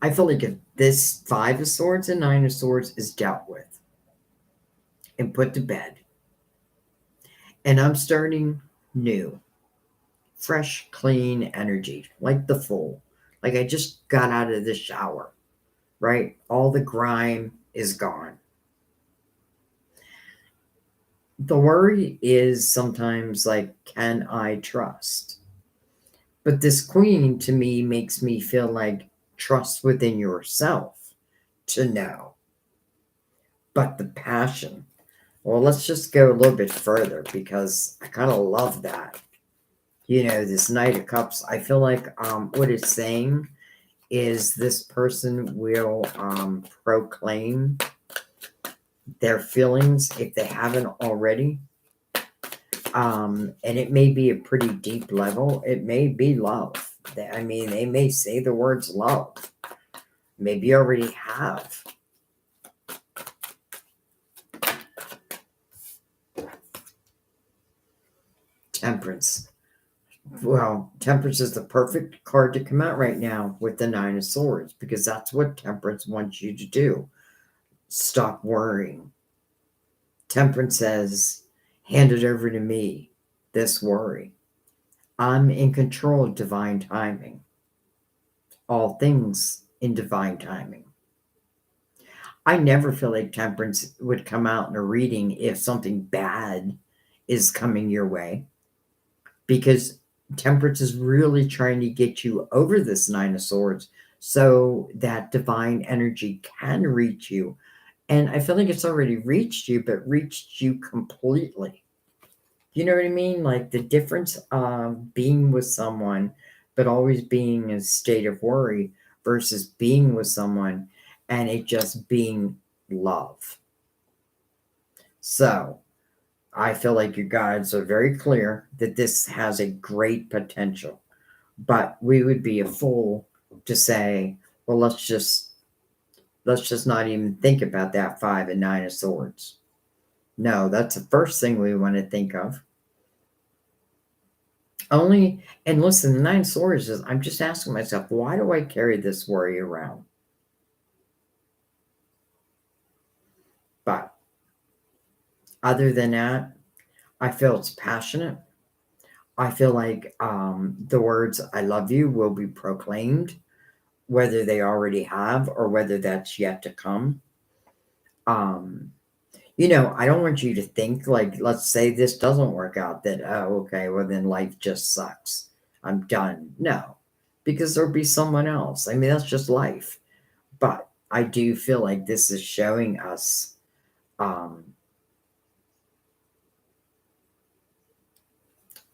if this Five of Swords and Nine of Swords is dealt with and put to bed, and I'm starting new, fresh, clean energy, like the Fool. Like I just got out of the shower, right? All the grime is gone. The worry is sometimes like, can I trust? But this Queen to me makes me feel like trust within yourself to know. But the passion, well, let's just go a little bit further because I kind of love that. This Knight of Cups, I feel like what it's saying is this person will proclaim their feelings if they haven't already. And it may be a pretty deep level. It may be love. I mean, they may say the words love. Maybe you already have. Temperance. Well, Temperance is the perfect card to come out right now with the Nine of Swords because that's what Temperance wants you to do. Stop worrying. Temperance says, hand it over to me, this worry. I'm in control of divine timing. All things in divine timing. I never feel like Temperance would come out in a reading if something bad is coming your way, because Temperance is really trying to get you over this Nine of Swords so that divine energy can reach you. And I feel like it's already reached you, but reached you completely. You know what I mean? Like the difference of being with someone, but always being in a state of worry versus being with someone and it just being love. So, I feel like your guides are very clear that this has a great potential. But we would be a fool to say, well, let's just not even think about that 5 and 9 of swords. No, that's the first thing we want to think of. And listen, the 9 of swords is, I'm just asking myself, why do I carry this worry around? But other than that, I feel it's passionate. I feel like the words "I love you" will be proclaimed, whether they already have or whether that's yet to come. I don't want you to think like, let's say this doesn't work out, that, oh, okay, well, then life just sucks. I'm done. No, because there'll be someone else. I mean, that's just life. But I do feel like this is showing us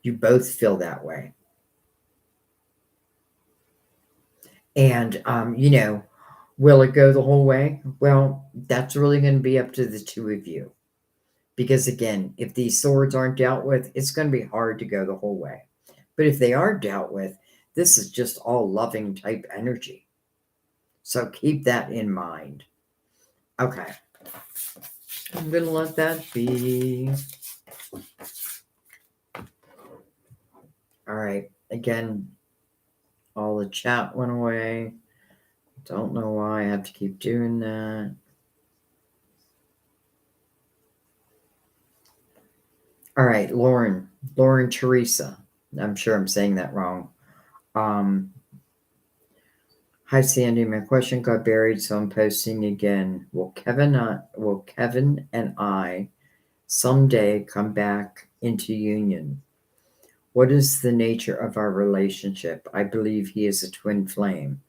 you both feel that way. And, will it go the whole way? Well, that's really going to be up to the two of you. Because again, if these swords aren't dealt with, it's going to be hard to go the whole way. But if they are dealt with, this is just all loving type energy. So keep that in mind. Okay. I'm going to let that be. All right. Again, all the chat went away. Don't know why I have to keep doing that. All right, Lauren Teresa. I'm sure I'm saying that wrong. Hi, Sandy. My question got buried, so I'm posting again. Will Kevin and I someday come back into union? What is the nature of our relationship? I believe he is a twin flame.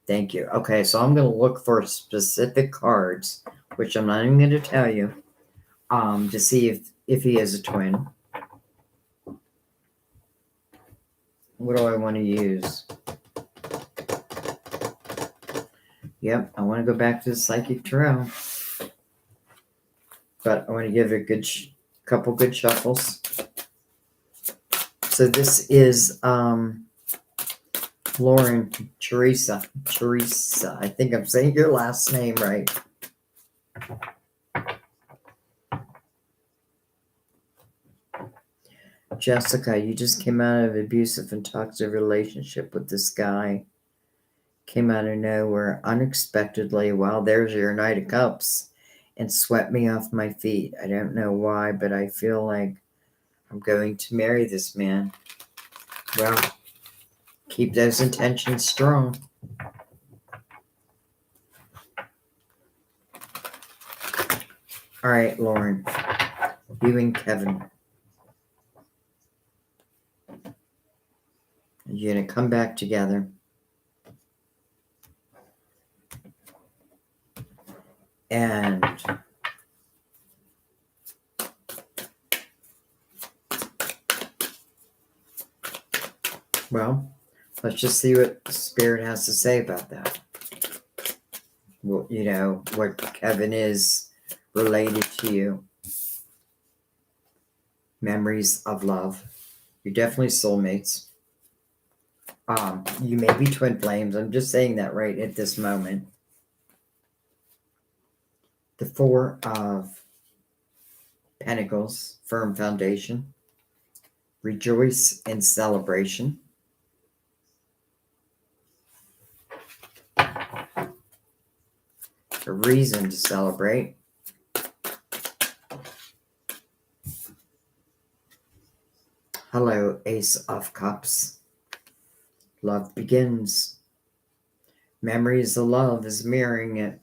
Thank you. Okay, so I'm going to look for specific cards, which I'm not even going to tell you, to see if he is a twin. What do I want to use? Yep, I want to go back to the Psychic Tarot. But I want to give it a couple good shuffles. So this is Lauren Teresa. I think I'm saying your last name right. Jessica, you just came out of an abusive and toxic relationship with this guy. Came out of nowhere unexpectedly. Wow, there's your Knight of Cups. And swept me off my feet. I don't know why, but I feel like I'm going to marry this man. Well, keep those intentions strong. All right, Lauren. You and Kevin. You're going to come back together. And well, let's just see what Spirit has to say about that. Well, what Kevin is related to you. Memories of love. You're definitely soulmates. You may be twin flames. I'm just saying that right at this moment. The 4 of Pentacles, firm foundation. Rejoice in celebration. A reason to celebrate. Hello, Ace of Cups. Love begins. Memories of love is mirroring it.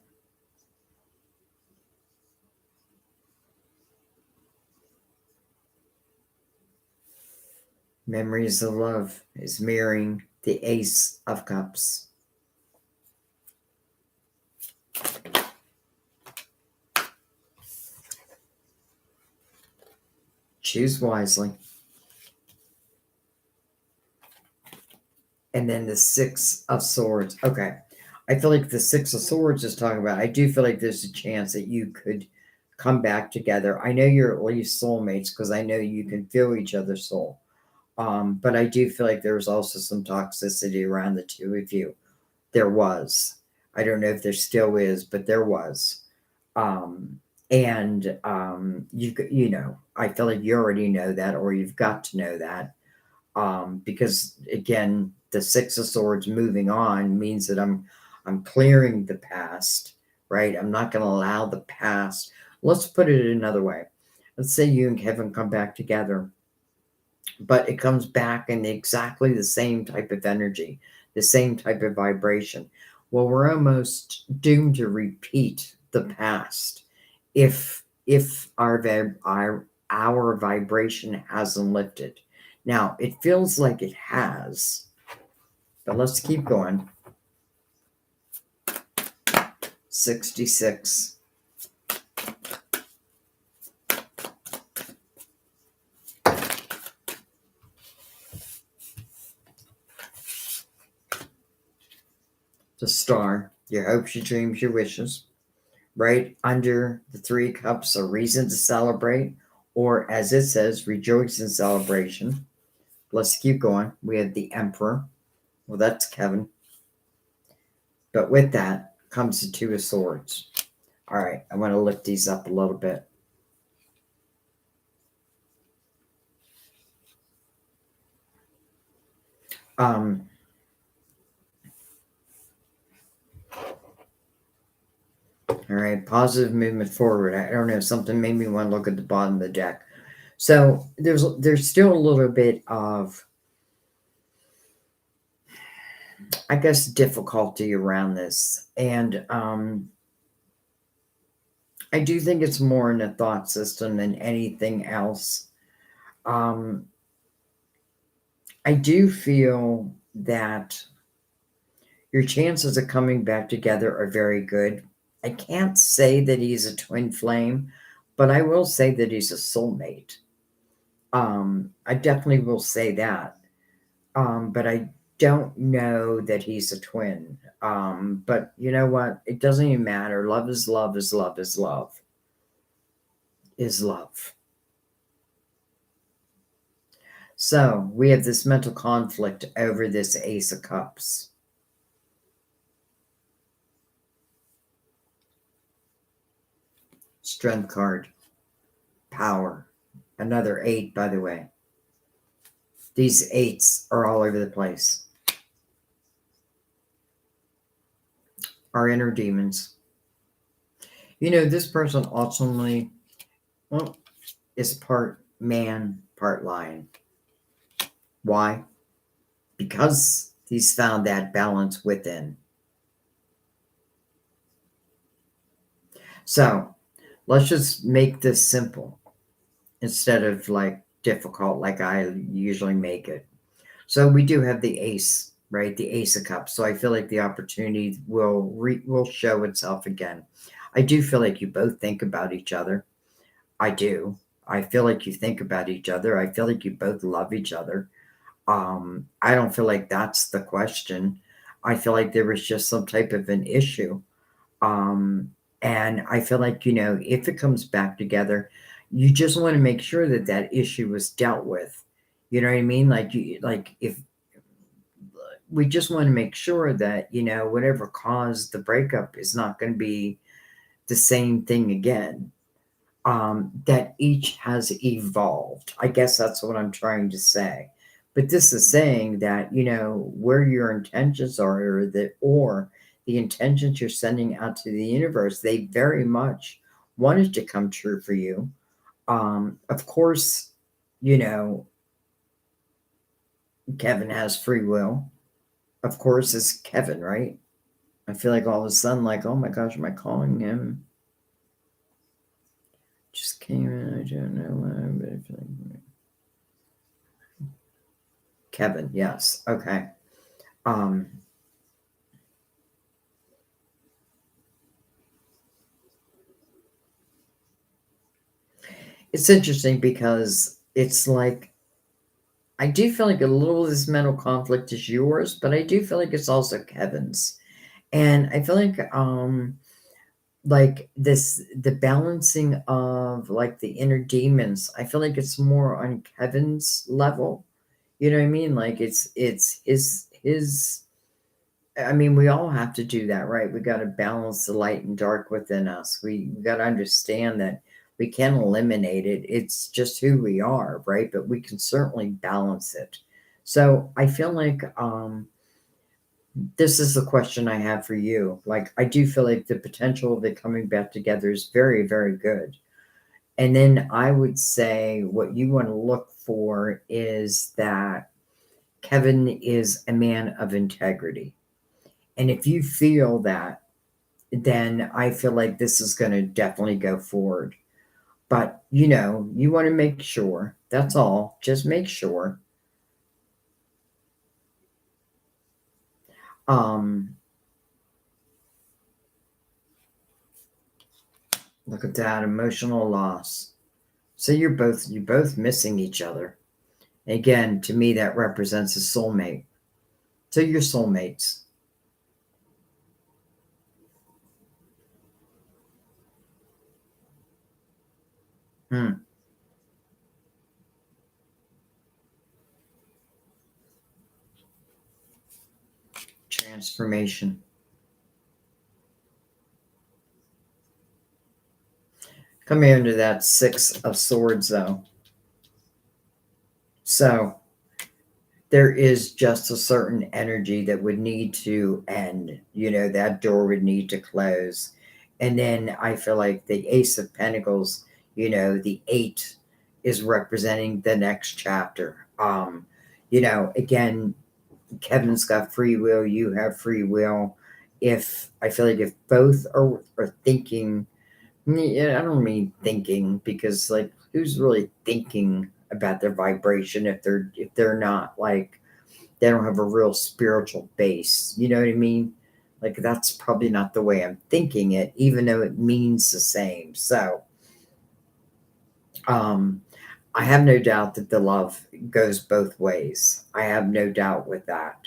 Memories of love is mirroring the Ace of Cups. Choose wisely. And then the 6 of Swords. Okay. I feel like the 6 of Swords is talking about, I do feel like there's a chance that you could come back together. I know you're at least soulmates because I know you can feel each other's soul. But I do feel like there was also some toxicity around the two of you. There was. I don't know if there still is, but there was. Um, and you know, I feel like you already know that, or you've got to know that, because again, the Six of Swords moving on means that I'm clearing the past, right? I'm not going to allow the past. Let's put it another way. Let's say you and Kevin come back together, but it comes back in exactly the same type of energy, the same type of vibration. Well, we're almost doomed to repeat the past if our vibration hasn't lifted. Now, it feels like it has, but let's keep going. 66. The Star, your hopes, your dreams, your wishes. Right under the Three Cups, a reason to celebrate, or as it says, rejoice in celebration. Let's keep going. We have the Emperor. Well, that's Kevin. But with that comes the Two of Swords. All right, I want to lift these up a little bit. Um, all right, positive movement forward. I don't know, something made me want to look at the bottom of the deck. So there's still a little bit of, I guess, difficulty around this. And I do think it's more in the thought system than anything else. Um, I do feel that your chances of coming back together are very good. I can't say that he's a twin flame, but I will say that he's a soulmate. I definitely will say that. But I don't know that he's a twin. But you know what? It doesn't even matter. Love is love is love is love is love. So we have this mental conflict over this Ace of Cups. Strength card. Power. Another 8, by the way. These 8s are all over the place. Our inner demons. You know, this person ultimately, well, is part man, part lion. Why? Because he's found that balance within. So let's just make this simple instead of like difficult like I usually make it. So we do have the ace, right? The Ace of Cups. So I feel like the opportunity will show itself again. I do feel like you both think about each other. I do. I feel like you think about each other. I feel like you both love each other. I don't feel like that's the question. I feel like there was just some type of an issue. Um, and I feel like, you know, if it comes back together, you just want to make sure that that issue was dealt with. You know what I mean? Like if we just want to make sure that, you know, whatever caused the breakup is not going to be the same thing again. That each has evolved. I guess that's what I'm trying to say. But this is saying that, you know, where your intentions are, or the intentions you're sending out to the universe, they very much wanted to come true for you. Of course, you know, Kevin has free will. Of course, it's Kevin, right? I feel like all of a sudden, like, oh my gosh, am I calling him? Just came in. I don't know why, but I feel like Kevin. Yes. Okay. Um, it's interesting because it's like I do feel like a little of this mental conflict is yours, but I do feel like it's also Kevin's, and I feel like like this, the balancing of like the inner demons, I feel like it's more on Kevin's level. You know what I mean? Like it's his I mean, we all have to do that, right? We got to balance the light and dark within us. We got to understand that we can eliminate it. It's just who we are, right? But we can certainly balance it. So I feel like this is the question I have for you. Like, I do feel like the potential of it coming back together is very, very good. And then I would say what you want to look for is that Kevin is a man of integrity. And if you feel that, then I feel like this is going to definitely go forward. But, you want to make sure. That's all. Just make sure. Um, Look at that emotional loss. So you're both missing each other. Again, to me, that represents a soulmate. So you're soulmates. Hmm. Transformation. Come here into that Six of Swords, though. So there is just a certain energy that would need to end. That door would need to close. And then I feel like the Ace of Pentacles, the eight is representing the next chapter. Again, Kevin's got free will, you have free will. If I feel like if both are thinking, yeah, I don't mean thinking because like who's really thinking about their vibration if they're not like they don't have a real spiritual base. You know what I mean? Like that's probably not the way I'm thinking it, even though it means the same. So um I have no doubt that the love goes both ways. I have no doubt with that.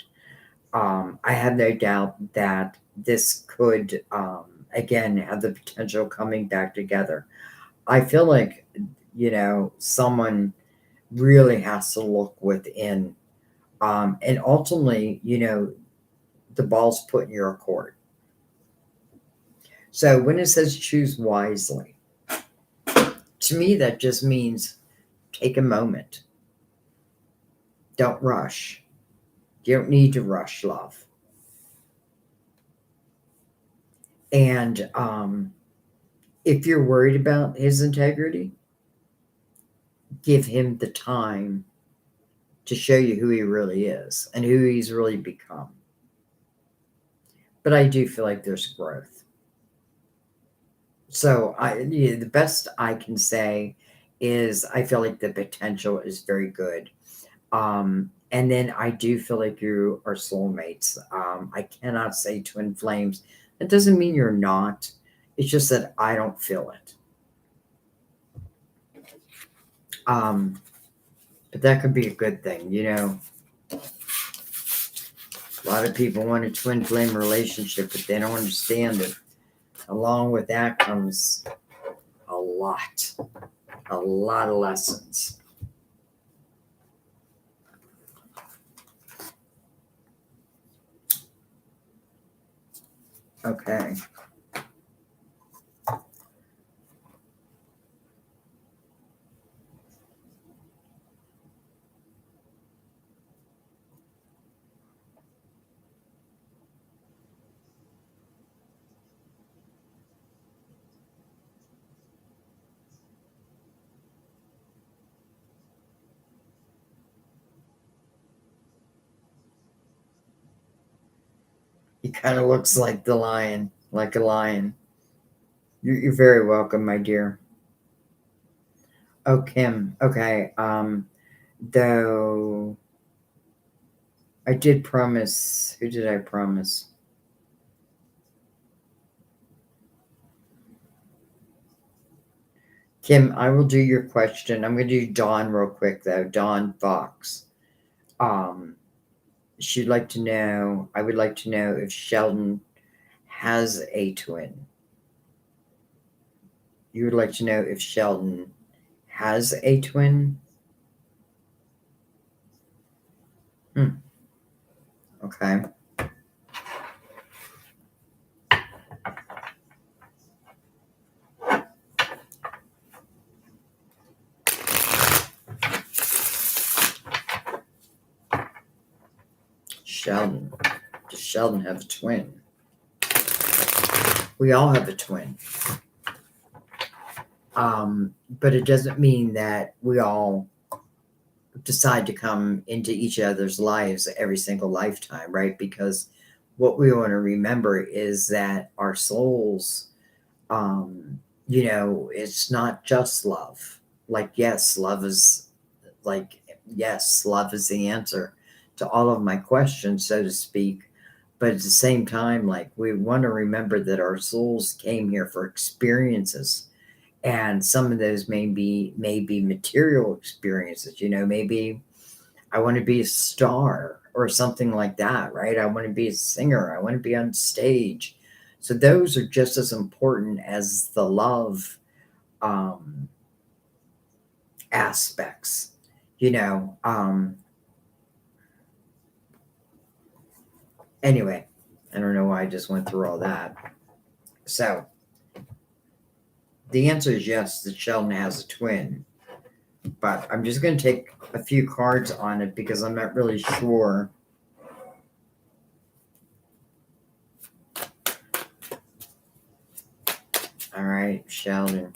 I have no doubt that this could again have the potential coming back together. I feel like someone really has to look within, and ultimately, the ball's put in your court. So when it says choose wisely, to me that just means take a moment. Don't rush. You don't need to rush love. And if you're worried about his integrity, give him the time to show you who he really is and who he's really become. But I do feel like there's growth. So the best I can say is I feel like the potential is very good. And then I do feel like you are soulmates. I cannot say twin flames. That doesn't mean you're not. It's just that I don't feel it. But that could be a good thing. A lot of people want a twin flame relationship, but they don't understand that along with that comes a lot of lessons. Okay. He kind of looks like the lion, like a lion. You're very welcome, my dear. Oh, Kim. Okay. Though I did promise. Who did I promise? Kim, I will do your question. I'm going to do Dawn real quick, though. Dawn Fox. Um, she'd like to know, I would like to know if Sheldon has a twin. You would like to know if Sheldon has a twin? Okay. Sheldon. Does Sheldon have a twin? We all have a twin. But it doesn't mean that we all decide to come into each other's lives every single lifetime, right? Because what we want to remember is that our souls, it's not just love. Like, yes, love is yes, love is the answer to all of my questions, so to speak. But at the same time, like, we want to remember that our souls came here for experiences, and some of those may be material experiences. Maybe I want to be a star or something like that, right? I want to be a singer, I want to be on stage. So those are just as important as the love um aspects you know Anyway, I don't know why I just went through all that. So the answer is yes, that Sheldon has a twin, but I'm just going to take a few cards on it because I'm not really sure. All right, Sheldon.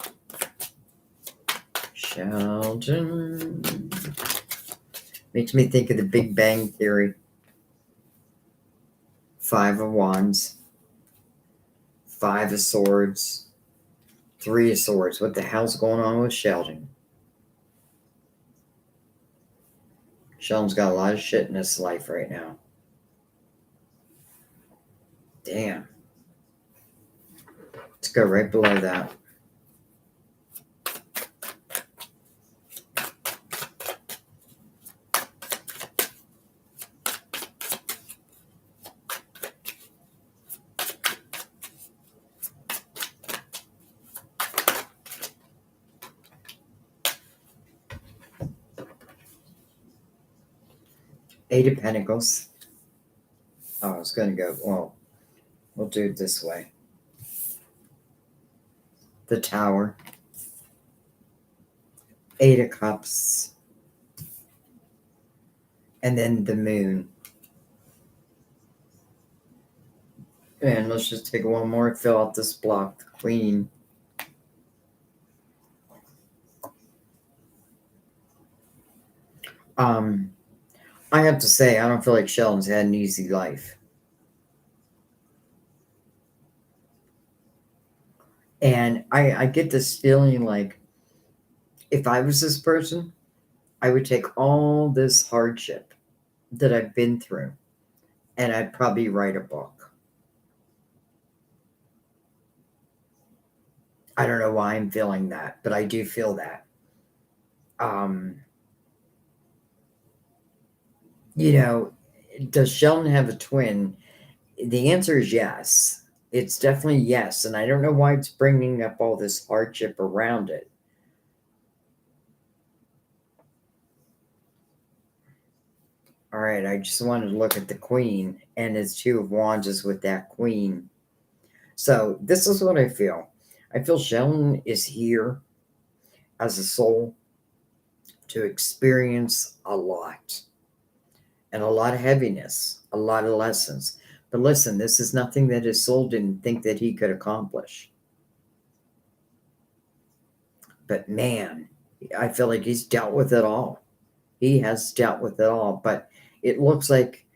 Makes me think of the Big Bang Theory. 5 of Wands, 5 of Swords, 3 of Swords. What the hell's going on with Sheldon? Sheldon's got a lot of shit in his life right now. Damn. Let's go right below that. Eight of Pentacles. Oh, I was going to go, well, we'll do it this way. The Tower. 8 of Cups. And then the Moon. And let's just take one more, fill out this block. The Queen. I have to say, I don't feel like Sheldon's had an easy life. And I get this feeling like if I was this person, I would take all this hardship that I've been through and I'd probably write a book. I don't know why I'm feeling that, but I do feel that. Does Sheldon have a twin? The answer is yes. It's definitely yes. And I don't know why it's bringing up all this hardship around it. All right, I just wanted to look at the Queen, and it's 2 of Wands is with that Queen. So this is what I feel. I feel Sheldon is here as a soul to experience a lot and a lot of heaviness, a lot of lessons. But listen, this is nothing that his soul didn't think that he could accomplish. But man, I feel like he's dealt with it all. He has dealt with it all. But it looks like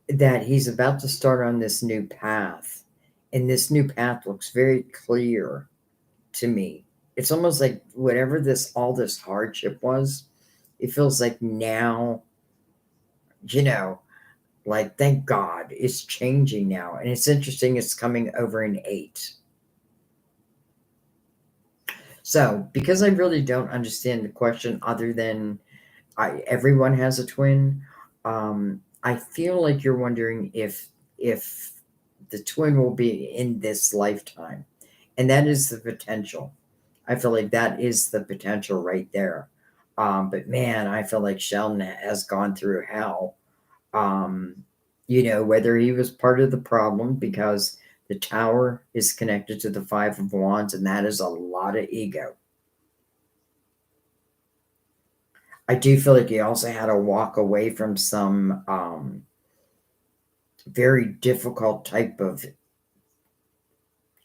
that he's about to start on this new path. And this new path looks very clear to me. It's almost like whatever all this hardship was, it feels like now, like, thank God it's changing now. And it's interesting, it's coming over in 8. So, because I really don't understand the question other than everyone has a twin, I feel like you're wondering if the twin will be in this lifetime. And that is the potential. I feel like that is the potential right there. But man, I feel like Sheldon has gone through hell. Um, whether he was part of the problem, because the tower is connected to the Five of Wands, and that is a lot of ego. I do feel like he also had to walk away from some very difficult type of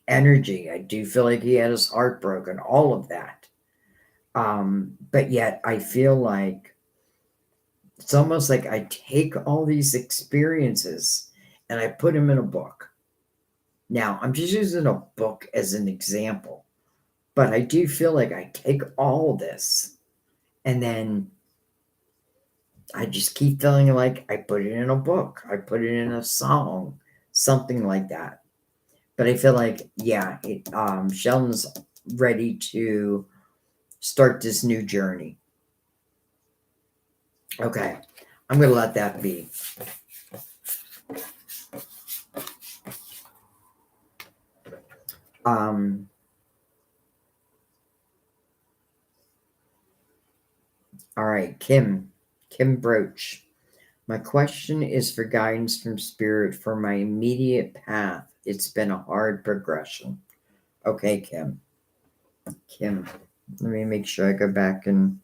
energy. I do feel like he had his heart broken, all of that. But yet I feel like it's almost like I take all these experiences and I put them in a book. Now, I'm just using a book as an example, but I do feel like I take all this and then I just keep feeling like I put it in a book, I put it in a song, something like that. But I feel like, yeah, Sheldon's ready to start this new journey. Okay, I'm going to let that be. All right, Kim Broach. My question is for guidance from spirit for my immediate path. It's been a hard progression. Okay, Kim, let me make sure I go back and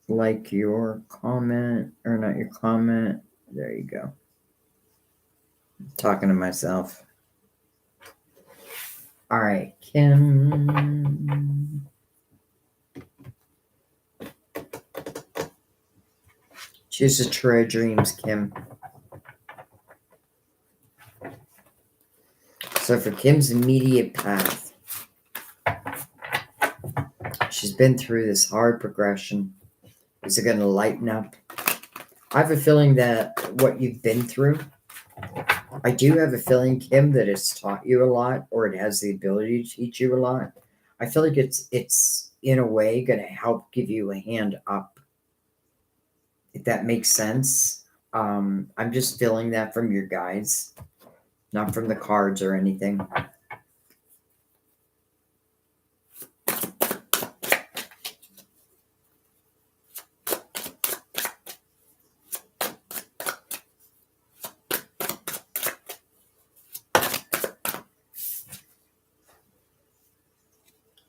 like your comment, or not your comment. There you go. I'm talking to myself. All right, Kim. Choose a True Dreams, Kim. So for Kim's immediate path, she's been through this hard progression. Is it going to lighten up? I have a feeling that what you've been through, I do have a feeling, Kim, that it's taught you a lot, or it has the ability to teach you a lot. I feel like it's in a way going to help give you a hand up, if that makes sense. I'm just feeling that from your guides, not from the cards or anything.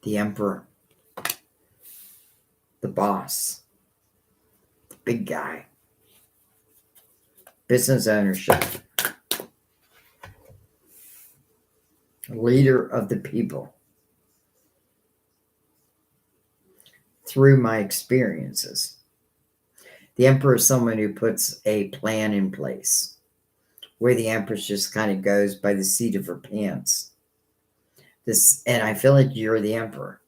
The Emperor, the boss, the big guy, business ownership, leader of the people. Through my experiences, the Emperor is someone who puts a plan in place, where the Empress just kind of goes by the seat of her pants. And I feel like you're the Emperor.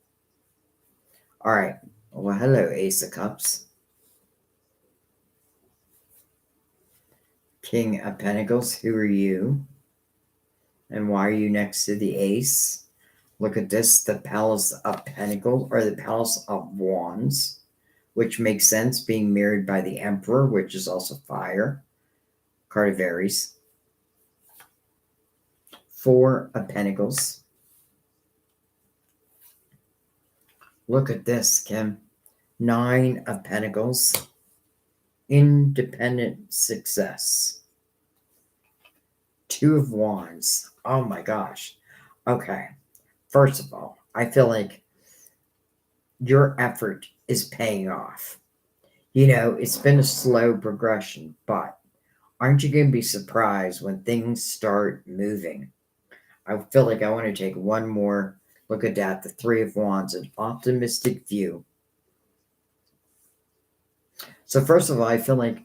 All right. Well, hello, Ace of Cups. King of Pentacles, who are you? And why are you next to the Ace? Look at this, the Palace of Pentacles, or the Palace of Wands, which makes sense, being mirrored by the Emperor, which is also fire. Card of Aries. Four of Pentacles. Look at this, Kim. Nine of Pentacles. Independent success. Two of Wands. Oh my gosh. Okay. First of all, I feel like your effort is paying off. It's been a slow progression, but aren't you going to be surprised when things start moving? I feel like I want to take one more look at that. The Three of Wands, an optimistic view. So first of all, I feel like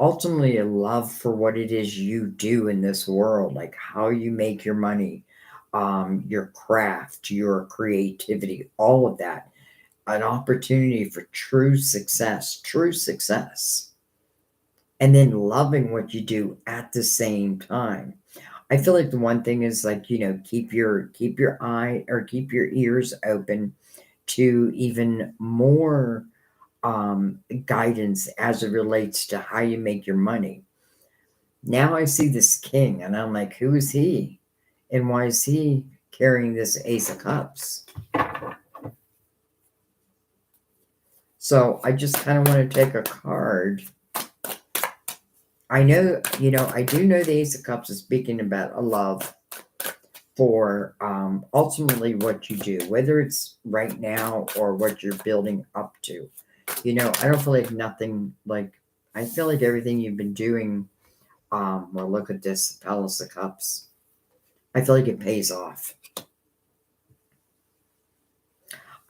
ultimately a love for what it is you do in this world, like how you make your money, your craft, your creativity, all of that. An opportunity for true success. And then loving what you do at the same time. I feel like the one thing is like, keep your eye or keep your ears open to even more guidance as it relates to how you make your money. Now I see this king and I'm like, who is he? And why is he carrying this Ace of Cups. So I just kind of want to take a card. I know, I do know the Ace of Cups is speaking about a love for ultimately what you do, whether it's right now or what you're building up to. I don't feel like I feel like everything you've been doing, well, look at this, Palace of Cups. I feel like it pays off.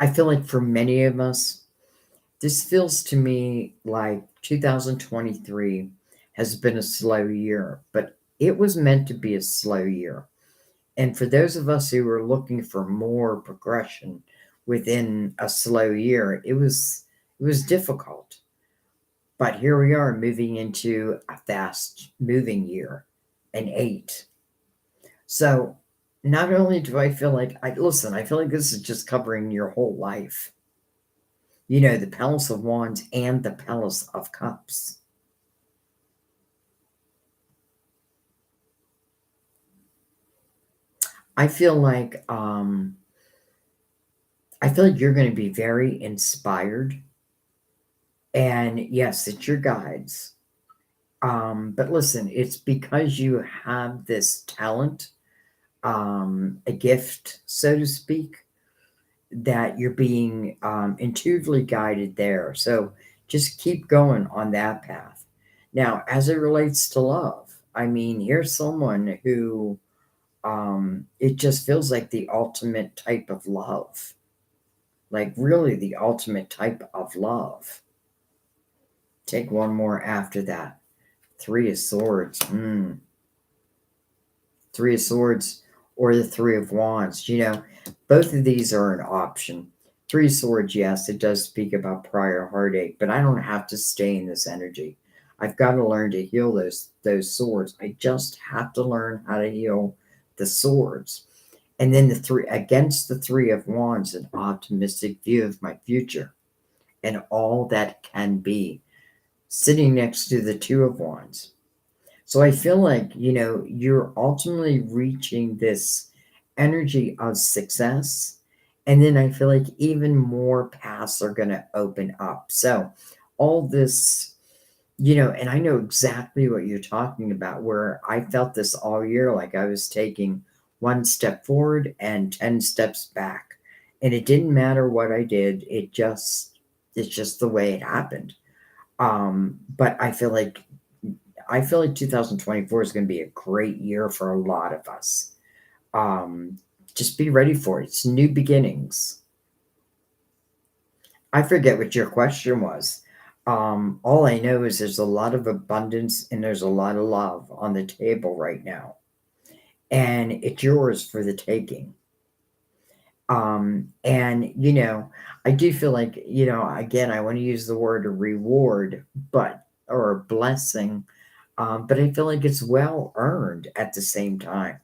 I feel like for many of us, this feels to me like 2023 has been a slow year, but it was meant to be a slow year. And for those of us who were looking for more progression within a slow year, it was difficult. But here we are moving into a fast moving year, an 8. So not only do I feel like I feel like this is just covering your whole life. The Palace of Wands and the Palace of Cups. I feel like you're going to be very inspired. And yes, it's your guides. But listen, it's because you have this talent, a gift, so to speak, that you're being intuitively guided there. So just keep going on that path. Now, as it relates to love, I mean, here's someone who it just feels like the ultimate type of love. Like, really, the ultimate type of love. Take one more after that. 3 of Swords. 3 of Swords or the 3 of Wands. Both of these are an option. 3 of Swords, yes, it does speak about prior heartache, but I don't have to stay in this energy. I've got to learn to heal those swords. I just have to learn how to heal the swords. And then against the 3 of Wands, an optimistic view of my future and all that can be, sitting next to the 2 of Wands. So I feel like, you're ultimately reaching this energy of success. And then I feel like even more paths are going to open up. So all this, and I know exactly what you're talking about, where I felt this all year, like I was taking 1 step forward and 10 steps back. And it didn't matter what I did. It's just the way it happened. But I feel like 2024 is going to be a great year for a lot of us. Just be ready for it. It's new beginnings. I forget what your question was. All I know is there's a lot of abundance and there's a lot of love on the table right now. And it's yours for the taking. And, I do feel like, again, I want to use the word reward, or blessing. But I feel like it's well earned at the same time.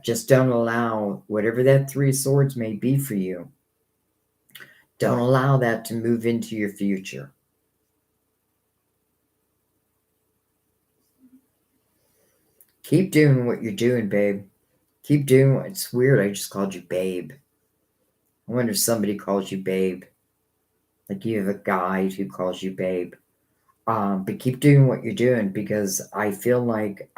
Just don't allow whatever that 3 of Swords may be for you. Don't allow that to move into your future. Keep doing what you're doing, babe. Keep doing what, it's weird. I just called you babe. I wonder if somebody calls you babe. Like you have a guide who calls you babe. But keep doing what you're doing, because I feel like,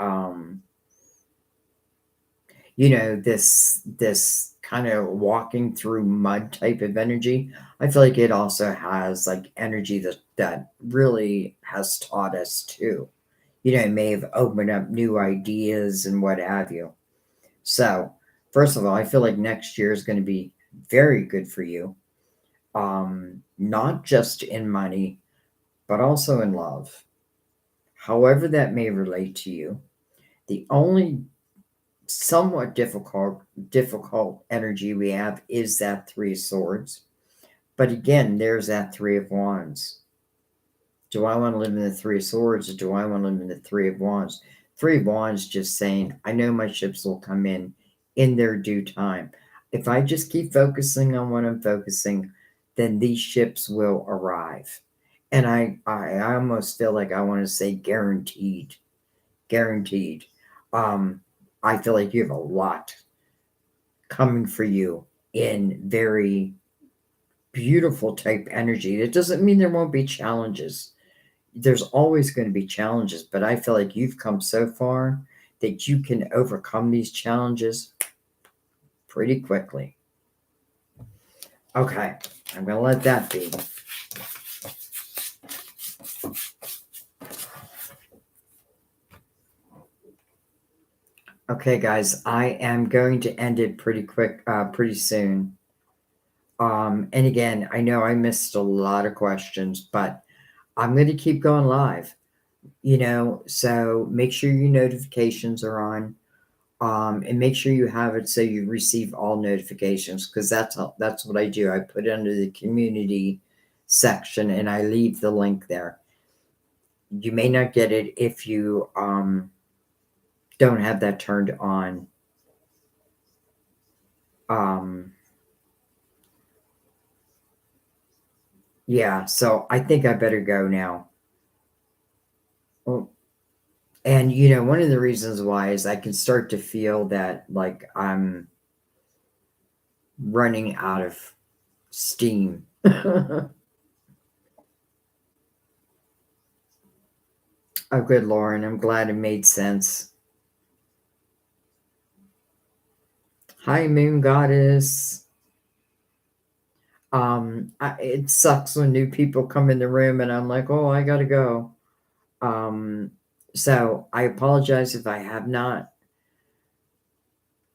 this kind of walking through mud type of energy, I feel like it also has like energy that really has taught us too. It may have opened up new ideas and what have you. So, first of all, I feel like next year is going to be very good for you. Not just in money, but also in love. However that may relate to you. The only somewhat difficult energy we have is that 3 of Swords. But again, there's that 3 of Wands. Do I want to live in the 3 of Swords, or do I want to live in the 3 of Wands? 3 of Wands just saying, I know my ships will come in their due time. If I just keep focusing on what I'm focusing, then these ships will arrive. And I almost feel like I want to say guaranteed. Guaranteed. I feel like you have a lot coming for you in very beautiful type energy. It doesn't mean there won't be challenges. There's always going to be challenges, but I feel like you've come so far that you can overcome these challenges pretty quickly. Okay, I'm going to let that be. Okay, guys, I am going to end it pretty quick, pretty soon. And again, I know I missed a lot of questions, but I'm going to keep going live, so make sure your notifications are on, and make sure you have it so you receive all notifications, because that's what I do. I put it under the community section and I leave the link there. You may not get it if you don't have that turned on. Yeah, so I think I better go now. Well, and one of the reasons why is I can start to feel that like I'm running out of steam. Oh, good, Lauren. I'm glad it made sense. Hi, Moon Goddess. It sucks when new people come in the room and I'm like, oh, I gotta go. So I apologize if I have not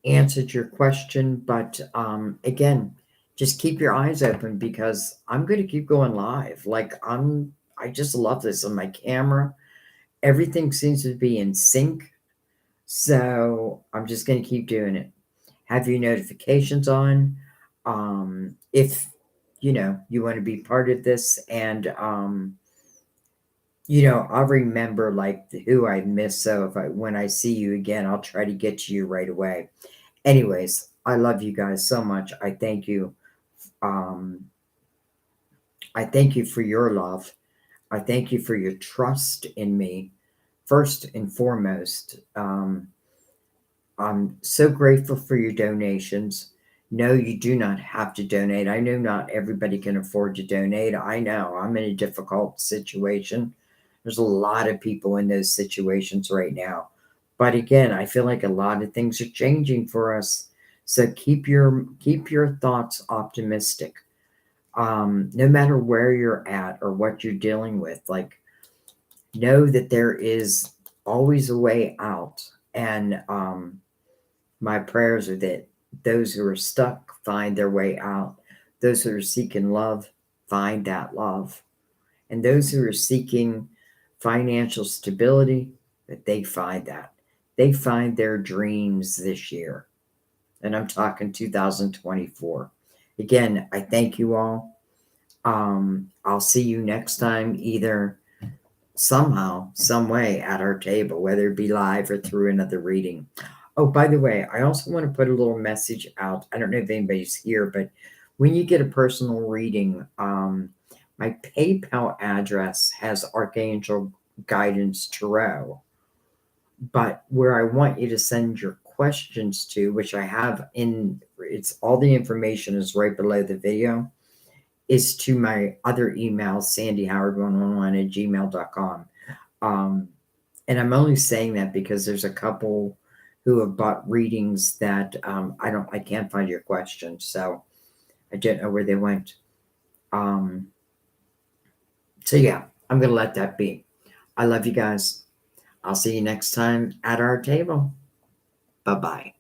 answered your question, but again, just keep your eyes open because I'm going to keep going live. Like I just love this on my camera. Everything seems to be in sync. So I'm just going to keep doing it. Have your notifications on. If you want to be part of this, and I'll remember like who I missed. So when I see you again, I'll try to get to you right away. Anyways, I love you guys so much. I thank you. Um, I thank you for your love. I thank you for your trust in me, first and foremost. I'm so grateful for your donations. No, you do not have to donate. I know not everybody can afford to donate. I know I'm in a difficult situation. There's a lot of people in those situations right now. But again, I feel like a lot of things are changing for us. So keep your thoughts optimistic. No matter where you're at or what you're dealing with, like know that there is always a way out. And my prayers are that those who are stuck find their way out. Those who are seeking love find that love. And those who are seeking financial stability, that they find that. They find their dreams this year. And I'm talking 2024. Again, I thank you all. I'll see you next time, either somehow, some way at our table, whether it be live or through another reading. Oh, by the way, I also want to put a little message out. I don't know if anybody's here, but when you get a personal reading, my PayPal address has Archangel Guidance Tarot. But where I want you to send your questions to, which I have it's all the information is right below the video, is to my other email, sandyhoward111@gmail.com. And I'm only saying that because there's a couple who have bought readings that I can't find your questions, so I don't know where they went. So yeah, I'm gonna let that be. I love you guys. I'll see you next time at our table. Bye-bye.